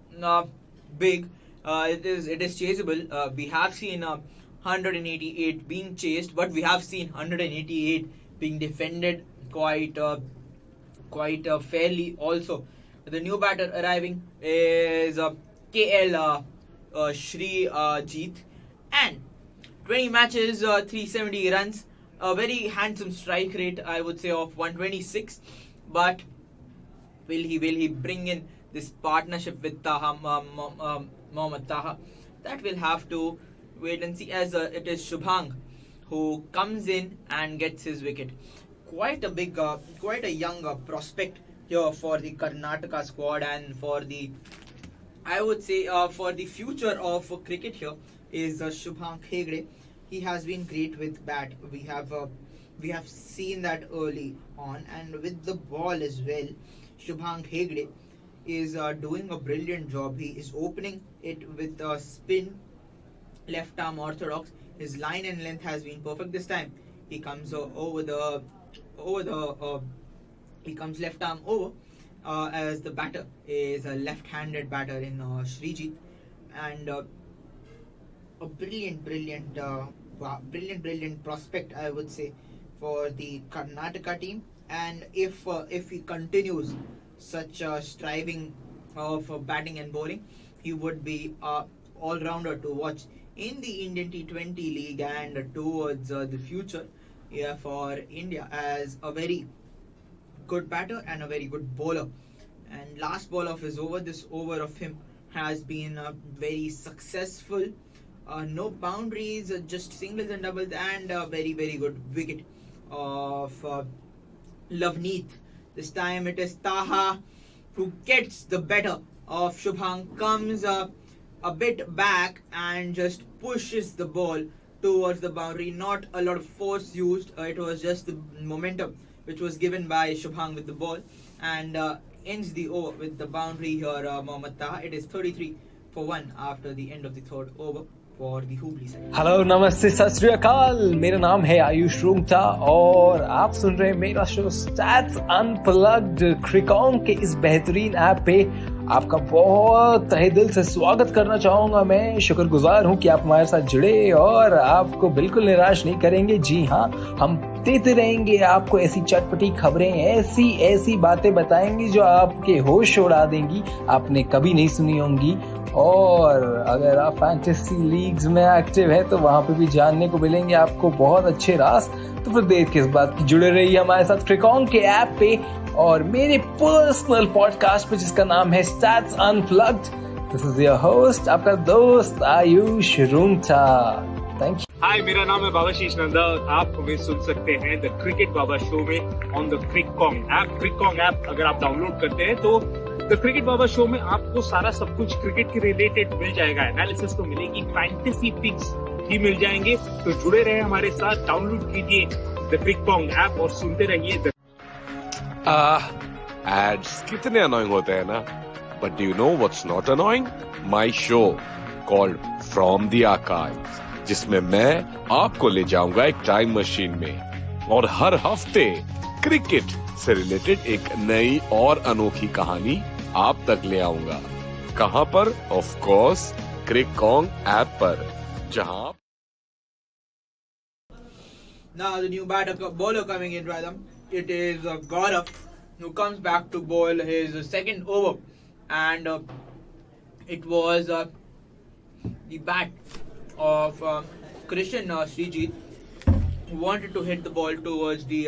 big. It is chaseable. We have seen 188 being chased, but we have seen 188 being defended quite fairly also. The new batter arriving is KL Srijit, and 20 matches, 370 runs, a very handsome strike rate, I would say, of 126. But will he bring in this partnership with Mohammad Taha? That will have to wait and see, as it is Shubhang who comes in and gets his wicket. Quite a young prospect here for the Karnataka squad, and for the, I would say, for the future of cricket here is Shubhang Hegde. He has been great with bat. We have seen that early on, and with the ball as well. Shubhang Hegde is doing a brilliant job. He is opening it with a spin, left arm orthodox. His line and length has been perfect this time. He comes he comes left arm over, as the batter is a left-handed batter in Srijit, and a brilliant prospect, I would say, for the Karnataka team. And if he continues such striving of batting and bowling, he would be all-rounder to watch in the Indian T20 League and towards the future for India, as a very good batter and a very good bowler. And last ball of his over, this over of him has been very successful. No boundaries, just singles and doubles, and a very good wicket of Loveneet. This time it is Taha who gets the better of Shubhang, comes a bit back and just pushes the ball towards the boundary. Not a lot of force used, it was just the momentum which was given by Shubhang with the ball, and ends the over with the boundary here, Mohammad Taha. It is 33 for 1 after the end of the third over for the Hubli side. Hello नमस्ते सत श्री अकाल, मेरा नाम है आयुष रूंगटा और आप सुन रहे हैं मेरा शो स्टैट्स अनप्लग्ड क्रिकॉन्ग के इस बेहतरीन ऐप पे। आपका बहुत तहे दिल से स्वागत करना चाहूंगा। मैं शुक्रगुजार हूं कि आप हमारे साथ जुड़े और आपको बिल्कुल निराश नहीं करेंगे। जी हाँ, हम देते रहेंगे आपको ऐसी चटपटी खबरें, ऐसी बातें बताएंगे जो आपके होश उड़ा देंगी, आपने कभी नहीं सुनी होंगी। और अगर आप फैंटेसी लीग्स में एक्टिव है तो वहां पे भी जानने को मिलेंगे आपको बहुत अच्छे राज। तो फिर देर किस बात की, जुड़े रहिए हमारे साथ क्रिकॉन्ग के ऐप पे और मेरे पर्सनल पॉडकास्ट पे जिसका नाम है stats unplugged. This is your host, आपका दोस्त Ayush Rungta. Thank you. Hi, मेरा नाम है बाबाशीष नंदा। आप हमें सुन सकते हैं द क्रिकेट बाबा शो में ऑन द क्रिकॉन्ग ऐप। क्रिकॉन्ग ऐप अगर आप डाउनलोड करते हैं तो द क्रिकेट बाबा शो में आपको सारा सब कुछ क्रिकेट के रिलेटेड मिल जाएगा। एनालिसिस तो मिलेगी, फैंटेसी पिक्स भी मिल जाएंगे। तो जुड़े रहे हमारे साथ, डाउनलोड कीजिए द क्रिकॉन्ग ऐप और सुनते रहिए। एड्स कितने अनोइंग होते हैं ना, but do you know what's not annoying? My show called from the archives, जिसमें मैं आपको ले जाऊंगा एक टाइम मशीन में और हर हफ्ते क्रिकेट से रिलेटेड एक नई और अनोखी कहानी आप तक ले आऊंगा। कहां पर? ऑफ कोर्स क्रिकॉन्ग ऐप पर, जहां Now the new bowler coming in, rather, it is Gaurav, who comes back to bowl his second over, and it was the bat of Krishan Srijit, who wanted to hit the ball towards the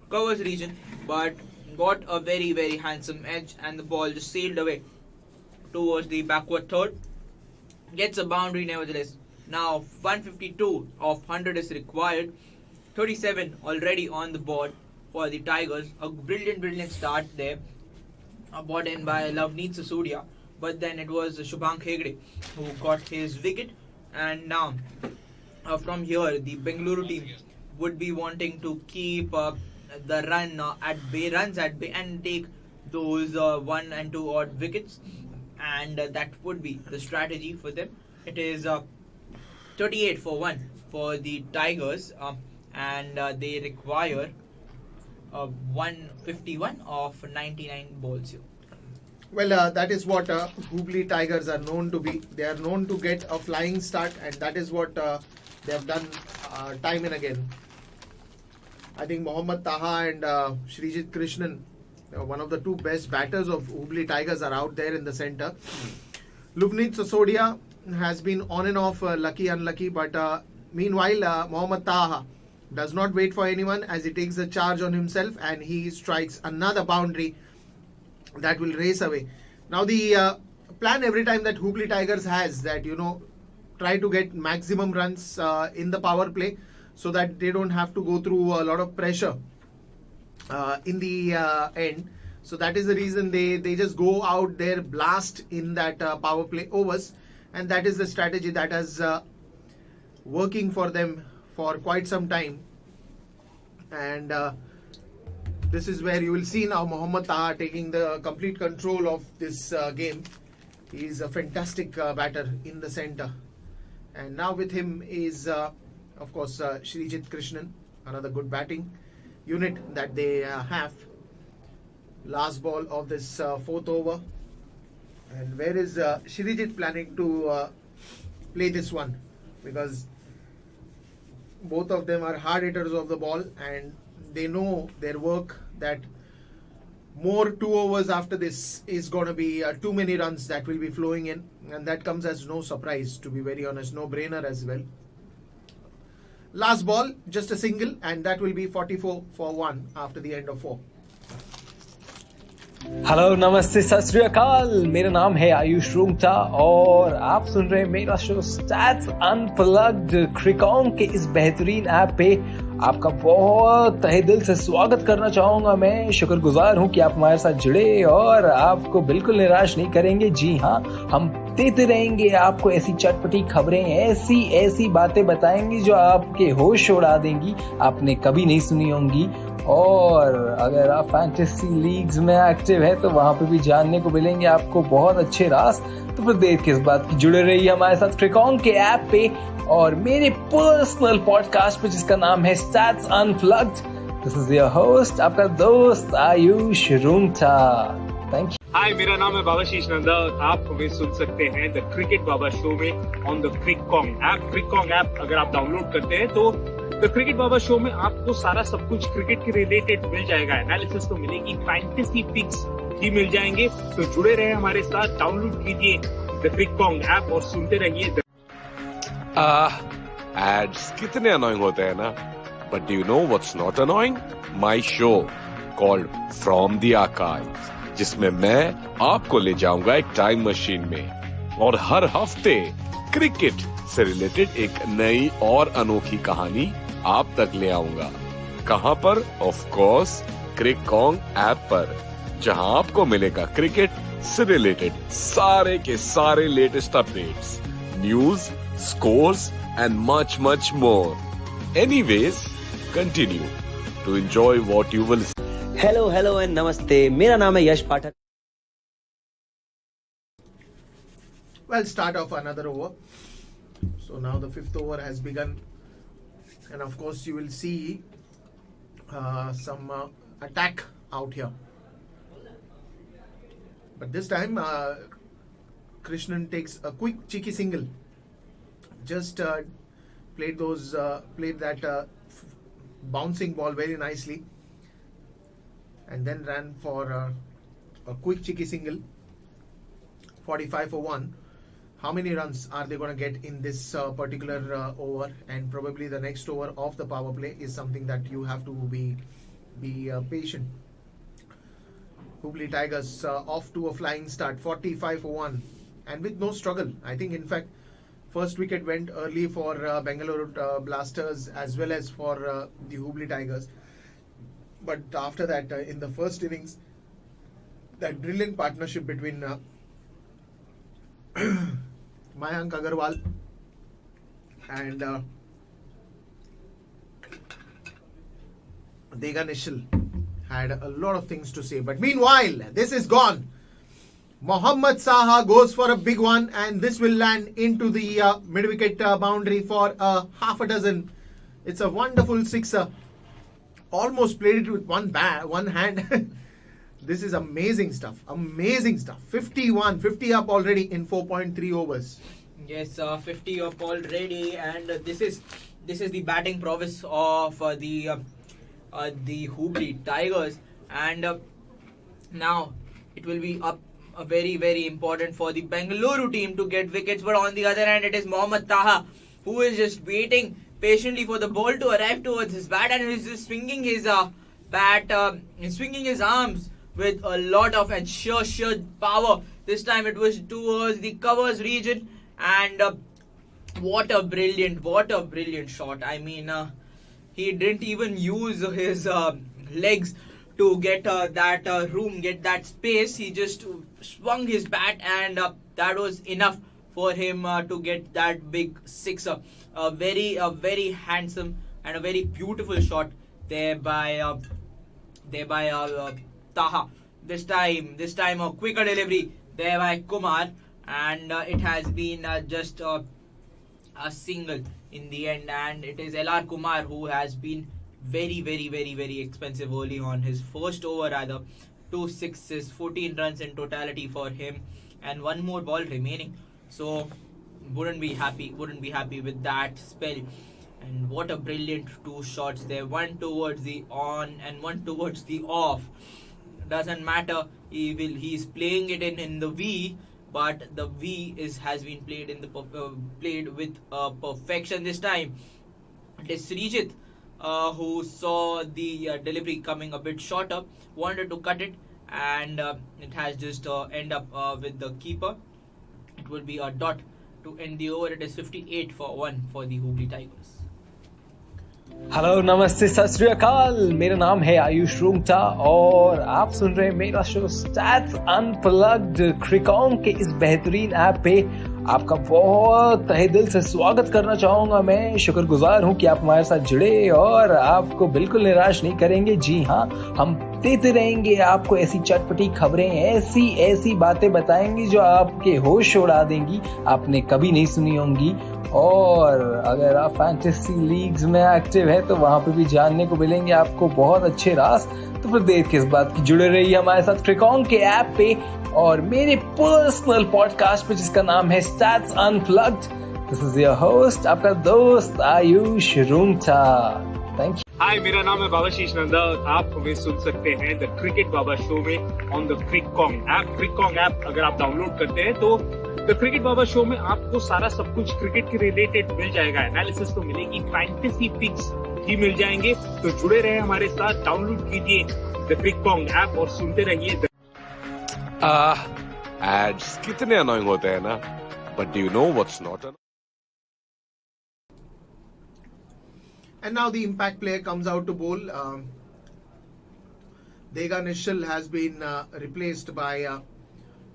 covers region, but got a very handsome edge, and the ball just sailed away towards the backward third. Gets a boundary nevertheless. Now 152 of 100 is required. 37 already on the board for the Tigers. A brilliant start there. Brought in by Loveneet Sasudia. But then it was Shubhank Hegde who got his wicket. And now from here the Bengaluru team would be wanting to keep the runs at bay and take those 1 and 2 odd wickets, and that would be the strategy for them. It is 38 for 1 for the Tigers, and they require 151 of 99 balls here. Well, that is what Hubli Tigers are known to be. They are known to get a flying start, and that is what they have done time and again. I think Mohammad Taha and Srijit Krishnan, one of the two best batters of Hubli Tigers, are out there in the centre. Loveneet Sasudia has been on and off, lucky, unlucky, but meanwhile, Mohammad Taha does not wait for anyone as he takes the charge on himself and he strikes another boundary that will race away. Now the plan every time that Hubli Tigers has that, try to get maximum runs in the power play so that they don't have to go through a lot of pressure in the end. So that is the reason they just go out there, blast in that power play overs, and that is the strategy that has working for them for quite some time. And this is where you will see now Mohammad Taha taking the complete control of this game. He is a fantastic batter in the centre. And now with him is, of course, Srijit Krishnan, another good batting unit that they have. Last ball of this 4th over. And where is Srijit planning to play this one? Because both of them are hard hitters of the ball and they know their work, that more 2 overs after this is going to be too many runs that will be flowing in, and that comes as no surprise, to be very honest, no brainer as well. Last ball, just a single, and that will be 44 for 1 after the end of 4. Hello नमस्ते सत श्री अकाल, मेरा नाम है आयुष रूंगटा और आप सुन रहे हैं मेरा शो स्टैट्स अनप्लग्ड क्रिकॉन के इस बेहतरीन ऐप पे। आपका बहुत तहे दिल से स्वागत करना चाहूंगा। मैं शुक्रगुजार हूं कि आप हमारे साथ जुड़े और आपको बिल्कुल निराश नहीं करेंगे। जी हाँ, हम देते रहेंगे आपको ऐसी चटपटी खबरें, ऐसी बातें बताएंगे जो आपके होश उड़ा देंगी, आपने कभी नहीं सुनी होंगी। और अगर आप फैंटेसी लीग्स में एक्टिव है तो वहां पे भी जानने को मिलेंगे आपको बहुत अच्छे राज। तो फिर देर किस बात की, जुड़े रहिए हमारे साथ क्रिकॉन के ऐप पे और मेरे पर्सनल पॉडकास्ट पे जिसका नाम है stats unplugged. This is your host, आपका दोस्त Ayush Rungta. Thank you. Hi, मेरा नाम है बाबाशीष नंदा। आप हमें सुन सकते हैं द क्रिकेट बाबा शो में on the Cricon app. क्रिकॉन app अगर आप डाउनलोड करते हैं तो द क्रिकेट बाबा शो में आपको सारा सब कुछ क्रिकेट के रिलेटेड मिल जाएगा। एनालिसिस तो मिलेगी, फैंटेसी पिक्स भी मिल जाएंगे। तो जुड़े रहे हमारे साथ, डाउनलोड कीजिए द क्रिकॉन ऐप और सुनते रहिए। एड्स कितने अनोइंग होते हैं ना, but do you know what's not annoying? My show called from the archives, जिसमें मैं आपको ले जाऊंगा एक टाइम मशीन में और हर हफ्ते क्रिकेट से रिलेटेड एक नई और अनोखी कहानी आप तक ले आऊंगा। कहां पर? ऑफ कोर्स क्रिकॉन ऐप पर, जहां आपको मिलेगा क्रिकेट से रिलेटेड सारे के सारे latest updates, news, scores and much more. Anyways, continue to enjoy what you will. Hello and namaste, मेरा नाम है Yash Pathak. Well, start off another over. So now the 5th over has begun, and of course you will see some attack out here. But this time Krishnan takes a quick cheeky single. Just played that bouncing ball very nicely, and then ran for a quick cheeky single. 45 for 1. How many runs are they going to get in this particular over? And probably the next over of the power play is something that you have to be patient. Hubli Tigers off to a flying start, 45 for 1, and with no struggle. I think, in fact, First wicket went early for Bengaluru Blasters as well as for the Hubli Tigers. But after that, in the first innings, that brilliant partnership between Mayank Agarwal and Dega Nishal had a lot of things to say. But meanwhile, this is gone. Mohammad Saha goes for a big one, and this will land into the mid-wicket boundary for half a dozen. It's a wonderful sixer. Almost played it with one hand. This is amazing stuff. Amazing stuff. 50 up already in 4.3 overs. Yes, 50 up already, and this is the batting prowess of the Hubli Tigers, and now it will be up very, very important for the Bengaluru team to get wickets. But on the other hand, it is Mohammad Taha who is just waiting patiently for the ball to arrive towards his bat, and he's just swinging his swinging his arms with a lot of and sheer power. This time it was towards the covers region, and what a brilliant shot. I mean, he didn't even use his legs to get that room, get that space. He just swung his bat, and that was enough for him to get that big sixer. A very handsome and a very beautiful shot there by Taha. This time a quicker delivery there by Kumar, and it has been just a single in the end, and it is LR Kumar who has been very expensive early on. His first over rather, 2 sixes, 14 runs in totality for him, and one more ball remaining. So wouldn't be happy with that spell. And what a brilliant two shots there, one towards the on and one towards the off. Doesn't matter, he's playing it in the V, but the V has been played in the played with perfection this time. It is Srijit who saw the delivery coming a bit shorter, wanted to cut it, and it has just end up with the keeper. It will be a dot to end the over. It is 58 for 1 for the Hubli Tigers. Hello नमस्ते सत श्री अकाल, मेरा नाम है आयुष रूंगटा और आप सुन रहे हैं मेरा शो स्टैट्स अनप्लग्ड क्रिकॉन्ग के इस बेहतरीन ऐप पे। आपका बहुत तहे दिल से स्वागत करना चाहूंगा। मैं शुक्रगुजार हूं कि आप हमारे साथ जुड़े और आपको बिल्कुल निराश नहीं करेंगे। जी हाँ, हम देते रहेंगे आपको ऐसी चटपटी खबरें, ऐसी बातें बताएंगे जो आपके होश उड़ा देंगी, आपने कभी नहीं सुनी होंगी। और अगर आप फैंटेसी लीग्स में एक्टिव है तो वहां पे भी जानने को मिलेंगे आपको बहुत अच्छे राज। तो फिर देर किस बात की, जुड़े रहिए हमारे साथ क्रिकॉन्ग के ऐप पे और मेरे पर्सनल पॉडकास्ट पे जिसका नाम है stats unplugged. This is your host, आपका दोस्त Ayush Rungta. Thank you. Hi, मेरा नाम है बाबाशीष नंदा। आप हमें सुन सकते हैं द क्रिकेट बाबा शो में ऑन द क्रिकॉन्ग ऐप। क्रिकॉन्ग ऐप अगर आप डाउनलोड करते हैं तो द क्रिकेट बाबा शो में आपको सारा सब कुछ क्रिकेट के रिलेटेड मिल जाएगा। एनालिसिस तो मिलेगी, फैंटेसी पिक्स भी मिल जाएंगे। तो जुड़े रहे हमारे साथ, डाउनलोड कीजिए द क्रिकॉन्ग ऐप और सुनते रहिए। एड्स कितने अनोइंग होते हैं ना, but do you know what's not? And now the impact player comes out to bowl. Dega Nishal has been replaced by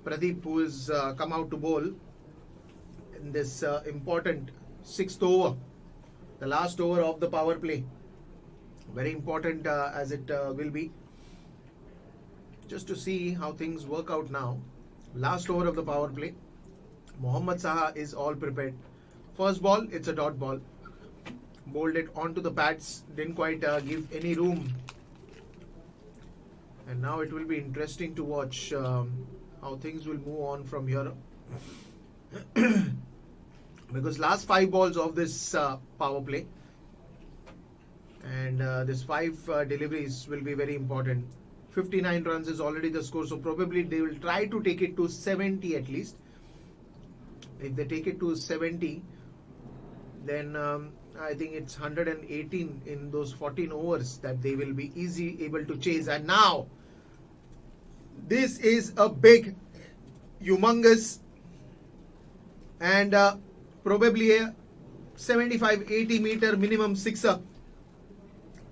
Pradeep, who has come out to bowl in this important 6th over, the last over of the power play. Very important as it will be. Just to see how things work out now. Last over of the power play. Mohammad Saha is all prepared. First ball, it's a dot ball. Bowled it onto the pads, didn't quite give any room. And now it will be interesting to watch how things will move on from here. Because last 5 balls of this power play and this 5 deliveries will be very important. 59 runs is already the score, so probably they will try to take it to 70 at least. If they take it to 70, then I think it's 118 in those 14 overs that they will be able to chase. And now this is a big, humongous and probably a 75-80 meter minimum sixer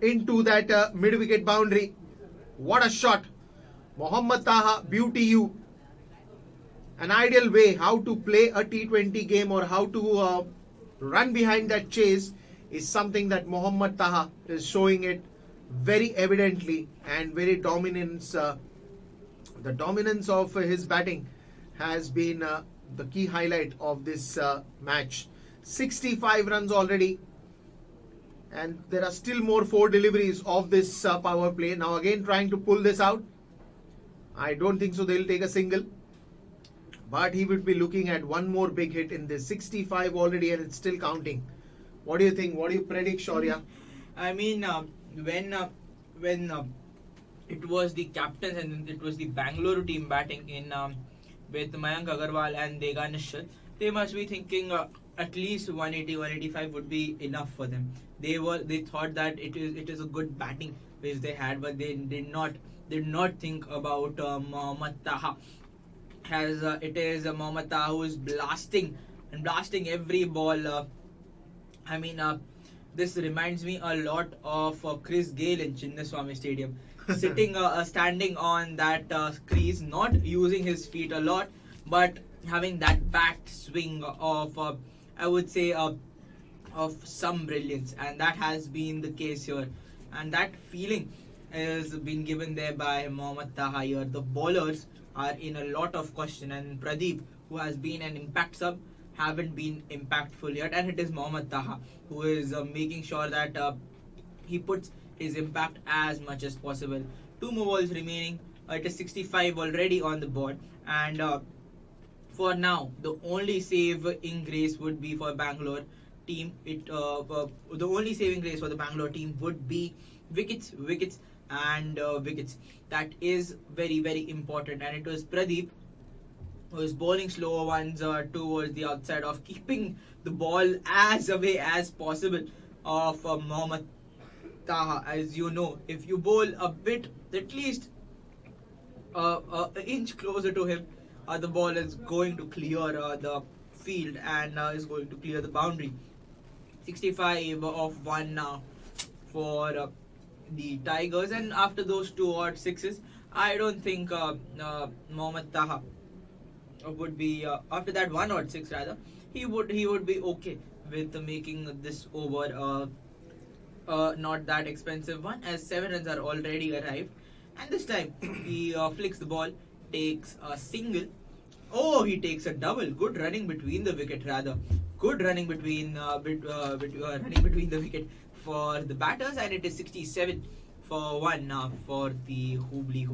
into that mid-wicket boundary. What a shot. Mohammad Taha, beauty you. An ideal way how to play a T20 game or how to run behind that chase is something that Mohammad Taha is showing it very evidently, and very dominance. The dominance of his batting has been the key highlight of this match. 65 runs already, and there are still more 4 deliveries of this power play. Now again trying to pull this out. I don't think so they'll take a single, but he would be looking at one more big hit in this. 65 already, and it's still counting. What do you think? What do you predict, Shaurya? I mean, when it was the captains and it was the Bangalore team batting in with Mayank Agarwal and Degan Nishal, they must be thinking at least 180, 185 would be enough for them. They thought that it is a good batting which they had, but they did not think about Mohammad Taha. It is Mohammad Taha who is blasting every ball. This reminds me a lot of Chris Gayle in Chinnaswamy Stadium, standing on that crease, not using his feet a lot, but having that back swing of I would say of some brilliance, and that has been the case here, and that feeling has been given there by Mohammad Taha here. The bowlers are in a lot of question, and Pradeep, who has been an impact sub, haven't been impactful yet, and it is Mohammad Taha who is making sure that he puts his impact as much as possible. 2 more balls remaining. It is 65 already on the board, and for now the only saving grace would be for Bangalore team. The only saving grace for the Bangalore team would be wickets, and wickets. That is very, very important, and it was Pradeep who is bowling slower ones towards the outside, of keeping the ball as away as possible of Mohammad Taha. As you know, if you bowl a bit, at least an inch closer to him, the ball is going to clear the field and is going to clear the boundary. 65 of 1 now for the Tigers, and after those 2 odd sixes, I don't think Mohammad Taha would be after that 1 odd 6 rather, he would be okay with making this over not that expensive one, as 7 runs are already arrived, and this time he flicks the ball, takes a single. Oh, he takes a double. Good running between the wicket rather. Good running between the wicket for the batters, and it is 67 for 1 now for the Hubli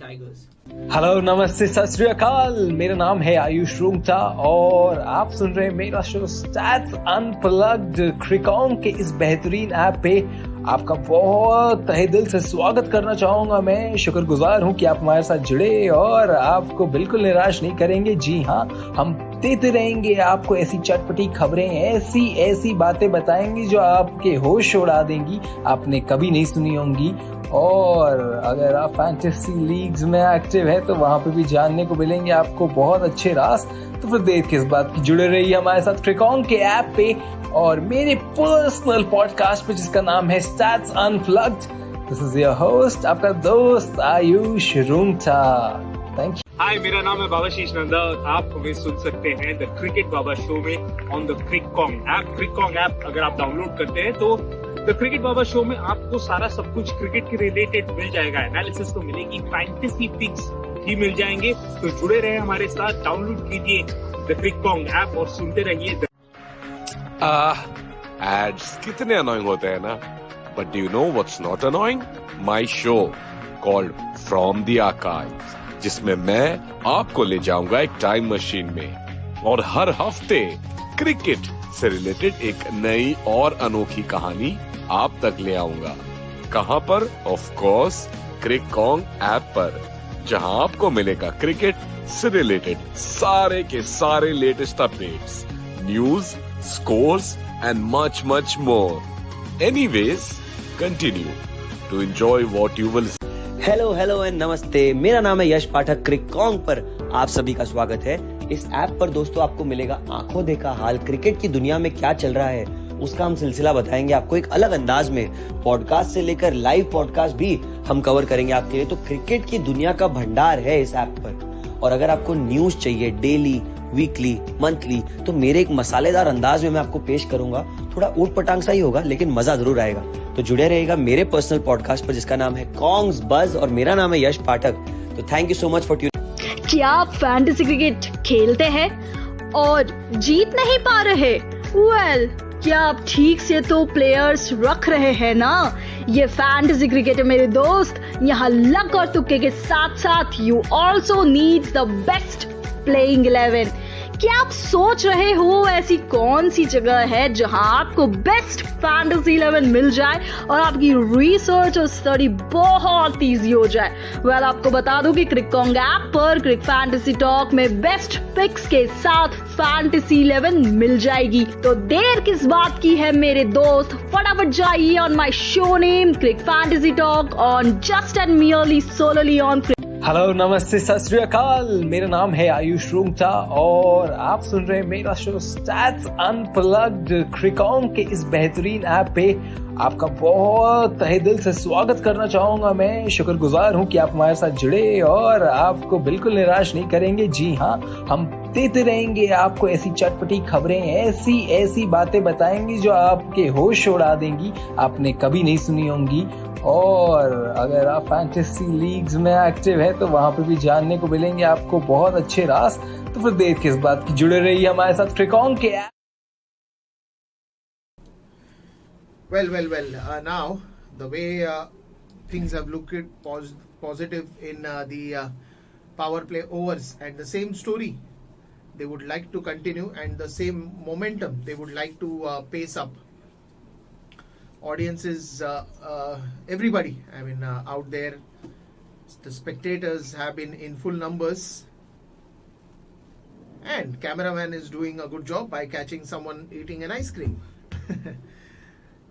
Tigers. Hello, नमस्ते, सत श्री अकाल। मेरा नाम है आयुष रूंगटा और आप सुन रहे हैं मेरा शो स्टैट्स अनप्लग्ड क्रिकॉन्ग के इस बेहतरीन ऐप पे। आपका बहुत तहे दिल से स्वागत करना चाहूंगा। मैं शुक्रगुजार हूं कि आप हमारे साथ जुड़े और आपको बिल्कुल निराश नहीं करेंगे। जी हाँ, हम देते रहेंगे आपको ऐसी चटपटी खबरें, ऐसी बातें बताएंगे जो आपके होश उड़ा देंगी, आपने कभी नहीं सुनी होंगी। और अगर आप फैंटेसी लीग्स में एक्टिव है तो वहां पे भी जानने को मिलेंगे आपको बहुत अच्छे राज। तो फिर देर किस बात की, जुड़े रहिए हमारे साथ क्रिकॉन्ग के ऐप पे और मेरे पर्सनल पॉडकास्ट पे जिसका नाम है stats unplugged. This is your host, आपका दोस्त Ayush Rungta. Thank you. Hi, मेरा नाम है बाबाशीष नंदा। आप हमें सुन सकते हैं द क्रिकेट बाबा शो में ऑन द क्रिकॉन्ग ऐप। क्रिकॉन्ग ऐप अगर आप डाउनलोड करते हैं तो द क्रिकेट बाबा शो में आपको सारा सब कुछ क्रिकेट के रिलेटेड मिल जाएगा। एनालिसिस तो मिलेगी, फैंटेसी पिक्स भी मिल जाएंगे। तो जुड़े रहे हमारे साथ, डाउनलोड कीजिए द क्रिकॉन्ग ऐप और सुनते रहिए। एड्स कितने अनोइंग होते हैं ना, but do you know what's not annoying? My show called from the archives, जिसमें मैं आपको ले जाऊंगा एक टाइम मशीन में और हर हफ्ते क्रिकेट से रिलेटेड एक नई और अनोखी कहानी आप तक ले आऊंगा। कहां पर? ऑफ कोर्स क्रिकॉन्ग ऐप पर, जहां आपको मिलेगा क्रिकेट से रिलेटेड सारे के सारे latest updates, news, scores and much more. Anyways, continue to enjoy what you will see. Hello and namaste. मेरा नाम है यश पाठक। क्रिकॉन्ग पर आप सभी का स्वागत है। इस ऐप पर दोस्तों आपको मिलेगा आंखों देखा हाल, क्रिकेट की दुनिया में क्या चल रहा है उसका हम सिलसिला बताएंगे आपको एक अलग अंदाज में। पॉडकास्ट से लेकर लाइव पॉडकास्ट भी हम कवर करेंगे आपके लिए। तो क्रिकेट की दुनिया का भंडार है इस ऐप पर। और अगर आपको न्यूज चाहिए डेली, वीकली, मंथली, तो मेरे एक मसालेदार अंदाज में मैं आपको पेश करूंगा। थोड़ा ऊट पटांग सा ही होगा लेकिन मजा जरूर आएगा। तो जुड़े रहेगा मेरे पर्सनल पॉडकास्ट पर जिसका नाम है कॉन्ग्स बज और मेरा नाम है यश पाठक। तो thank you so much for tuning. क्या आप फैंटेसी क्रिकेट खेलते हैं और जीत नहीं पा रहे? वेल, क्या आप ठीक से तो प्लेयर्स रख रहे हैं ना? ये फैंटेसी क्रिकेट है मेरे दोस्त। यहाँ लक और तुक्के के साथ साथ you also need the best playing 11। क्या आप सोच रहे हो ऐसी कौन सी जगह है जहां आपको बेस्ट फैंटेसी 11 मिल जाए और आपकी रिसर्च और स्टडी बहुत इजी हो जाए? वेल, आपको बता दूं कि क्रिकॉन्ग ऐप पर क्रिक फैंटेसी टॉक में बेस्ट पिक्स के साथ फैंटेसी 11 मिल जाएगी। तो देर किस बात की है मेरे दोस्त, फटाफट जाइए on my show name Crick Fantasy Talk on just and merely solely on. Hello, नमस्ते, सत श्री अकाल। मेरा नाम है आयुष रूंगटा और आप सुन रहे हैं मेरा शो स्टैट्स अनप्लग्ड। क्रिकॉन्ग के इस बेहतरीन ऐप पे आपका बहुत तहे दिल से स्वागत करना चाहूंगा। मैं शुक्रगुजार हूं कि आप हमारे साथ जुड़े और आपको बिल्कुल निराश नहीं करेंगे। जी हाँ, हम देते रहेंगे आपको ऐसी चटपटी खबरें, ऐसी ऐसी बातें बताएंगे जो आपके होश उड़ा देंगी, आपने कभी नहीं सुनी होंगी। और अगर आप फैंटेसी लीग्स में एक्टिव है तो वहां पे भी जानने को मिलेंगे आपको बहुत अच्छे राज। तो फिर देर किस बात की, जुड़े रहिए हमारे साथ क्रिकॉन्ग के app. Well. Now the way things have looked positive in the power play overs, and the same story they would like to continue, and the same momentum they would like to pace up. Audiences, everybody, I mean, out there, the spectators have been in full numbers, and cameraman is doing a good job by catching someone eating an ice cream.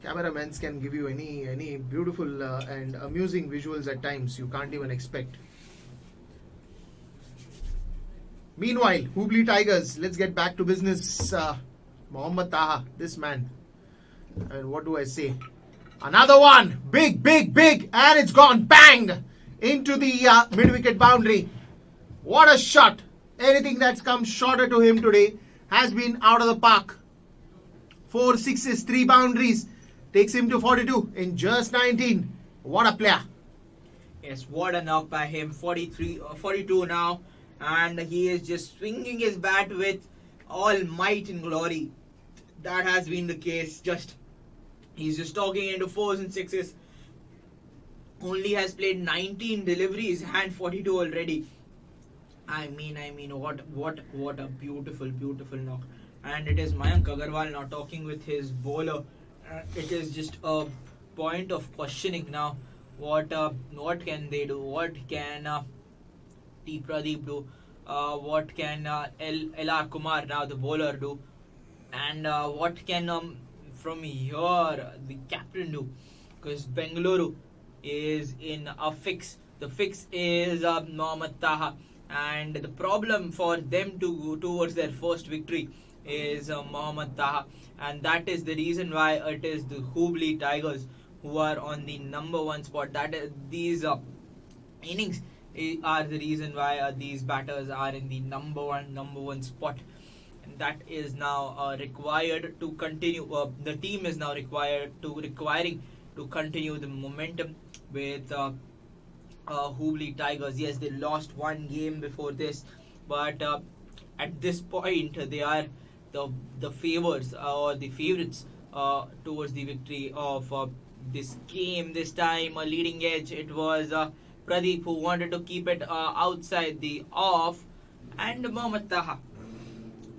Cameramans can give you any beautiful and amusing visuals at times you can't even expect. Meanwhile, Hubli Tigers, let's get back to business. Mohammad Taha, this man, and what do I say? Another one, big, and it's gone bang into the mid-wicket boundary. What a shot! Anything that's come shorter to him today has been out of the park. 4 sixes, 3 boundaries, takes him to 42 in just 19. What a player! Yes, what a knock by him. 42 now, and he is just swinging his bat with all might and glory. That has been the case. He's just talking into 4s and 6s. Only has played 19 deliveries and 42 already. I mean, what a beautiful knock. And it is Mayank Agarwal now talking with his bowler. It is just a point of questioning now. What can they do? What can T. Pradeep do? What can L.R. Kumar, now the bowler, do? And what can from here the captain do? Because Bengaluru is in a fix. The fix is Mohammad Taha, and the problem for them to go towards their first victory is Mohammad Taha, and that is the reason why it is the Hubli Tigers who are on the number 1 spot. That is, these innings are the reason why these batters are in the number one spot. That is now required to continue. The team is now requiring to continue the momentum with Hubli Tigers. Yes, they lost one game before this, but at this point they are the favors or the favorites towards the victory of this game. This time a leading edge. It was Pradeep who wanted to keep it outside the off, and Mohammad Taha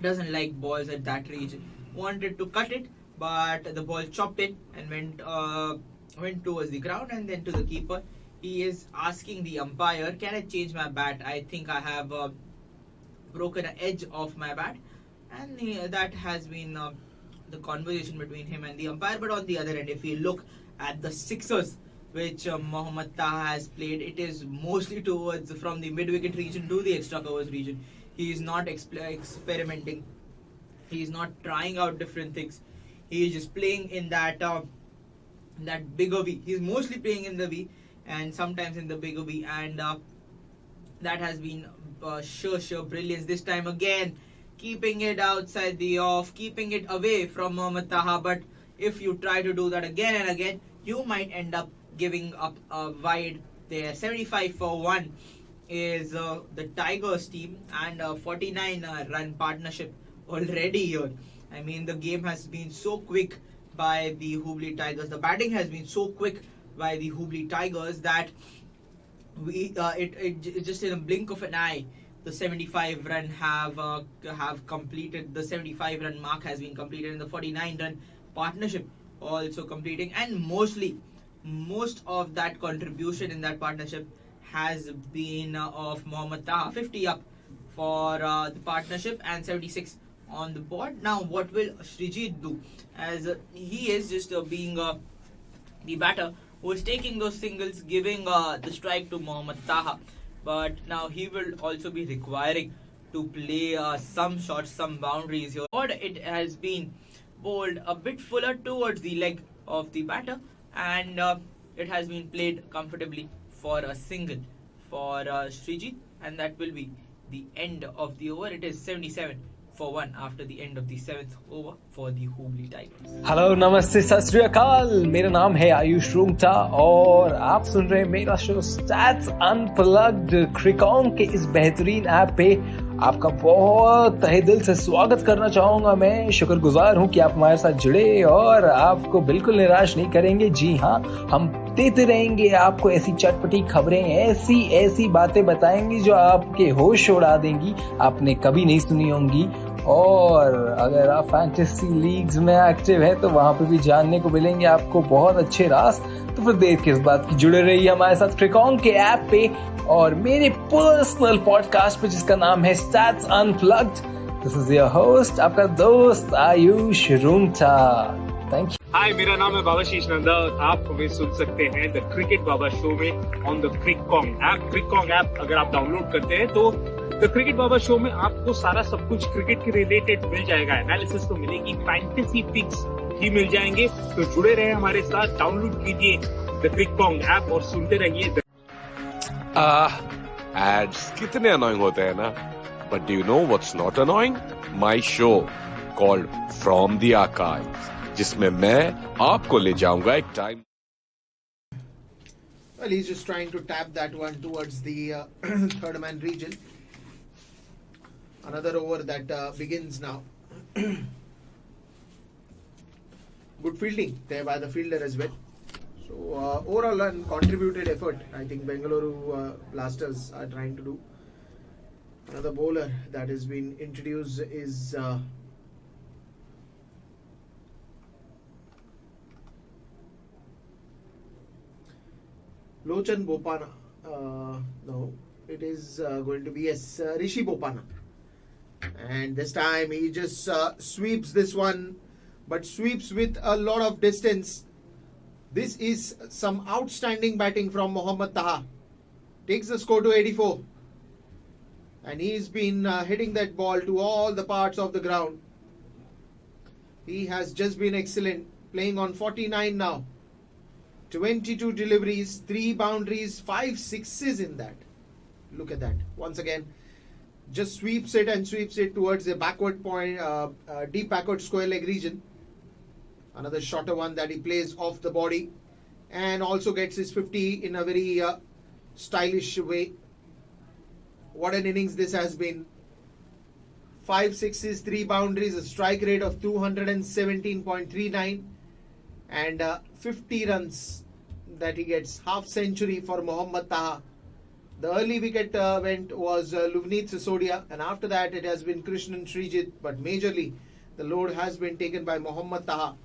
doesn't like balls at that region. Wanted to cut it, but the ball chopped it and went towards the ground and then to the keeper. He is asking the umpire, "Can I change my bat? I think I have broken an edge of my bat." And that has been the conversation between him and the umpire. But on the other end, if you look at the sixers which Mohammad Taha has played, it is mostly towards from the mid-wicket region to the extra covers region. He is not experimenting. He is not trying out different things. He is just playing in that bigger V. He's mostly playing in the V and sometimes in the bigger V, and that has been sure brilliance this time again, keeping it outside the off, keeping it away from Mohammad Taha. But if you try to do that again and again, you might end up giving up a wide there. 75 for 1 is the Tigers team, and a 49 run partnership already here. I mean, the game has been so quick by the Hubli Tigers. The batting has been so quick by the Hubli Tigers that it just in a blink of an eye, the 75 run have completed. The 75 run mark has been completed, and the 49 run partnership also completing. And most of that contribution in that partnership has been of Mohammad Taha. 50 up for the partnership and 76 on the board. Now what will Srijit do, as he is just being the batter who is taking those singles, giving the strike to Mohammad Taha. But now he will also be requiring to play some shots, some boundaries here. Or it has been bowled a bit fuller towards the leg of the batter, and it has been played comfortably for a single for Srijit, and that will be the end of the over. It is 77 for 1 after the end of the 7th over for the Hubli Tigers. Hello नमस्ते सत श्री अकाल, मेरा नाम है आयुष रूंगटा और आप सुन रहे हैं मेरा शो स्टैट्स अनप्लग्ड क्रिकॉन के इस बेहतरीन ऐप पे। आपका बहुत तहे दिल से स्वागत करना चाहूंगा। मैं शुक्रगुजार हूं कि आप हमारे साथ जुड़े और आपको बिल्कुल निराश नहीं करेंगे। जी हाँ, हम देते रहेंगे आपको ऐसी चटपटी खबरें, ऐसी बातें बताएंगे जो आपके होश उड़ा देंगी, आपने कभी नहीं सुनी होंगी। और अगर आप फैंटेसी लीग्स में एक्टिव है तो वहां पे भी जानने को मिलेंगे आपको बहुत अच्छे राज। तो फिर देर किस बात की, जुड़े रहिए हमारे साथ क्रिकॉन के ऐप पे और मेरे पर्सनल पॉडकास्ट पे जिसका नाम है stats unplugged. This is your host, आपका दोस्त Ayush Rungta. Thank you. Hi, मेरा नाम है बाबाशीष नंदा। आप हमें सुन सकते हैं द क्रिकेट बाबा शो में ऑन द क्रिकॉन्ग ऐप। क्रिकॉन्ग ऐप अगर आप डाउनलोड करते हैं तो द क्रिकेट बाबा शो में आपको सारा सब कुछ क्रिकेट के रिलेटेड मिल जाएगा। एनालिसिस तो मिलेगी, फैंटेसी पिक्स भी मिल जाएंगे। तो जुड़े रहे हमारे साथ, डाउनलोड कीजिए द क्रिकॉन्ग ऐप और सुनते रहिए। एड्स कितने अनोइंग होते हैं ना, but do you know what's not annoying? My show called from the archives, जिसमें मैं आपको ले जाऊंगा एक time. Well, he's just trying to tap that one towards the third man region. Another over that begins now. Good fielding there by the fielder as well. So overall an contributed effort I think Bengaluru Blasters are trying to do. Another bowler that has been introduced is Lochan Bopana. No, it is going to be Rishi Bopana. And this time he just sweeps this one, but sweeps with a lot of distance. This is some outstanding batting from Mohammad Taha. Takes the score to 84. And he's been hitting that ball to all the parts of the ground. He has just been excellent, playing on 49 now. 22 deliveries, 3 boundaries, 5 sixes in that. Look at that. Once again, just sweeps it towards the backward point, deep backward square leg region. Another shorter one that he plays off the body and also gets his 50 in a very stylish way. What an innings this has been. 5 sixes, 3 boundaries, a strike rate of 217.39 and 50 runs that he gets. Half century for Mohammad Taha. The early wicket went was Luvneet Sisodia, and after that it has been Krishnan Srijit, but majorly the load has been taken by Mohammad Taha.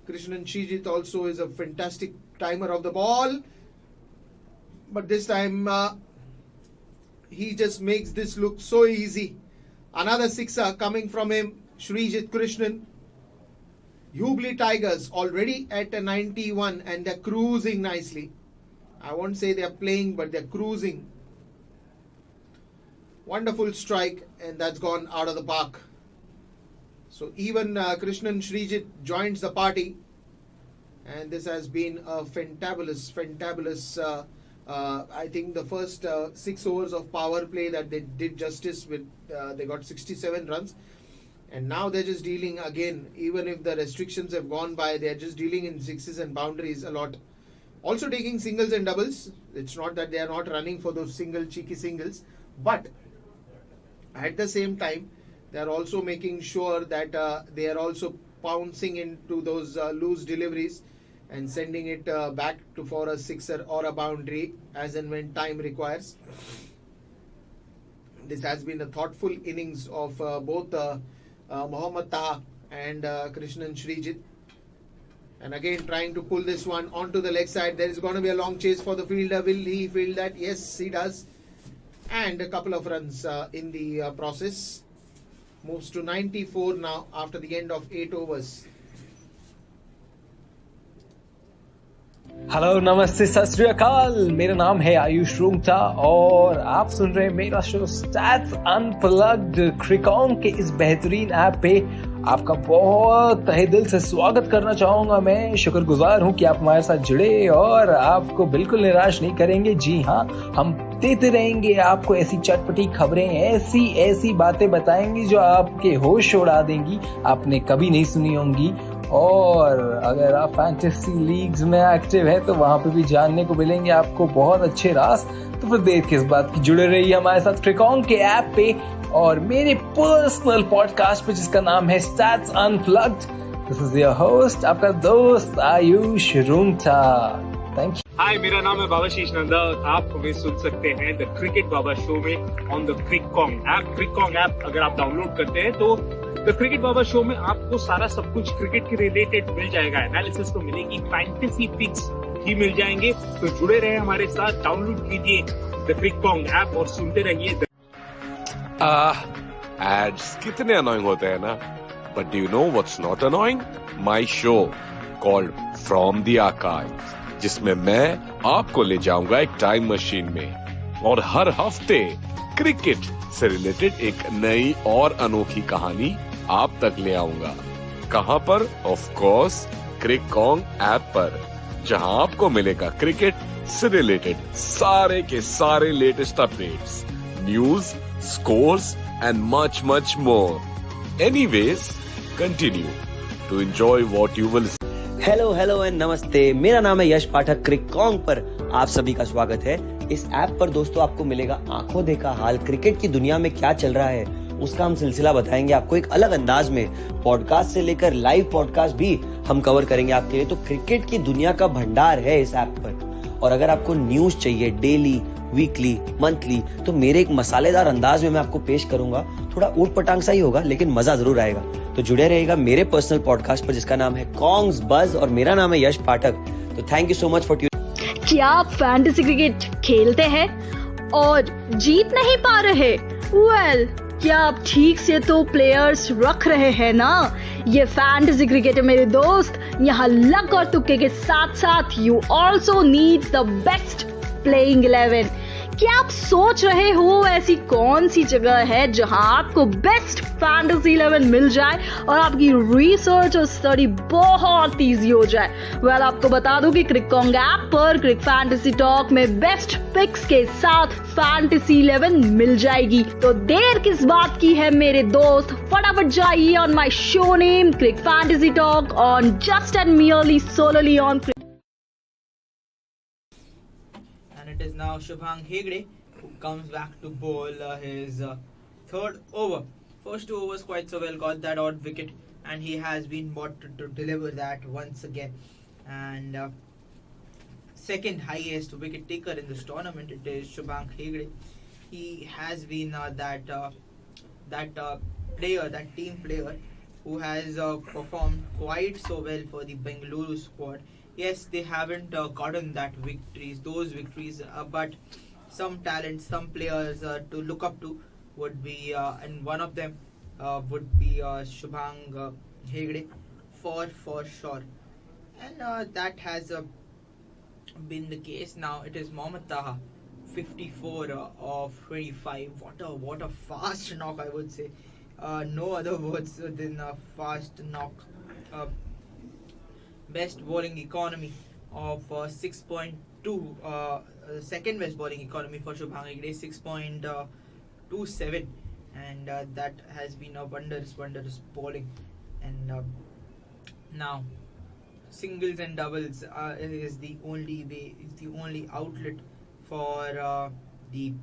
Krishnan Srijit also is a fantastic timer of the ball, but this time he just makes this look so easy. Another sixer coming from him, Srijit Krishnan. Hubli Tigers already at a 91 and they're cruising nicely. I won't say they're playing, but they're cruising. Wonderful strike, and that's gone out of the park. So even Krishnan Srijit joins the party, and this has been a fantabulous. I think the first 6 overs of power play that they did justice with. They got 67 runs, and now they're just dealing again. Even if the restrictions have gone by, they're just dealing in sixes and boundaries a lot. Also taking singles and doubles. It's not that they are not running for those cheeky singles, but at the same time, they are also making sure that they are also pouncing into those loose deliveries and sending it back for a sixer or a boundary as and when time requires. This has been a thoughtful innings of both Mohammad Taha and Krishnan Srijit. And again, trying to pull this one onto the leg side. There is going to be a long chase for the fielder. Will he field that? Yes, he does. And a couple of runs in the process. Moves to 94 now after the end of 8 overs. Hello नमस्ते सत श्री अकाल मेरा नाम है आयुष रूंगटा और आप सुन रहे हैं मेरा शो स्टैट्स अनप्लग्ड क्रिकॉन के इस बेहतरीन ऐप पे आपका बहुत तहे दिल से स्वागत करना चाहूंगा। मैं शुक्रगुजार हूं कि आप हमारे साथ जुड़े और आपको बिल्कुल निराश नहीं करेंगे। जी हाँ, हम देते रहेंगे आपको ऐसी चटपटी खबरें, ऐसी बातें बताएंगे जो आपके होश उड़ा देंगी, आपने कभी नहीं सुनी होंगी। और अगर आप फैंटेसी लीग्स में एक्टिव है तो वहां पे भी जानने को मिलेंगे आपको बहुत अच्छे राज। तो फिर देर किस बात की, जुड़े रहिए हमारे साथ क्रिकॉन के ऐप पे और मेरे पर्सनल पॉडकास्ट पे जिसका नाम है stats unplugged. This is your host, आपका दोस्त Ayush Rungta. Thank you. Hi, मेरा नाम है बाबाशीष नंदा। आप हमें सुन सकते हैं द क्रिकेट बाबा शो में on the Cricon app. क्रिकॉन app अगर आप डाउनलोड करते हैं तो द क्रिकेट बाबा शो में आपको सारा सब कुछ क्रिकेट के रिलेटेड मिल जाएगा। एनालिसिस तो मिलेगी, फैंटेसी पिक्स ही मिल जाएंगे। तो जुड़े रहे हमारे साथ, डाउनलोड कीजिए द क्रिकॉन ऐप और सुनते रहिए। एड्स कितने अनोइंग होते हैं ना, but do you know what's not annoying? My show called from the archive, जिसमें मैं आपको ले जाऊंगा एक टाइम मशीन में और हर हफ्ते क्रिकेट से रिलेटेड एक नई और अनोखी कहानी आप तक ले आऊंगा। कहां पर? ऑफ कोर्स क्रिकॉन ऐप पर, जहां आपको मिलेगा क्रिकेट से रिलेटेड सारे के सारे latest updates, news, scores and much more. Anyways, continue to enjoy what you will. Hello and namaste, मेरा नाम है यश पाठक। क्रिकॉन पर आप सभी का स्वागत है। इस ऐप पर दोस्तों आपको मिलेगा आंखों देखा हाल, क्रिकेट की दुनिया में क्या चल रहा है उसका हम सिलसिला बताएंगे आपको एक अलग अंदाज में। पॉडकास्ट से लेकर लाइव पॉडकास्ट भी हम कवर करेंगे आपके लिए। तो क्रिकेट की दुनिया का भंडार है इस ऐप पर। और अगर आपको न्यूज चाहिए डेली, वीकली, मंथली, तो मेरे एक मसालेदार अंदाज में मैं आपको पेश करूंगा। थोड़ा ऊट पटांग सा ही होगा लेकिन मजा जरूर आएगा। तो जुड़े रहेगा मेरे पर्सनल पॉडकास्ट पर जिसका नाम है कॉन्ग्स बज और मेरा नाम है यश पाठक। तो thank you so much for tuning. क्या आप फैंटेसी क्रिकेट खेलते हैं और जीत नहीं पा रहे? वेल, क्या आप ठीक से तो प्लेयर्स रख रहे हैं ना? ये फैंटेसी क्रिकेट है मेरे दोस्त। यहाँ लक और तुक्के के साथ साथ you also need the best playing 11। क्या आप सोच रहे हो ऐसी कौन सी जगह है जहां आपको बेस्ट फैंटेसी 11 मिल जाए और आपकी रिसर्च और स्टडी बहुत इजी हो जाए? वेल, आपको बता दूं कि क्रिकॉन ऐप पर क्रिक फैंटेसी टॉक में बेस्ट पिक्स के साथ फैंटेसी 11 मिल जाएगी। तो देर किस बात की है मेरे दोस्त, फटाफट जाइए on my show name Crick Fantasy Talk on just and merely solely on. It is now Shubhang Hegde who comes back to bowl his third over. First 2 overs quite so well, got that odd wicket, and he has been bought to deliver that once again. And second highest wicket taker in this tournament, it is Shubhang Hegde. He has been that player, that team player, who has performed quite so well for the Bengaluru squad. Yes, they haven't gotten those victories, but some talent, some players to look up to would be, and one of them would be Shubhang Hegde for sure. And that has been the case. Now it is Mohammad Taha 54 of 25. What a fast knock, I would say. No other words than a fast knock. Uh, Best bowling economy of 6.2. Second best bowling economy for Shubham Hegde, 6.27, and that has been a wondrous bowling. And now singles and doubles is the only way, is the only outlet for the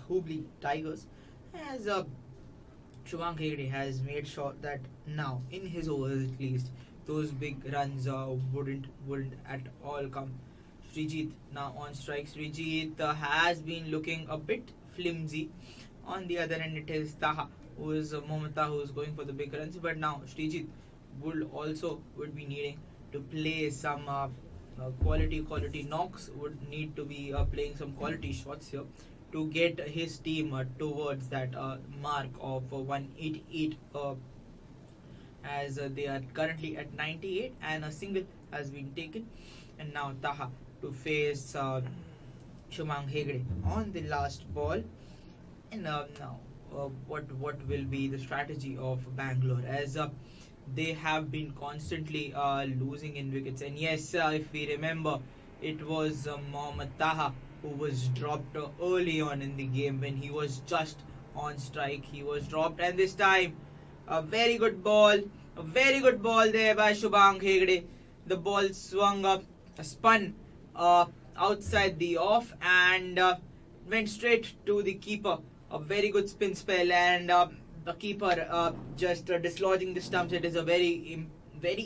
Hubli Tigers, as Shubham Hegde has made sure that now in his overs at least those big runs wouldn't at all come. Srijit now on strike. Srijit has been looking a bit flimsy. On the other end, it is Taha, who is Mohammad Taha, who is going for the big runs. But now Srijit would be needing to play some quality knocks. Would need to be playing some quality shots here to get his team towards that mark of 188, as they are currently at 98, and a single has been taken. And now Taha to face Shubham Hegde on the last ball. And now what will be the strategy of Bangalore, as they have been constantly losing in wickets. And yes, if we remember, it was Mohammad Taha who was dropped early on in the game when he was just on strike. He was dropped, and this time a very good ball there by Shubham Hegde. The ball swung up, spun outside the off, and went straight to the keeper. A very good spin spell, and the keeper just dislodging the stumps. It is a very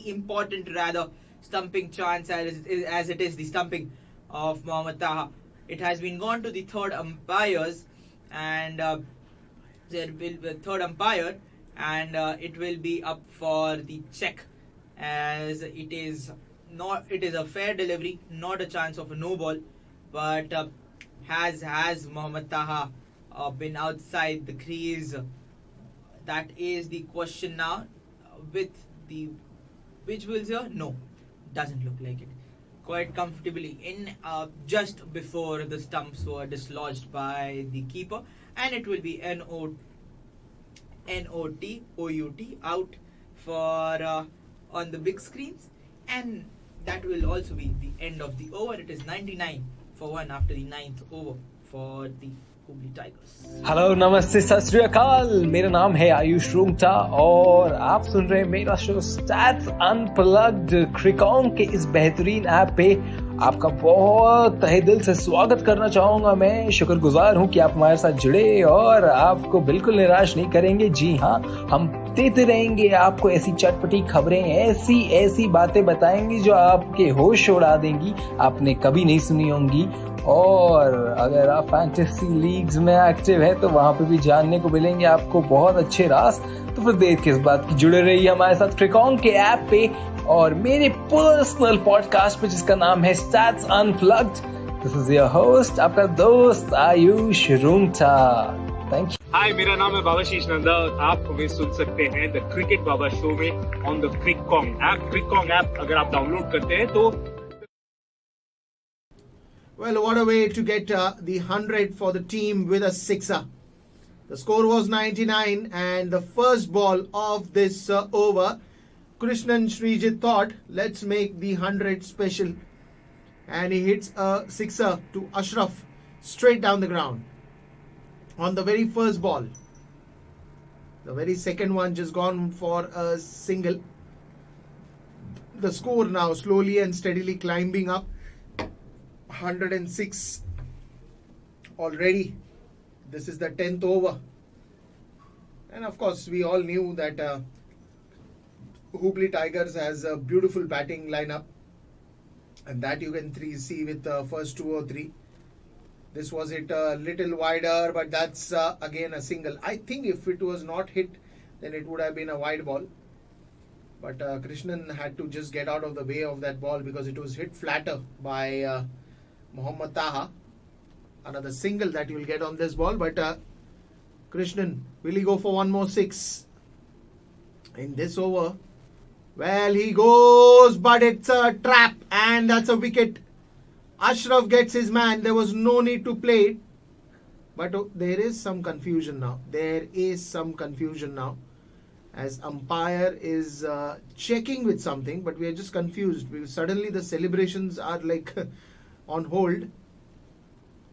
important rather stumping chance, as it is the stumping of Mohammad Taha. It has been gone to the third umpires, and there will be a third umpire, and it will be up for the check, as it is a fair delivery, not a chance of a no ball. But has Mohammad Taha been outside the crease? That is the question now. With the visuals here, no, doesn't look like it. Quite comfortably in just before the stumps were dislodged by the keeper, and it will be NOT out for on the big screens, and that will also be the end of the over. It is 99 for 1 after the 9th over for the Hubli Tigers. Hello नमस्ते सत श्री अकाल, मेरा नाम है आयुष रूंगटा और आप सुन रहे हैं मेरा शो स्टैट्स अनप्लग्ड क्रिकॉन्ग के इस बेहतरीन ऐप पे। आपका बहुत तहे दिल से स्वागत करना चाहूंगा। मैं शुक्रगुजार हूं कि आप हमारे साथ जुड़े और आपको बिल्कुल निराश नहीं करेंगे। जी हाँ, हम देते रहेंगे आपको ऐसी चटपटी खबरें, ऐसी बातें बताएंगे जो आपके होश उड़ा देंगी, आपने कभी नहीं सुनी होंगी। और अगर आप फैंटेसी लीग्स में एक्टिव है तो वहां पे भी जानने को मिलेंगे आपको बहुत अच्छे राज। तो फिर देर किस बात की, जुड़े रहिए हमारे साथ क्रिकॉन्ग के ऐप पे और मेरे पर्सनल पॉडकास्ट पे जिसका नाम है stats unplugged. This is your host, आपका दोस्त Ayush Rungta. Thank you. Hi, मेरा नाम है बाबाशीष नंदा। आप हमें सुन सकते हैं द क्रिकेट बाबा शो में ऑन द क्रिकॉन्ग ऐप। क्रिकॉन्ग ऐप अगर आप डाउनलोड करते हैं तो Well, what a way to get the 100 for the team with a sixer. The score was 99, and the first ball of this over, Krishnan Srijit thought, let's make the 100 special. And he hits a sixer to Ashraf straight down the ground on the very first ball. The very second one just gone for a single. The score now slowly and steadily climbing up. 106 already. This is the 10th over, and of course we all knew that Hubli Tigers has a beautiful batting lineup, and that you can see with the first 2 or 3. This was hit a little wider, but that's again a single. I think if it was not hit, then it would have been a wide ball, but Krishnan had to just get out of the way of that ball because it was hit flatter by Mohammad Taha. Another single that you will get on this ball, but Krishnan, will he go for one more 6 in this over? Well, he goes, but it's a trap, and that's a wicket. Ashraf gets his man. There was no need to play it. But there is some confusion now. There is some confusion now. As umpire is checking with something, but we are just confused because suddenly the celebrations are like on hold.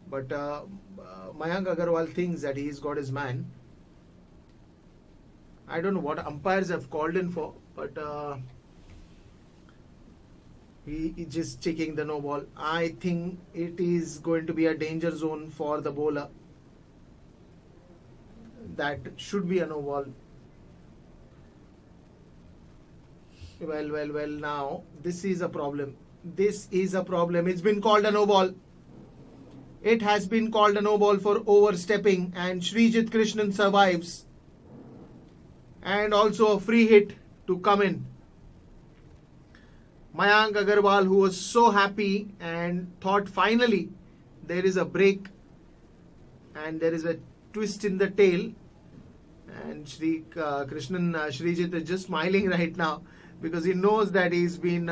But Mayank Agarwal thinks that he's got his man. I don't know what umpires have called in for, but he is just checking the no ball. I think it is going to be a danger zone for the bowler. That should be a no ball. Well, now this is a problem. This is a problem. It's been called a no ball. It has been called a no ball for overstepping, and Srijit Krishnan survives. And also a free hit to come in. Mayank Agarwal, who was so happy and thought finally there is a break and there is a twist in the tail, and Srijit is just smiling right now because he knows that he's been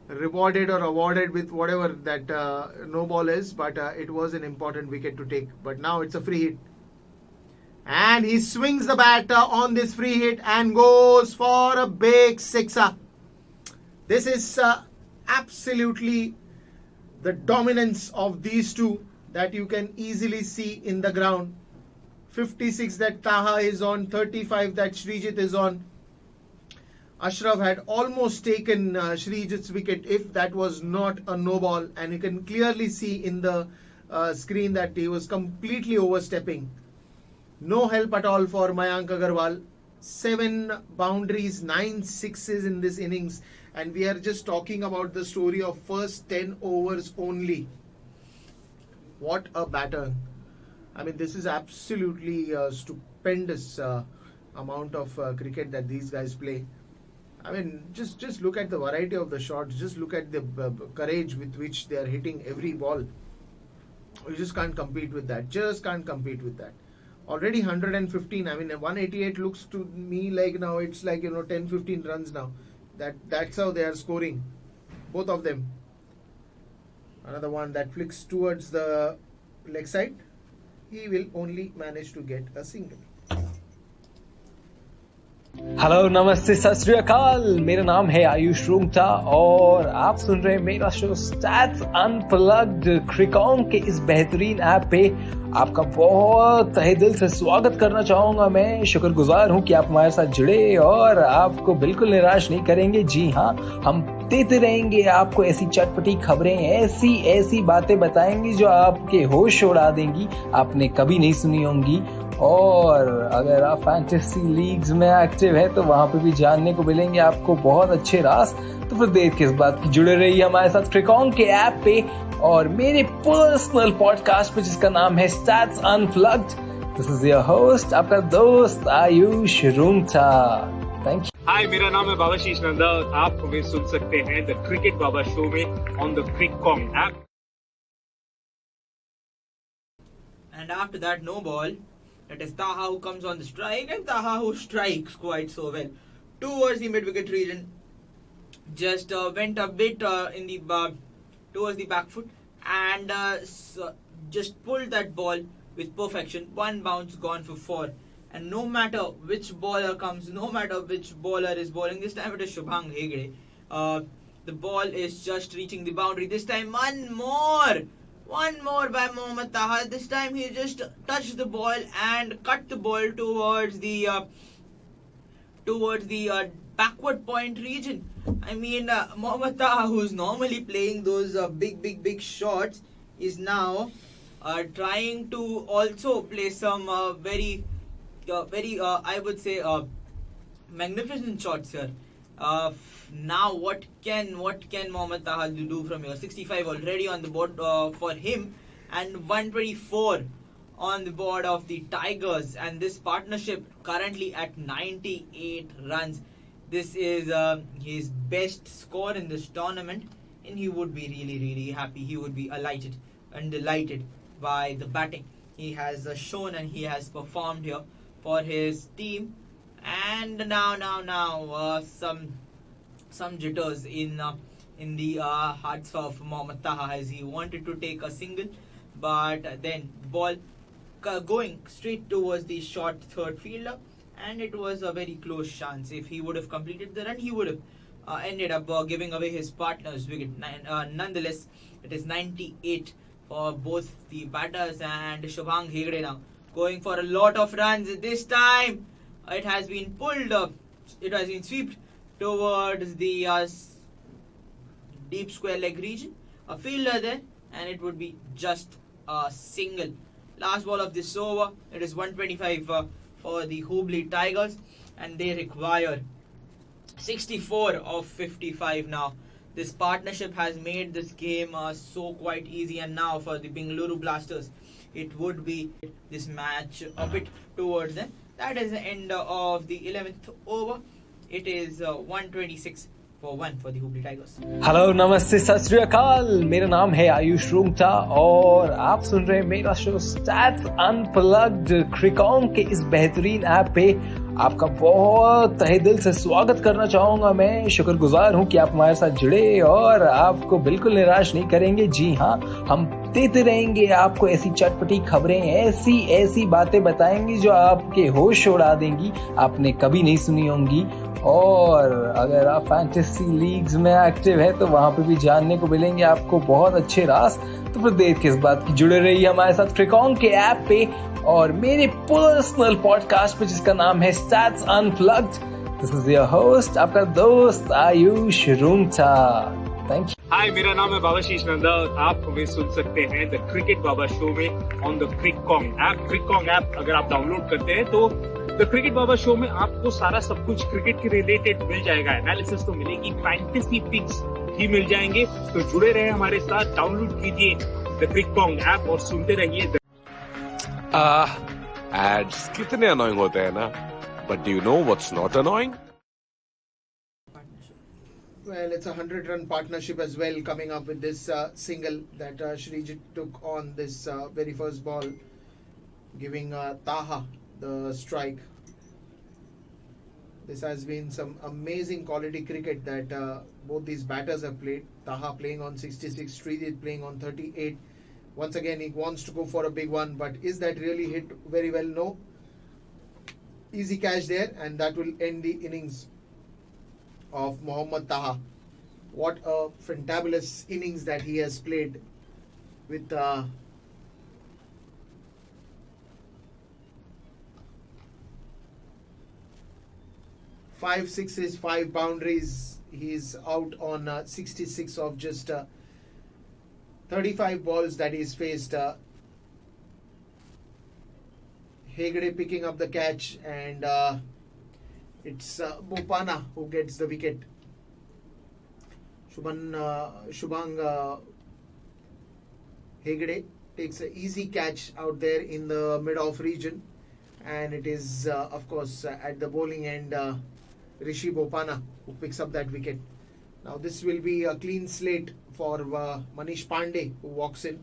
rewarded or awarded with whatever that no ball is, but it was an important wicket to take. But now it's a free hit, and he swings the bat on this free hit and goes for a big sixer. This is absolutely the dominance of these two that you can easily see in the ground. 56 that Taha is on, 35 that Srijit is on. Ashraf had almost taken Srijit's wicket if that was not a no ball, and you can clearly see in the screen that he was completely overstepping. No help at all for Mayank Agarwal. 7 boundaries, 9 sixes in this innings, and we are just talking about the story of first 10 overs only. What a batter. I mean, this is absolutely stupendous amount of cricket that these guys play. I mean, just look at the variety of the shots. Just look at the courage with which they are hitting every ball. You just can't compete with that. Just can't compete with that. Already 115. I mean, 188 looks to me like now it's like 10-15 runs now. That's how they are scoring. Both of them. Another one that flicks towards the leg side. He will only manage to get a single. Hello नमस्ते सत श्री अकाल मेरा नाम है आयुष रूंगटा और आप सुन रहे हैं मेरा शो स्टैट्स अनप्लग्ड क्रिकॉन के इस बेहतरीन ऐप पे आपका बहुत तहे दिल से स्वागत करना चाहूंगा। मैं शुक्रगुजार हूं कि आप हमारे साथ जुड़े और आपको बिल्कुल निराश नहीं करेंगे। जी हाँ, हम देते रहेंगे आपको ऐसी चटपटी खबरें, ऐसी बातें बताएंगे जो आपके होश उड़ा देंगी, आपने कभी नहीं सुनी होंगी। और अगर आप फैंटेसी लीग्स में एक्टिव है तो वहां पे भी जानने को मिलेंगे आपको बहुत अच्छे राज। तो फिर देर किस बात की, जुड़े रहिए हमारे साथ क्रिकॉन के ऐप पे और मेरे पर्सनल पॉडकास्ट पे जिसका नाम है stats unplugged. This is your host, आपका दोस्त Ayush Rungta. Thank you. Hi, मेरा नाम है बाबाशीष नंदा। आप हमें सुन सकते हैं द क्रिकेट बाबा शो में on the Cricon app. And after that no ball, it is Taha who comes on the strike, and Taha who strikes quite so well towards the mid-wicket region. Just went a bit in the towards the back foot and just pulled that ball with perfection. One bounce gone for 4. And no matter which bowler comes, no matter which bowler is bowling, this time it is Shubhang Hegde. The ball is just reaching the boundary. This time one more by Mohammad Taha. This time he just touched the ball and cut the ball towards the backward point region. I mean, Mohammad Taha, who's normally playing those big shots, is now trying to also play some very I would say magnificent shots here. Now what can Mohammad Taha do from here? 65 already on the board for him, and 124 on the board of the Tigers, and this partnership currently at 98 runs. This is his best score in this tournament, and he would be really happy. He would be elated and delighted by the batting he has shown and he has performed here for his team. And now some jitters in in the hearts of Mohammad Taha as he wanted to take a single, but then ball going straight towards the short third fielder, and it was a very close chance. If he would have completed the run, he would have ended up giving away his partner's wicket. Nonetheless, it is 98 for both the batters, and Shubhang Hegde now going for a lot of runs. This time it has been pulled up, it has been swept towards the deep square leg region. A fielder there, and it would be just a single. Last ball of this over. It is 125 for the Hubli Tigers, and they require 64 of 55 now. This partnership has made this game so quite easy, and now for the Bengaluru Blasters, it would be this match a bit towards them. That is the end of the 11th over. It is 126 for 1 for the Hubli Tigers. Hello नमस्ते सत श्री अकाल, मेरा नाम है आयुष रूंगटा और आप सुन रहे हैं मेरा शो स्टैट्स अनप्लग्ड क्रिकॉन के इस बेहतरीन ऐप पे। आपका बहुत तहे दिल से स्वागत करना चाहूंगा। मैं शुक्रगुजार हूं कि आप हमारे साथ जुड़े और आपको बिल्कुल निराश नहीं करेंगे। जी हाँ, हम देते रहेंगे आपको ऐसी चटपटी खबरें, ऐसी ऐसी बातें बताएंगे जो आपके होश उड़ा देंगी, आपने कभी नहीं सुनी होंगी। और अगर आप फैंटेसी लीग्स में एक्टिव है तो वहां पे भी जानने को मिलेंगे आपको बहुत अच्छे राज। तो फिर देर किस बात की, जुड़े रहिए हमारे साथ क्रिकॉन के ऐप पे और मेरे पर्सनल पॉडकास्ट पे जिसका नाम है stats unplugged. This is your host, आपका दोस्त Ayush Rungta. Thank you. Hi, मेरा नाम है बाबाशीष नंदा और आप हमें सुन सकते हैं द क्रिकेट बाबा शो में on the Cricon app. क्रिकॉन app अगर आप डाउनलोड करते हैं तो द क्रिकेट बाबा शो में आपको सारा सब कुछ क्रिकेट के रिलेटेड मिल जाएगा। एनालिसिस तो मिलेगी, फैंटेसी पिक्स भी मिल जाएंगे। तो जुड़े रहे हमारे साथ, डाउनलोड कीजिए द क्रिकॉन ऐप और सुनते रहिए। एड्स कितने अनोइंग होते हैं ना, but do you know what's not annoying? Well, it's a 100-run partnership as well, coming up with this single that Shrijit took on this very first ball, giving Taha the strike. This has been some amazing quality cricket that both these batters have played. Taha playing on 66, Shrijit playing on 38. Once again, he wants to go for a big one, but is that really hit very well? No. Easy catch there, and that will end the innings of Mohammad Taha. What a fantabulous innings that he has played with 5 sixes, 5 boundaries. He is out on 66 of just 35 balls that he's faced. Hegde picking up the catch, and it's Bopana who gets the wicket. Shubhang Hegde takes an easy catch out there in the mid-off region, and it is of course at the bowling end Rishi Bopana who picks up that wicket. Now this will be a clean slate for Manish Pandey, who walks in,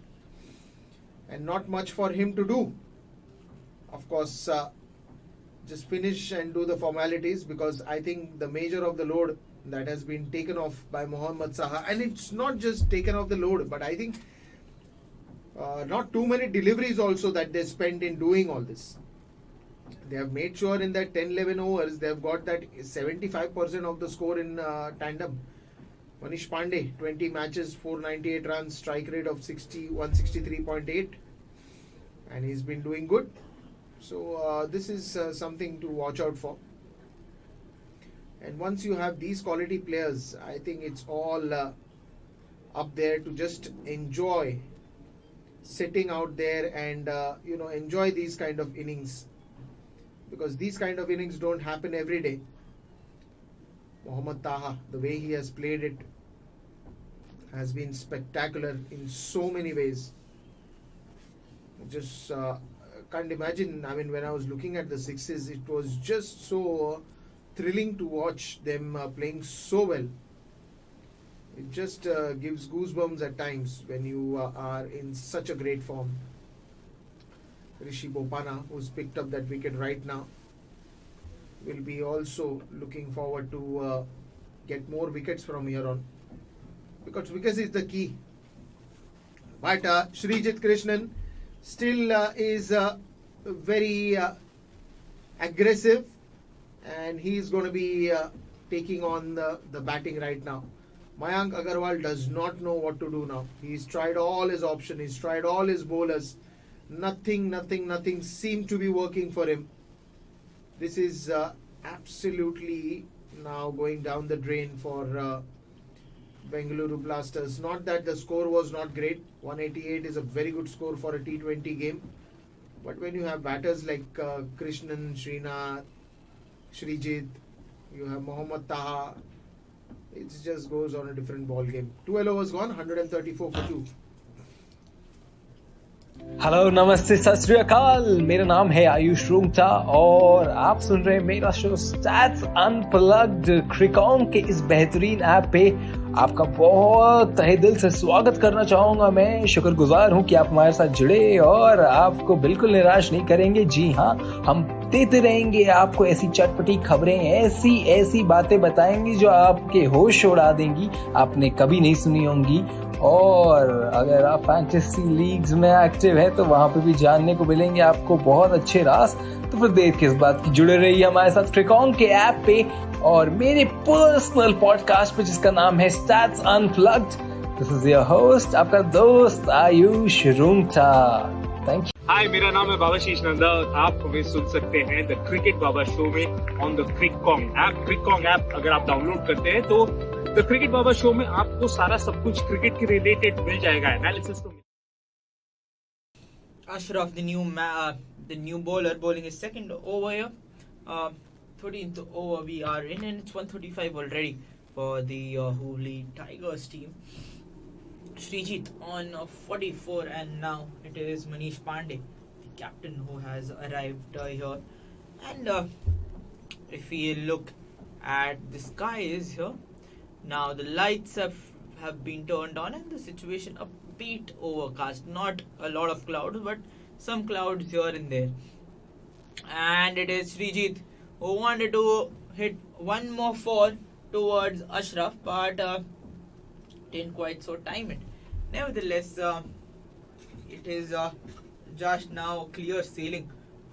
and not much for him to do. Of course, just finish and do the formalities, because I think the major of the load that has been taken off by Mohammad Taha, and it's not just taken off the load, but I think not too many deliveries also that they spent in doing all this. They have made sure in that 10-11 overs they have got that 75% of the score in tandem. Manish Pandey, 20 matches, 498 runs, strike rate of 163.8, and he's been doing good. So this is something to watch out for. And once you have these quality players, I think it's all up there to just enjoy sitting out there and enjoy these kind of innings, because these kind of innings don't happen every day. Mohammad Taha, the way he has played it has been spectacular in so many ways. Just can't imagine. I mean, when I was looking at the sixes, it was just so thrilling to watch them playing so well. It just gives goosebumps at times when you are in such a great form. Rishi Bopana, who's picked up that wicket right now, will be also looking forward to get more wickets from here on. because it's the key. But Srijit Krishnan still is very aggressive, and he's going to be taking on the batting right now. Mayank Agarwal does not know what to do now. He's tried all his options. He's tried all his bowlers. Nothing seemed to be working for him. This is absolutely now going down the drain for Bengaluru Blasters. Not that the score was not great. 188 is a very good score for a T20 game. But when you have batters like Krishnan, Srinath, Srijit, you have Mohammad Taha, it just goes on a different ball game. 12 overs gone, 134 for 2. Hello नमस्ते सत श्री अकाल मेरा नाम है आयुष रूंगटा और आप सुन रहे हैं मेरा शो स्टैट्स अनप्लग्ड क्रिकॉन के इस बेहतरीन ऐप पे आपका बहुत तहे दिल से स्वागत करना चाहूंगा। मैं शुक्रगुजार हूं कि आप हमारे साथ जुड़े और आपको बिल्कुल निराश नहीं करेंगे। जी हाँ, हम देते रहेंगे आपको ऐसी चटपटी खबरें, ऐसी बातें बताएंगे जो आपके होश उड़ा देंगी, आपने कभी नहीं सुनी होंगी। और अगर आप फैंटेसी लीग्स में एक्टिव है तो वहां पे भी जानने को मिलेंगे आपको बहुत अच्छे राज। तो फिर देर किस बात की, जुड़े रहिए हमारे साथ क्रिकॉन के ऐप पे और मेरे पर्सनल पॉडकास्ट पे जिसका नाम है stats unplugged. This is your host, आपका दोस्त Ayush Rungta. Thank you. Hi, मेरा नाम है बाबाशीष नंदा और आप हमें सुन सकते हैं द क्रिकेट बाबा शो में on the Cricon app. क्रिकॉन app अगर आप डाउनलोड करते हैं तो द क्रिकेट बाबा शो में आपको सारा सब कुछ क्रिकेट के रिलेटेड मिल जाएगा। एनालिसिस तो Ashraf, the new bowler, bowling his second over here. 13th over we are in, and it's 135 already for the Hooghly Tigers team. Srijit on 44, and now it is Manish Pandey, the captain, who has arrived here. And if we look at the skies here, now the lights have been turned on, and the situation a bit overcast. Not a lot of clouds, but some clouds here and there. And it is Srijit who wanted to hit one more four towards Ashraf, but didn't quite so time it. Nevertheless, it is just now clear sailing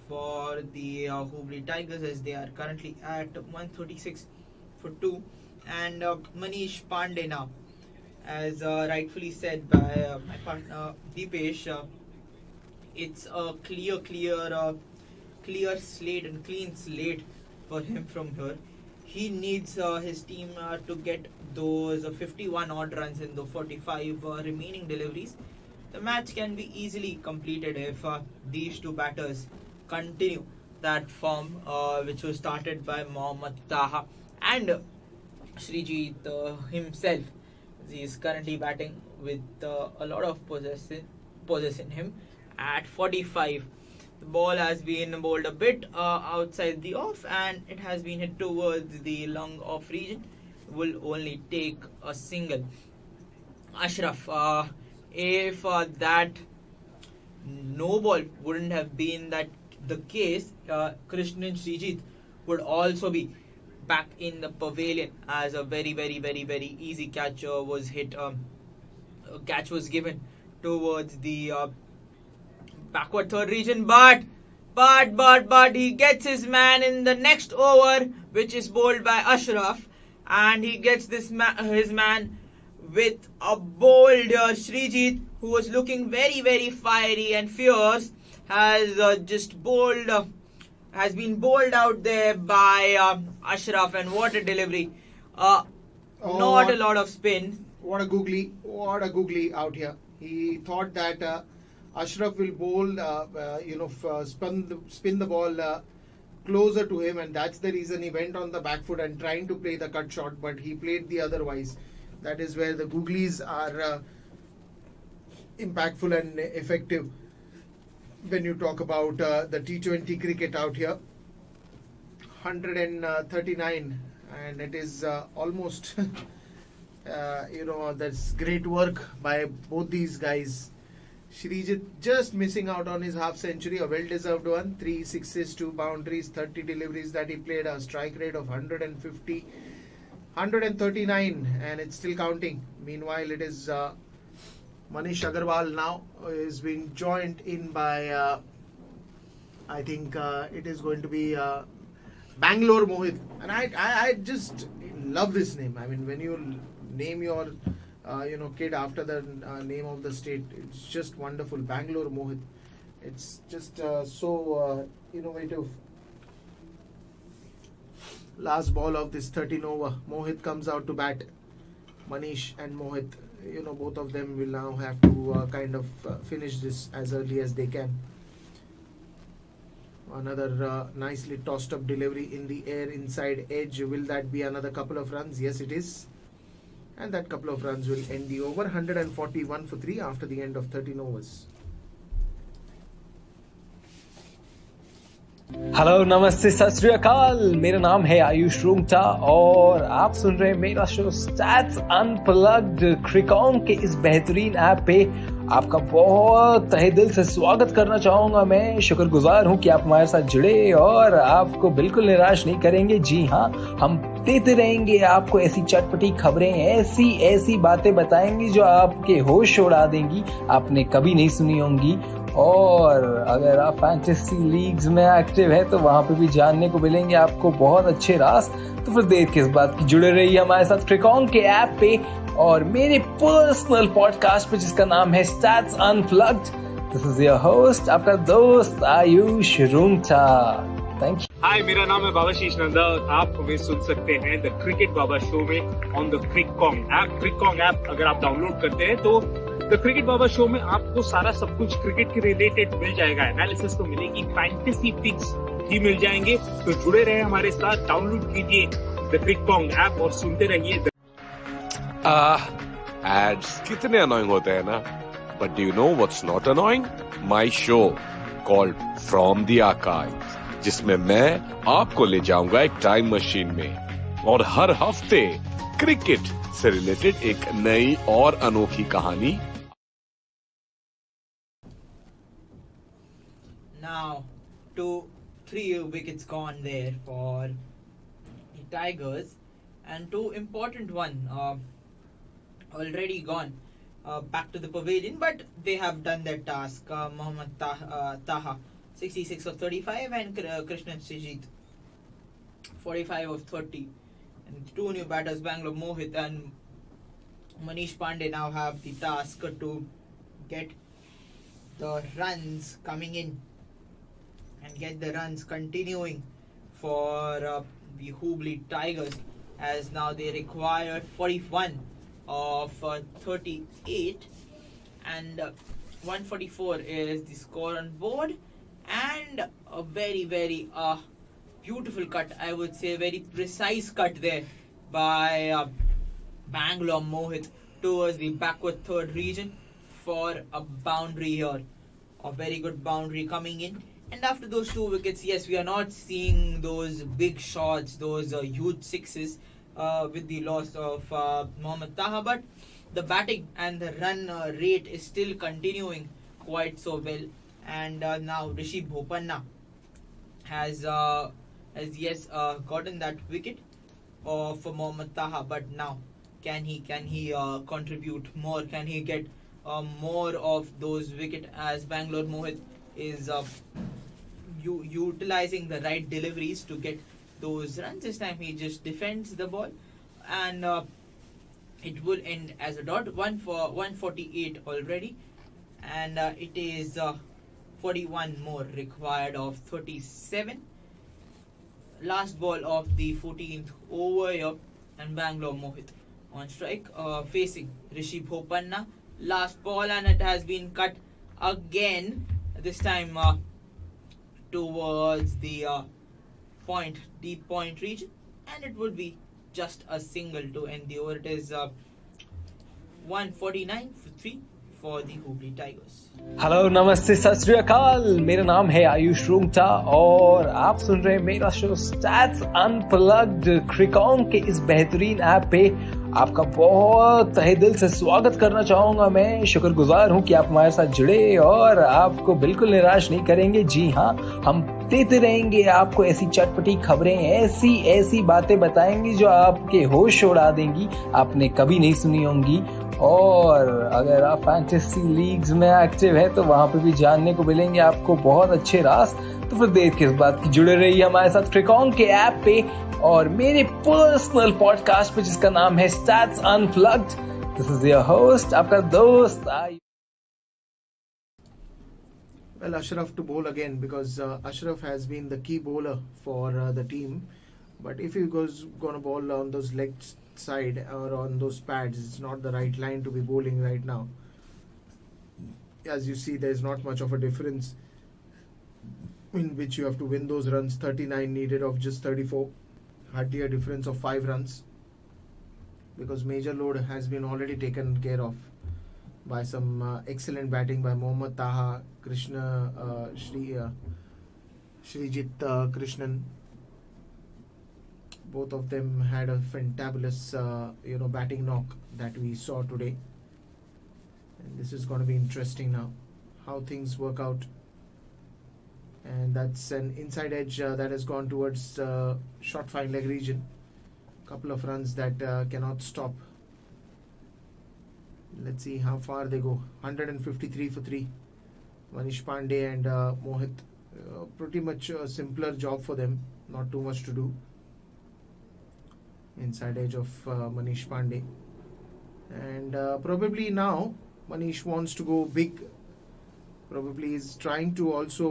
for the Hooghly Tigers, as they are currently at 136 for 2. And Manish Pandey now, as rightfully said by my partner Deepesh, it's a clear slate and clean slate for him from here. He needs his team to get those 51 odd runs in the 45 remaining deliveries. The match can be easily completed if these two batters continue that form which was started by Mohammad Taha and Srijit himself. He is currently batting with a lot of possession him at 45. The ball has been bowled a bit outside the off, and it has been hit towards the long off region. Will only take a single. Ashraf, if that no ball wouldn't have been that the case, Krishnan Srijit would also be back in the pavilion, as a very easy catch was hit. Catch was given towards the backward third region, but he gets his man in the next over, which is bowled by Ashraf, and he gets his man with a bold Srijit, who was looking very fiery and fierce, has been bowled out there by Ashraf, and what a delivery. Not a lot of spin. What a googly out here. He thought that Ashraf will bowl, spin the ball closer to him, and that's the reason he went on the back foot and trying to play the cut shot, but he played the otherwise. That is where the googlies are impactful and effective when you talk about the T20 cricket out here. 139, and it is almost that's great work by both these guys. Srijit just missing out on his half century, a well-deserved one. 3 sixes, 2 boundaries, 30 deliveries that he played, a strike rate of 150. 139 and it's still counting. Meanwhile, it is Manish Agarwal now is being joined in by I think it is going to be Bangalore Mohit, and I just love this name. I mean, when you name your kid after the name of the state, it's just wonderful. Bangalore Mohit, it's just so innovative. Last ball of this 13 over, Mohit comes out to bat. Manish and Mohit, both of them will now have to kind of finish this as early as they can. Another nicely tossed up delivery in the air inside edge. Will that be another couple of runs? Yes, it is. And that couple of runs will end the over. 141 for 3 after the end of 13 overs. Hello नमस्ते सत श्री अकाल, मेरा नाम है आयुष रूंगटा और आप सुन रहे हैं मेरा शो स्टैट्स अनप्लग्ड क्रिकॉन के इस बेहतरीन ऐप पे। आपका बहुत तहे दिल से स्वागत करना चाहूंगा। मैं शुक्रगुजार हूं कि आप हमारे साथ जुड़े और आपको बिल्कुल निराश नहीं करेंगे। जी हाँ, हम देते रहेंगे आपको ऐसी चटपटी खबरें, ऐसी बातें बताएंगे जो आपके होश उड़ा देंगी, आपने कभी नहीं सुनी होंगी। और अगर आप फैंटेसी लीग्स में एक्टिव है तो वहां पे भी जानने को मिलेंगे आपको बहुत अच्छे राज। तो फिर देर किस बात की, जुड़े रहिए हमारे साथ क्रिकॉन के ऐप पे और मेरे पर्सनल पॉडकास्ट पे जिसका नाम है stats unplugged. This is your host, आपका दोस्त Ayush Rungta. Thank you. Hi, मेरा नाम है बाबाशीष नंदा। आप हमें सुन सकते हैं द क्रिकेट बाबा शो में on the Cricon app. क्रिकॉन app अगर आप डाउनलोड करते हैं तो द क्रिकेट बाबा शो में आपको सारा सब कुछ क्रिकेट के रिलेटेड मिल जाएगा। एनालिसिस तो मिलेगी, फैंटेसी पिक्स भी मिल जाएंगे। तो जुड़े रहे हमारे साथ, डाउनलोड कीजिए द क्रिकॉन ऐप और सुनते रहिए। एड्स कितने अनोइंग होते हैं ना, but do you know what's not annoying? My show called from the archive, जिसमें मैं आपको ले जाऊंगा एक टाइम मशीन में और हर हफ्ते क्रिकेट से रिलेटेड एक नई और अनोखी कहानी। Now, 3 wickets gone there for the Tigers, and 2 important one already gone back to the pavilion, but they have done their task. Mohammad Taha 66 of 35 and Krishnan Sijit 45 of 30. And 2 new batters, Bangalore Mohit and Manish Pandey, now have the task to get the runs coming in and get the runs continuing for the Hubli Tigers, as now they require 41 of 38 and 144 is the score on board, and a very beautiful cut, I would say, very precise cut there by Bangalore Mohit towards the backward third region for a boundary here. A very good boundary coming in. And after those 2 wickets, yes, we are not seeing those big shots, those huge sixes with the loss of Mohammad Taha, but the batting and the run rate is still continuing quite so well. And now Rishi Bhopanna has gotten that wicket for Mohammad Taha, but now can he contribute more? Can he get more of those wickets, as Bangalore Mohit is utilizing the right deliveries to get those runs? This time he just defends the ball, and it will end as a dot. 148 already, and it is 41 more required of 37. Last ball of the 14th over here, and Bangalore Mohit on strike, facing Rishi Bhopanna. Last ball, and it has been cut again, this time towards the deep point region, and it would be just a single to end the over. It is 149 for 3 for the Hubli Tigers. Hello नमस्ते सत श्री अकाल, मेरा नाम है आयुष रूंगटा और आप सुन रहे हैं मेरा शो स्टैट्स अनप्लग्ड क्रिकॉन के इस बेहतरीन ऐप पे। आपका बहुत तहे दिल से स्वागत करना चाहूंगा। मैं शुक्रगुजार हूं कि आप हमारे साथ जुड़े और आपको बिल्कुल निराश नहीं करेंगे। जी हाँ, हम देते रहेंगे आपको ऐसी चटपटी खबरें, ऐसी बातें बताएंगे जो आपके होश उड़ा देंगी, आपने कभी नहीं सुनी होंगी। और अगर आप फैंटेसी लीग्स में एक्टिव है तो वहां पे भी जानने को मिलेंगे आपको बहुत अच्छे राज। तो फिर देर किस बात की, जुड़े रहिए हमारे साथ क्रिकॉन के ऐप पे और मेरे पर्सनल पॉडकास्ट पे जिसका नाम है stats unplugged. This is your host, आपका दोस्त Well, Ashraf to bowl again because Ashraf has been the key bowler for the team. But if he goes gonna bowl on those leg side or on those pads, it's not the right line to be bowling right now. As you see, there's not much of a difference in which you have to win those runs. 39 needed of just 34. Hardly a difference of 5 runs because major load has been already taken care of by some excellent batting by Mohammad Taha, Shrijit Krishnan. Both of them had a fantabulous batting knock that we saw today, and this is going to be interesting now how things work out. And that's an inside edge that has gone towards short fine leg region. Couple of runs that cannot stop. Let's see how far they go. 153 for 3. Manish Pandey and Mohit. Pretty much a simpler job for them. Not too much to do. Inside edge of Manish Pandey. And probably now Manish wants to go big. Probably is trying to also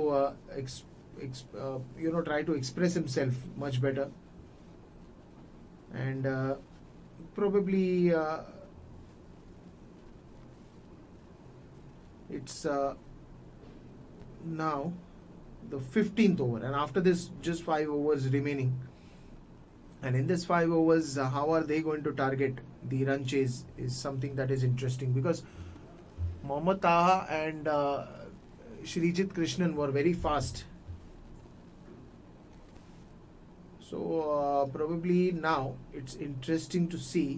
try to express himself much better. And probably it's now the 15th over, and after this just 5 overs remaining. And in this 5 overs, how are they going to target the run chase is something that is interesting, because Mohammad Taha and Shrijit Krishnan were very fast. So probably now it's interesting to see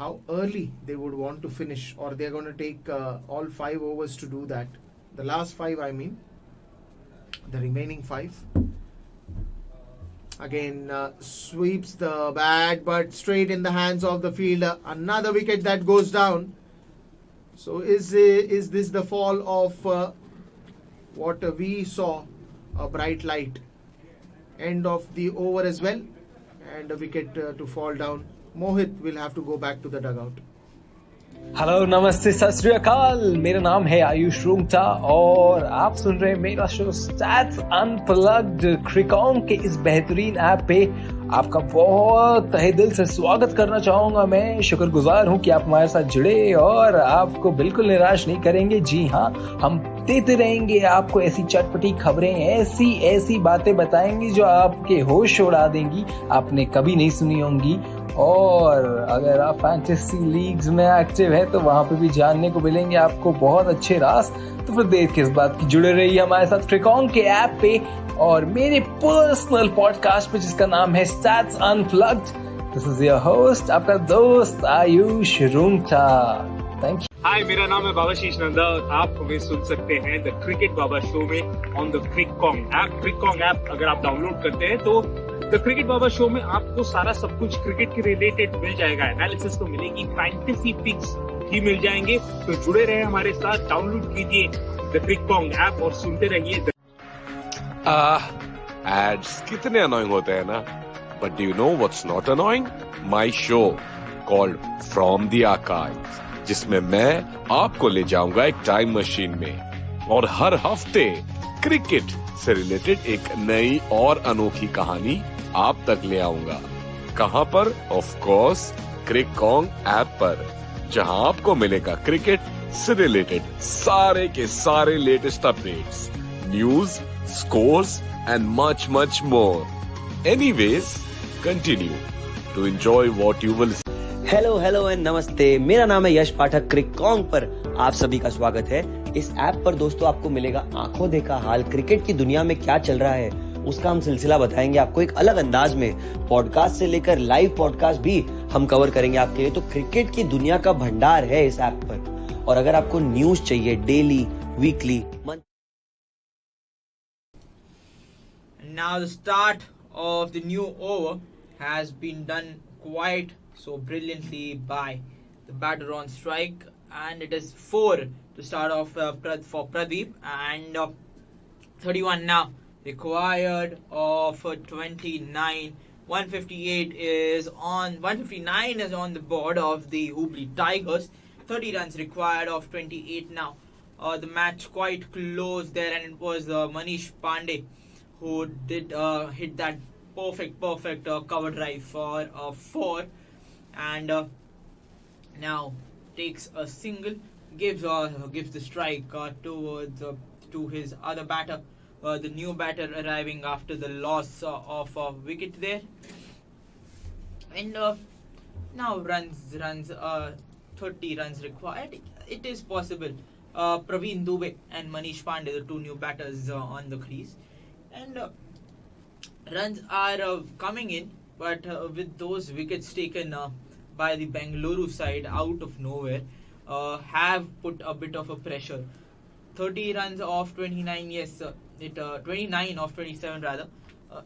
how early they would want to finish, or they're going to take all 5 overs to do that. The last 5, I mean, the remaining 5. Again, sweeps the bat, but straight in the hands of the fielder. Another wicket that goes down. So is this the fall of what we saw, a bright light? End of the over as well, and a wicket to fall down. Mohit will have to go back to the dugout. Hello, नमस्ते, सत श्री अकाल। मेरा नाम है आयुष रूंगटा और आप सुन रहे हैं मेरा शो स्टैट्स अनप्लग्ड क्रिकॉन के इस बेहतरीन ऐप पे। आपका बहुत तहे दिल से स्वागत करना चाहूंगा। मैं शुक्रगुजार हूं कि आप हमारे साथ जुड़े और आपको बिल्कुल निराश नहीं करेंगे। जी हाँ, हम देते रहेंगे आपको ऐसी चटपटी खबरें, ऐसी बातें बताएंगे जो आपके होश उड़ा देंगी, आपने कभी नहीं सुनी होंगी। और अगर आप फैंटेसी लीग्स में एक्टिव है तो वहां पे भी जानने को मिलेंगे आपको बहुत अच्छे राज। तो फिर देर किस बात की, जुड़े रहिए हमारे साथ क्रिकॉन के ऐप पे और मेरे पर्सनल पॉडकास्ट पे जिसका नाम है stats unplugged. This is your host, आपका दोस्त Ayush Rungta. Thank you. Hi, मेरा नाम है बाबाशीष नंदा और आप हमें सुन सकते हैं द क्रिकेट बाबा शो में on the Cricon app. क्रिकॉन app अगर आप डाउनलोड करते हैं तो द क्रिकेट बाबा शो में आपको सारा सब कुछ क्रिकेट के रिलेटेड मिल जाएगा। एनालिसिस तो मिलेगी, फैंटेसी पिक्स भी मिल जाएंगे। तो जुड़े रहे हमारे साथ, डाउनलोड कीजिए द क्रिकॉन ऐप और सुनते रहिए। एड्स कितने अनोइंग होते हैं ना, but do you know what's not annoying? My show called from the archives, जिसमें मैं आपको ले जाऊंगा एक टाइम मशीन में और हर हफ्ते क्रिकेट से रिलेटेड एक नई और अनोखी कहानी आप तक ले आऊंगा। कहां पर? ऑफ कोर्स क्रिकॉन ऐप पर, जहां आपको मिलेगा क्रिकेट से रिलेटेड सारे के सारे latest updates, news, scores and much more. Anyways, continue to enjoy what you will. Hello and namaste, मेरा नाम है यश पाठक। क्रिकॉन पर आप सभी का स्वागत है। इस ऐप पर दोस्तों आपको मिलेगा आंखों देखा हाल, क्रिकेट की दुनिया में क्या चल रहा है उसका हम सिलसिला बताएंगे आपको एक अलग अंदाज में। पॉडकास्ट से लेकर लाइव पॉडकास्ट भी हम कवर करेंगे आपके लिए। तो क्रिकेट की दुनिया का भंडार है इस ऐप पर। और अगर आपको न्यूज चाहिए daily, weekly, month. Now the start of the new over has been done quite so brilliantly by the batter on strike, and it is 4 to start off for Pradeep, and 31 now required of 29. 159 is on the board of the Hubli Tigers. 30 runs required of 28 now. The match quite close there, and it was Manish Pandey who did hit that perfect cover drive for 4, and now takes a single, gives the strike towards to his other batter, the new batter arriving after the loss of a wicket there, and now runs 30 runs required. It is possible. Praveen Dubey and Manish Pandey, the two new batters on the crease, and runs are coming in, but with those wickets taken by the Bengaluru side out of nowhere, have put a bit of a pressure. 30 runs off 29, yes, 29 off 27 rather,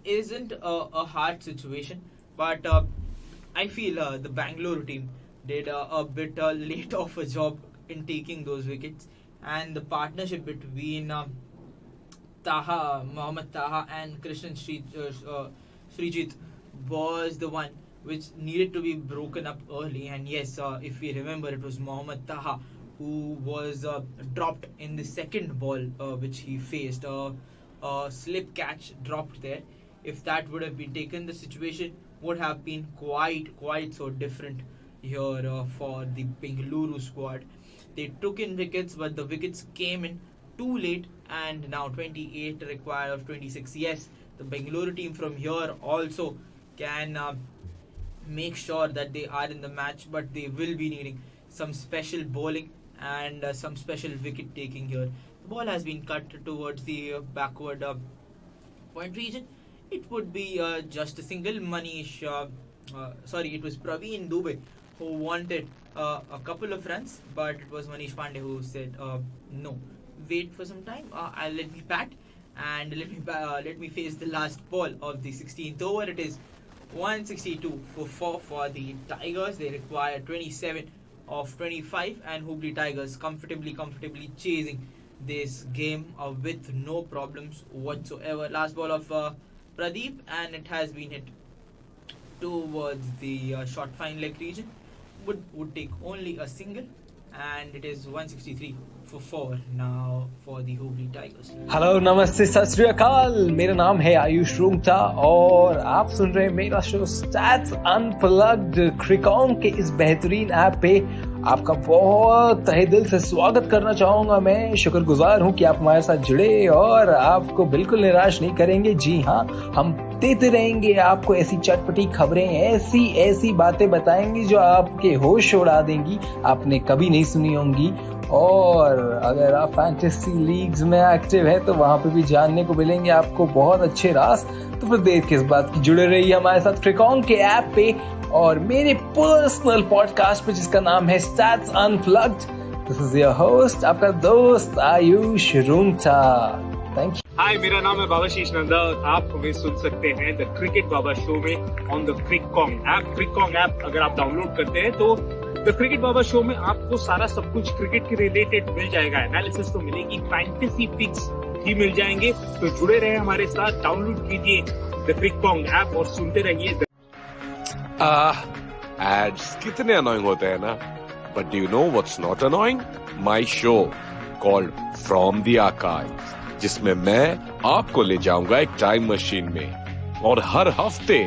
isn't a hard situation, but I feel the Bengaluru team did a bit late of a job in taking those wickets, and the partnership between Mohammad Taha and Krishnan Srijit was the one which needed to be broken up early. And yes, if we remember, it was Mohammad Taha who was dropped in the second ball which he faced. A slip catch dropped there. If that would have been taken, the situation would have been quite so different here for the Bengaluru squad. They took in wickets, but the wickets came in too late, and now 28 required of 26. Yes, the Bengaluru team from here also can make sure that they are in the match, but they will be needing some special bowling and some special wicket taking here. The ball has been cut towards the backward point region. It would be just a single. It was Praveen Dubey who wanted a couple of runs, but it was Manish Pandey who said no, wait for some time, I'll let me bat and let me face the last ball of the 16th over. It is 162 for 4 for the Tigers. They require 27 of 25, and Hubli Tigers comfortably chasing this game with no problems whatsoever. Last ball of Pradeep, and it has been hit towards the short fine leg region. Would take only a single, and it is 163 for 4 now for the Hubli Tigers. Hello, नमस्ते, सत श्री अकाल। मेरा नाम है आयुष रूंगटा और आप सुन रहे हैं मेरा शो स्टैट्स अनप्लग्ड। क्रिकॉन के इस बेहतरीन ऐप पे आपका बहुत तहे दिल से स्वागत करना चाहूंगा। मैं शुक्रगुजार हूं कि आप हमारे साथ जुड़े और आपको बिल्कुल निराश नहीं करेंगे। जी हाँ, हम देते रहेंगे आपको ऐसी चटपटी खबरें, ऐसी बातें बताएंगे जो आपके होश उड़ा देंगी, आपने कभी नहीं सुनी होंगी। और अगर आप फैंटेसी लीग्स में एक्टिव है तो वहां पे भी जानने को मिलेंगे आपको बहुत अच्छे राज। तो फिर देर किस बात की, जुड़े रहिए हमारे साथ क्रिकॉन के ऐप पे और मेरे पर्सनल पॉडकास्ट पे जिसका नाम है stats unplugged. This is your host, आपका दोस्त Ayush Rungta. Thank you. Hi, मेरा नाम है बाबाशीष नंदा। आप हमें सुन सकते हैं द क्रिकेट बाबा शो में on the Cricon app. क्रिकॉन app अगर आप डाउनलोड करते हैं तो द क्रिकेट बाबा शो में आपको सारा सब कुछ क्रिकेट के रिलेटेड मिल जाएगा। एनालिसिस तो मिलेगी, फैंटेसी पिक्स भी मिल जाएंगे। तो जुड़े रहे हमारे साथ, डाउनलोड कीजिए द क्रिकॉन ऐप और सुनते रहिए। एड्स कितने अनोइंग होते हैं ना, but do you know what's not annoying? My show called from the archives, जिसमें मैं आपको ले जाऊंगा एक टाइम मशीन में और हर हफ्ते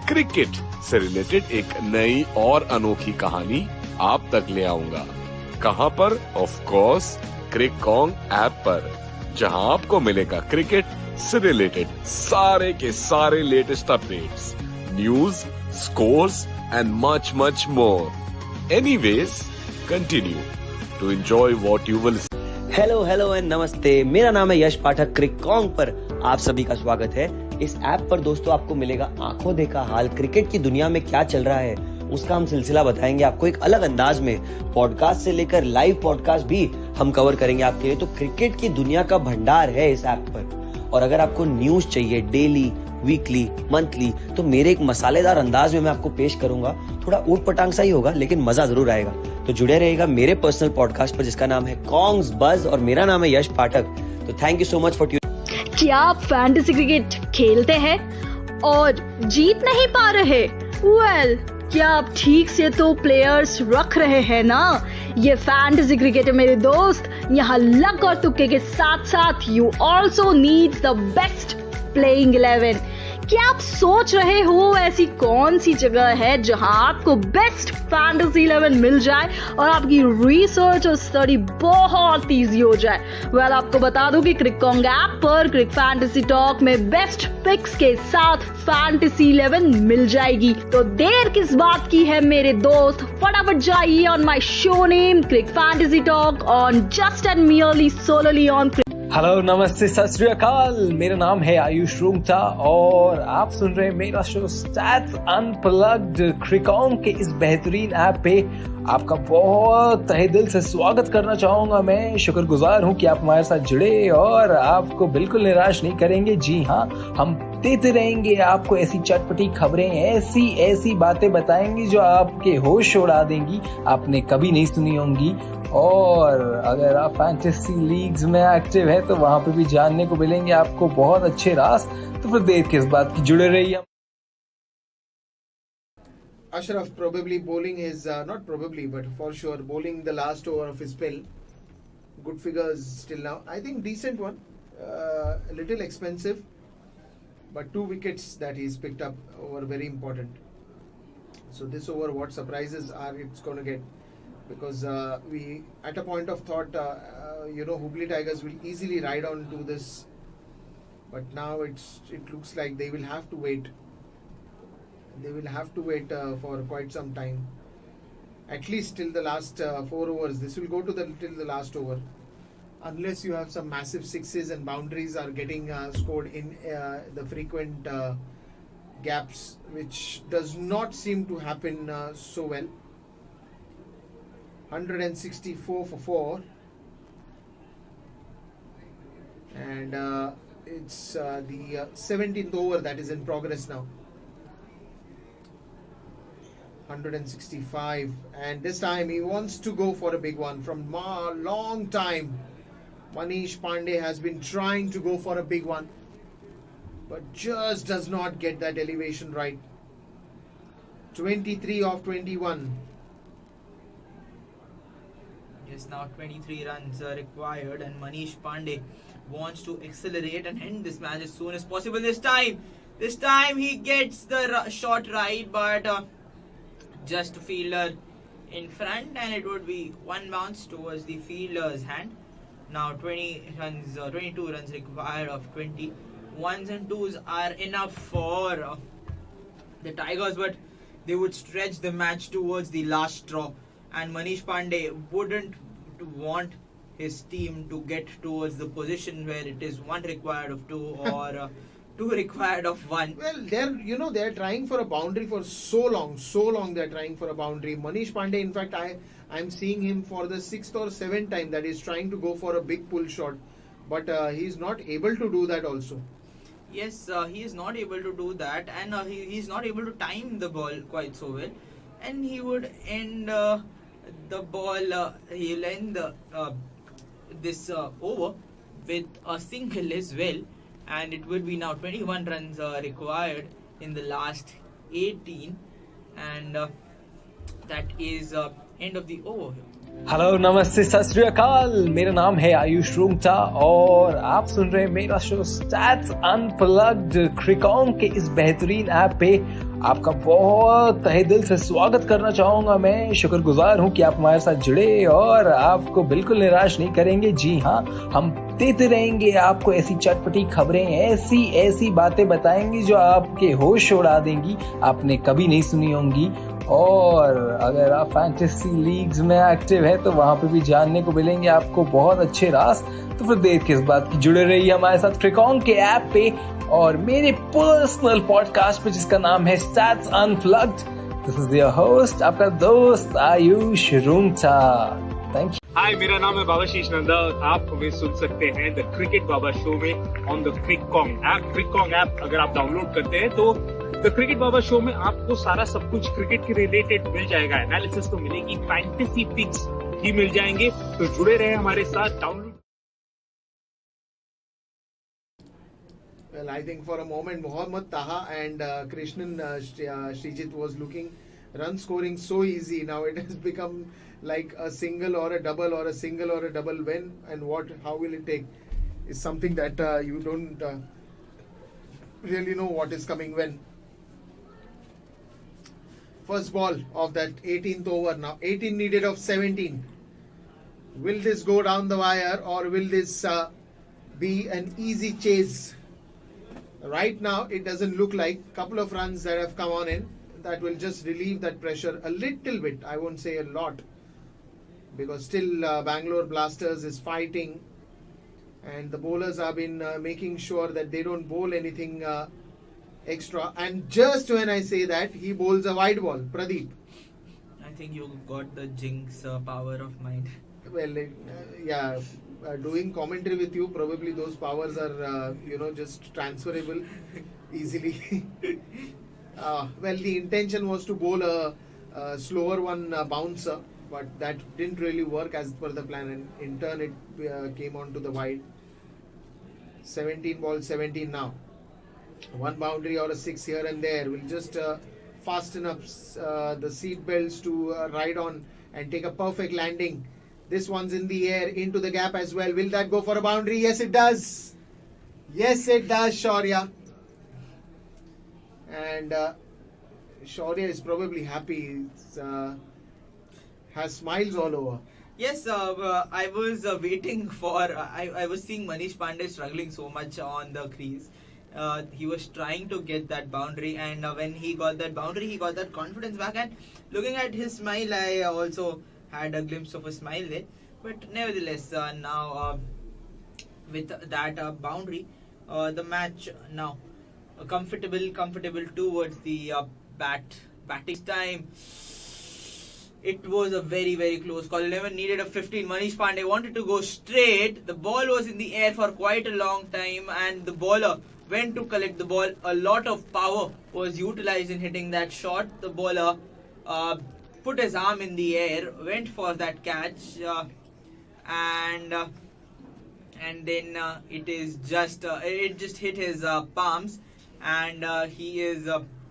क्रिकेट से रिलेटेड एक नई और अनोखी कहानी आप तक ले आऊंगा। कहां पर? ऑफ कोर्स क्रिकॉन ऐप पर, जहां आपको मिलेगा क्रिकेट से रिलेटेड सारे के सारे latest updates, news, scores and much more. Anyways, continue to enjoy what you will see. Hello and namaste, मेरा नाम है यश पाठक। क्रिकॉन पर आप सभी का स्वागत है इस ऐप पर दोस्तों आपको मिलेगा आंखों देखा हाल, क्रिकेट की दुनिया में क्या चल रहा है उसका हम सिलसिला बताएंगे आपको एक अलग अंदाज में। पॉडकास्ट से लेकर लाइव पॉडकास्ट भी हम कवर करेंगे आपके लिए। तो क्रिकेट की दुनिया का भंडार है इस ऐप पर। और अगर आपको न्यूज चाहिए डेली, वीकली, मंथली, तो मेरे एक मसालेदार अंदाज में मैं आपको पेश करूंगा। थोड़ा ऊट पटांग सा ही होगा लेकिन मजा जरूर आएगा। तो जुड़े रहेगा मेरे पर्सनल पॉडकास्ट पर जिसका नाम है कॉन्ग्स बज और मेरा नाम है यश पाठक। तो thank you so much for tuning. क्या आप फैंटेसी क्रिकेट खेलते हैं और जीत नहीं पा रहे? वेल, क्या आप ठीक से तो प्लेयर्स रख रहे हैं ना? ये फैंटेसी क्रिकेट है मेरे दोस्त। यहाँ लक और तुक्के के साथ साथ you also need the best playing 11। क्या आप सोच रहे हो ऐसी कौन सी जगह है जहां आपको बेस्ट फैंटेसी 11 मिल जाए और आपकी रिसर्च और स्टडी बहुत इजी हो जाए? वेल, आपको बता दूं कि क्रिकॉन्ग ऐप पर क्रिक फैंटेसी टॉक में बेस्ट पिक्स के साथ फैंटेसी 11 मिल जाएगी। तो देर किस बात की है मेरे दोस्त, फटाफट जाइए on my show name Crick Fantasy Talk on just and merely solely on. Hello, नमस्ते, सत श्री अकाल। मेरा नाम है आयुष रूंगटा और आप सुन रहे हैं मेरा शो स्टैट्स अनप्लग्ड। क्रिकॉन्ग के इस बेहतरीन ऐप पे आपका बहुत तहे दिल से स्वागत करना चाहूंगा। मैं शुक्रगुजार हूं कि आप हमारे साथ जुड़े और आपको बिल्कुल निराश नहीं करेंगे। जी हाँ, हम देते रहेंगे आपको ऐसी चटपटी खबरें, ऐसी बातें बताएंगे जो आपके होश उड़ा देंगी, आपने कभी नहीं सुनी होंगी। और अगर आप फैंटेसी लीग्स में एक्टिव है तो वहां पे भी जानने को मिलेंगे आपको बहुत अच्छे राज। तो फिर देर किस बात की, जुड़े रहिए। Ashraf probably bowling his, not probably, but for sure bowling the last over of his spell. Good figures still now. I think decent one. A little expensive, but 2 wickets that he's picked up were very important. So this over, what surprises are it's going to get? Because we, at a point of thought, Hubli Tigers will easily ride on to this. But now it looks like they will have to wait. They will have to wait for quite some time, at least till the last 4 overs. This will go to till the last over, unless you have some massive sixes and boundaries are getting scored in the frequent gaps, which does not seem to happen so well. 164 for 4, and it's the 17th over that is in progress now. 165, and this time he wants to go for a big one. From a long time Manish Pandey has been trying to go for a big one, but just does not get that elevation right. 23 of 21. Yes, now 23 runs are required and Manish Pandey wants to accelerate and end this match as soon as possible. This time he gets the shot right, but just a fielder in front, and it would be one bounce towards the fielder's hand. Now 22 runs required of 20. Ones and twos are enough for the Tigers, but they would stretch the match towards the last straw, and Manish Pandey wouldn't want his team to get towards the position where it is 1 required of 2 or 2 required of 1. Well, they're trying for a boundary for so long they're trying for a boundary. Manish Pandey, in fact, I'm seeing him for the 6th or 7th time that he's trying to go for a big pull shot, but he's not able to do that also. Yes, he is not able to do that, and he's not able to time the ball quite so well, and he would end the ball, he'll end this over with a single as well. And it will be now 21 runs required in the last 18, and that is end of the over. Hello, नमस्ते, सत श्री अकाल। मेरा नाम है आयुष रूंगटा और आप सुन रहे हैं मेरा शो स्टैट्स अनप्लग्ड। क्रिकॉन्ग के इस बेहतरीन ऐप पे आपका बहुत तहे दिल से स्वागत करना चाहूंगा। मैं शुक्रगुजार हूं कि आप हमारे साथ जुड़े और आपको बिल्कुल निराश नहीं करेंगे। जी हाँ, हम देते रहेंगे आपको ऐसी चटपटी खबरें, ऐसी बातें बताएंगे जो आपके होश उड़ा देंगी, आपने कभी नहीं सुनी होंगी। और अगर आप फैंटेसी लीग्स में एक्टिव हैं तो वहां पे भी जानने को मिलेंगे आपको बहुत अच्छे राज। तो फिर देर किस बात की, जुड़े रहिए हमारे साथ क्रिकॉन के ऐप पे और मेरे पर्सनल पॉडकास्ट पे जिसका नाम है stats unplugged. This is your host, आपका दोस्त Ayush Rungta. Thank you. Hi, मेरा नाम है बाबाशीष नंदा और आप हमें सुन सकते हैं द क्रिकेट बाबा शो में ऑन द क्रिकॉन्ग ऐप। क्रिकॉन्ग ऐप अगर आप डाउनलोड करते हैं तो द क्रिकेट बाबा शो में आपको सारा सब कुछ क्रिकेट के रिलेटेड मिल जाएगा। एनालिसिस तो मिलेगी, फैंटेसी पिक्स भी मिल जाएंगे। तो जुड़े रहे हमारे साथ, download. Well, I think for a moment Mohammad Taha and Krishnan Srijit was looking run scoring so easy. Now it has become like a single or a double or a single or a double. When and how will it take is something that you don't really know what is coming when. First ball of that 18th over now. 18 needed of 17. Will this go down the wire or will this be an easy chase? Right now, it doesn't look like. Couple of runs that have come on in that will just relieve that pressure a little bit. I won't say a lot, because still Bangalore Blasters is fighting, and the bowlers have been making sure that they don't bowl anything extra. And just when I say that, he bowls a wide ball. Pradeep. I think you got the jinx power of mind. Well, yeah. Doing commentary with you, probably those powers are, just transferable easily. Well, the intention was to bowl a slower one bouncer, but that didn't really work as per the plan, and in turn it came onto the wide. 17 balls, 17 now. One boundary or a 6 here and there will just fasten up the seat belts to ride on and take a perfect landing. This one's in the air, into the gap as well. Will that go for a boundary? Yes, it does. Yes, it does, Shaurya. And Shaurya is probably happy. Has smiles all over. Yes, I was waiting for. I was seeing Manish Pandey struggling so much on the crease. He was trying to get that boundary, and when he got that boundary, he got that confidence back. And looking at his smile, I also had a glimpse of a smile there. But nevertheless, now with that boundary, the match now comfortable towards the batting time. It was a very, very close call. 11 needed a 15. Manish Pandey wanted to go straight. The ball was in the air for quite a long time, and the bowler went to collect the ball. A lot of power was utilized in hitting that shot. The bowler put his arm in the air, went for that catch, and then it just hit his palms, and he is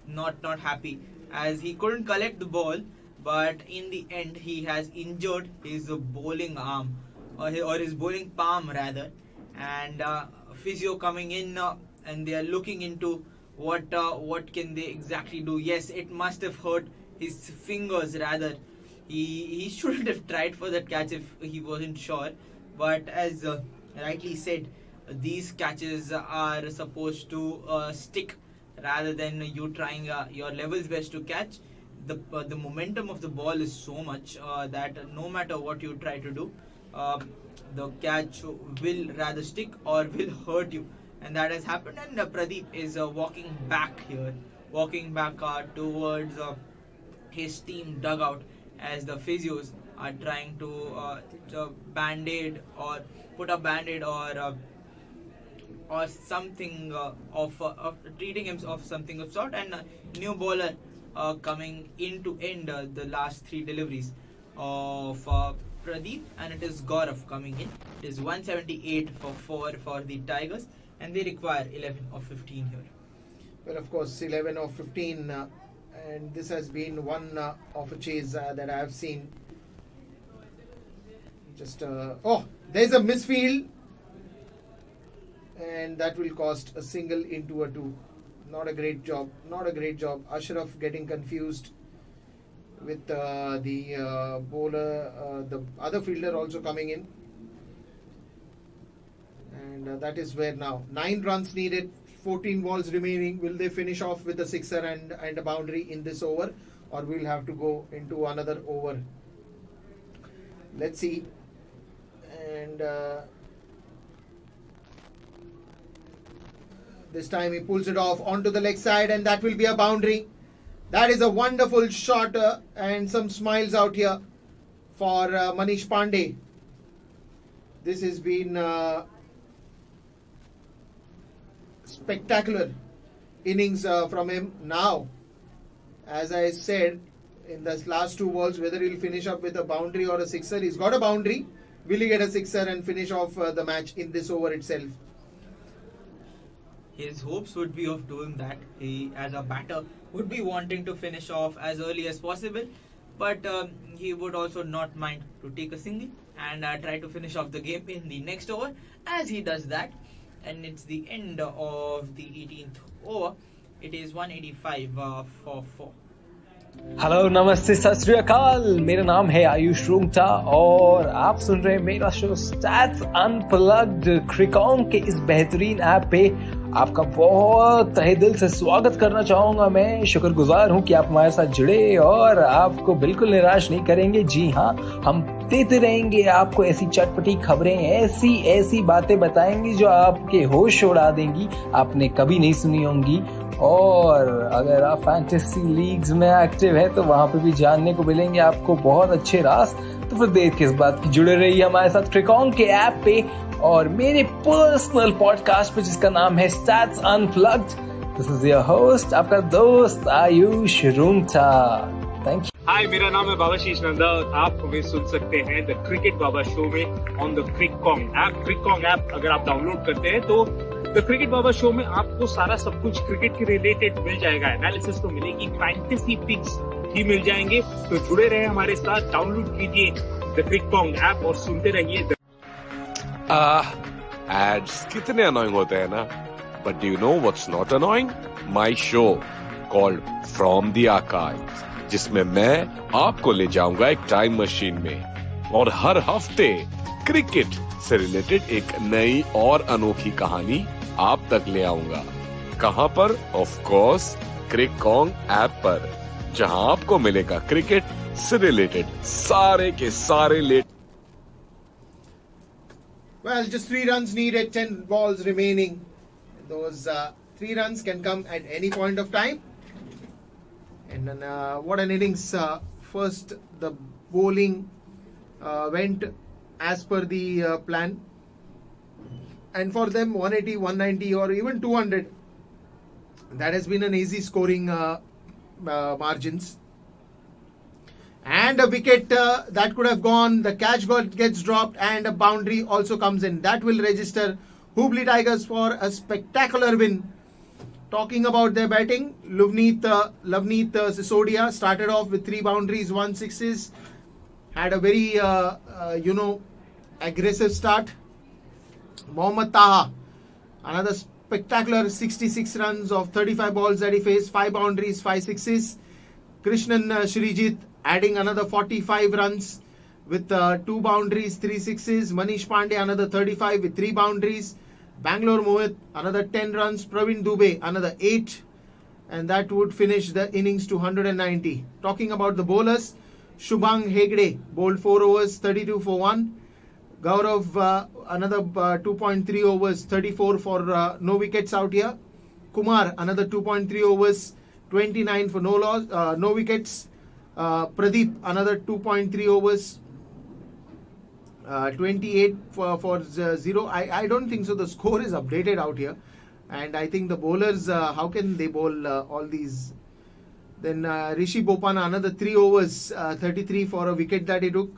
not happy as he couldn't collect the ball. But in the end, he has injured his bowling arm or his bowling palm rather, and physio coming in and they are looking into what can they exactly do. Yes, it must have hurt his fingers rather. He shouldn't have tried for that catch if he wasn't sure. But as rightly said, these catches are supposed to stick rather than you trying your level's best to catch. The momentum of the ball is so much that no matter what you try to do, the catch will rather stick or will hurt you, and that has happened. And Pradeep is walking back towards his team dugout as the physios are trying to band-aid or put a band-aid or something of treating him of something of sort. And new bowler coming in to end the last three deliveries of Pradeep, and it is Gaurav coming in. It is 178 for 4 for the Tigers, and they require 11 of 15 here. Well, of course, 11 of 15, and this has been one of a chase that I have seen. Just there's a misfield, and that will cost a single into a 2. Not a great job. Ashraf getting confused with the bowler, the other fielder also coming in, and that is where now 9 runs needed, 14 balls remaining. Will they finish off with a sixer and a boundary in this over, or we'll have to go into another over. Let's see. And this time he pulls it off onto the leg side, and that will be a boundary. That is a wonderful shot, and some smiles out here for Manish Pandey. This has been spectacular innings from him. Now, as I said in the last two balls, whether he'll finish up with a boundary or a sixer. He's got a boundary. Will he get a sixer and finish off the match in this over itself? His hopes would be of doing that. He, as a batter, would be wanting to finish off as early as possible, but he would also not mind to take a single and try to finish off the game in the next over. As he does that, and it's the end of the 18th over. It is 185 for 4. Hello नमस्ते सत श्री अकाल, मेरा नाम है आयुष रूंगटा और आप सुन रहे हैं मेरा शो स्टैट्स अनप्लग्ड क्रिकॉन के इस बेहतरीन ऐप पे। आपका बहुत तहे दिल से स्वागत करना चाहूंगा। मैं शुक्रगुजार हूं कि आप हमारे साथ जुड़े और आपको बिल्कुल निराश नहीं करेंगे। जी हाँ, हम देते रहेंगे आपको ऐसी चटपटी खबरें, ऐसी बातें बताएंगे जो आपके होश उड़ा देंगी, आपने कभी नहीं सुनी होंगी। और अगर आप फैंटेसी लीग्स में एक्टिव है तो वहां पे भी जानने को मिलेंगे आपको बहुत अच्छे राज। तो फिर देर किस बात की, जुड़े रहिए हमारे साथ क्रिकॉन के ऐप पे और मेरे पर्सनल पॉडकास्ट पे जिसका नाम है stats unplugged. This is your host, आपका दोस्त Ayush Rungta. Thank you. Hi, मेरा नाम है बाबाशीष नंदा। आप हमें सुन सकते हैं द क्रिकेट बाबा शो में on the Cricon app. क्रिकॉन app अगर आप डाउनलोड करते हैं तो द क्रिकेट बाबा शो में आपको सारा सब कुछ क्रिकेट के रिलेटेड मिल जाएगा। एनालिसिस तो मिलेगी, फैंटेसी पिक्स भी मिल जाएंगे। तो जुड़े रहे हमारे साथ, डाउनलोड कीजिए द क्रिकॉन ऐप और सुनते रहिए। एड्स कितने अनोइंग होते हैं ना, but do you know what's not annoying? My show called from the archives, जिसमें मैं आपको ले जाऊंगा एक टाइम मशीन में और हर हफ्ते क्रिकेट से रिलेटेड एक नई और अनोखी कहानी आप तक ले आऊंगा। कहां पर? ऑफ कोर्स क्रिकॉन ऐप पर, जहां आपको मिलेगा क्रिकेट से रिलेटेड सारे के सारे Well, just 3 runs needed, 10 balls remaining. Those 3 runs can come at any point of time. And then, what an innings. First, the bowling went as per the plan. And for them, 180, 190 or even 200. That has been an easy scoring margins. And a wicket that could have gone. The catch gets dropped and a boundary also comes in. That will register Hubli Tigers for a spectacular win. Talking about their batting, Lavneet Sisodia started off with 3 boundaries, 1 sixes. Had a very, aggressive start. Mohammad Taha, another spectacular 66 runs of 35 balls that he faced, 5 boundaries, 5 sixes. Krishnan Shrijit adding another 45 runs with 2 boundaries, 3 sixes. Manish Pandey another 35 with 3 boundaries. Bangalore Mohit another 10 runs. Praveen Dubey another 8, and that would finish the innings to 190. Talking about the bowlers, Shubhang Hegde bowled 4 overs, 32 for 1. Gaurav another 2.3 overs, 34 for no wickets out here. Kumar another 2.3 overs, 29 for no wickets. Pradeep another 2.3 overs, 28 for 0. I don't think so. The score is updated out here, and I think the bowlers, how can they bowl all these? Then Rishi Bopana another 3 overs, 33 for a wicket that he took.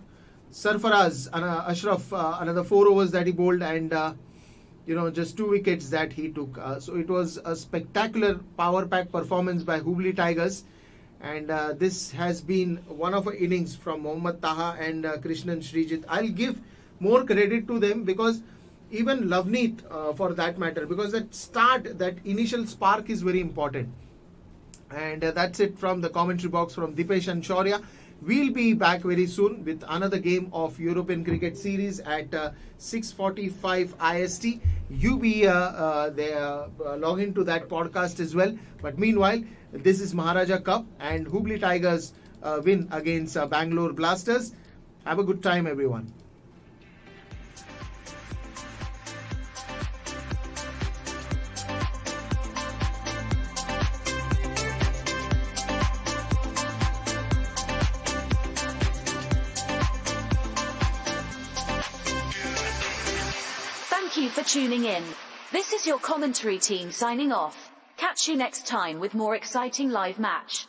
Sarfaraz Ashraf another 4 overs that he bowled, and just 2 wickets that he took. So it was a spectacular power pack performance by Hubli Tigers, and this has been one of our innings from Mohammad Taha and Krishnan Shrijit. I'll give more credit to them, because even Lavneet for that matter, because that start, that initial spark is very important. And that's it from the commentary box from Dipesh and Shaurya. We'll be back very soon with another game of European Cricket Series at 6:45 IST. You be there, log into that podcast as well. But meanwhile, this is Maharaja Cup and Hubli Tigers win against Bangalore Blasters. Have a good time, everyone. Thank you for tuning in. This is your commentary team signing off. Catch you next time with more exciting live match.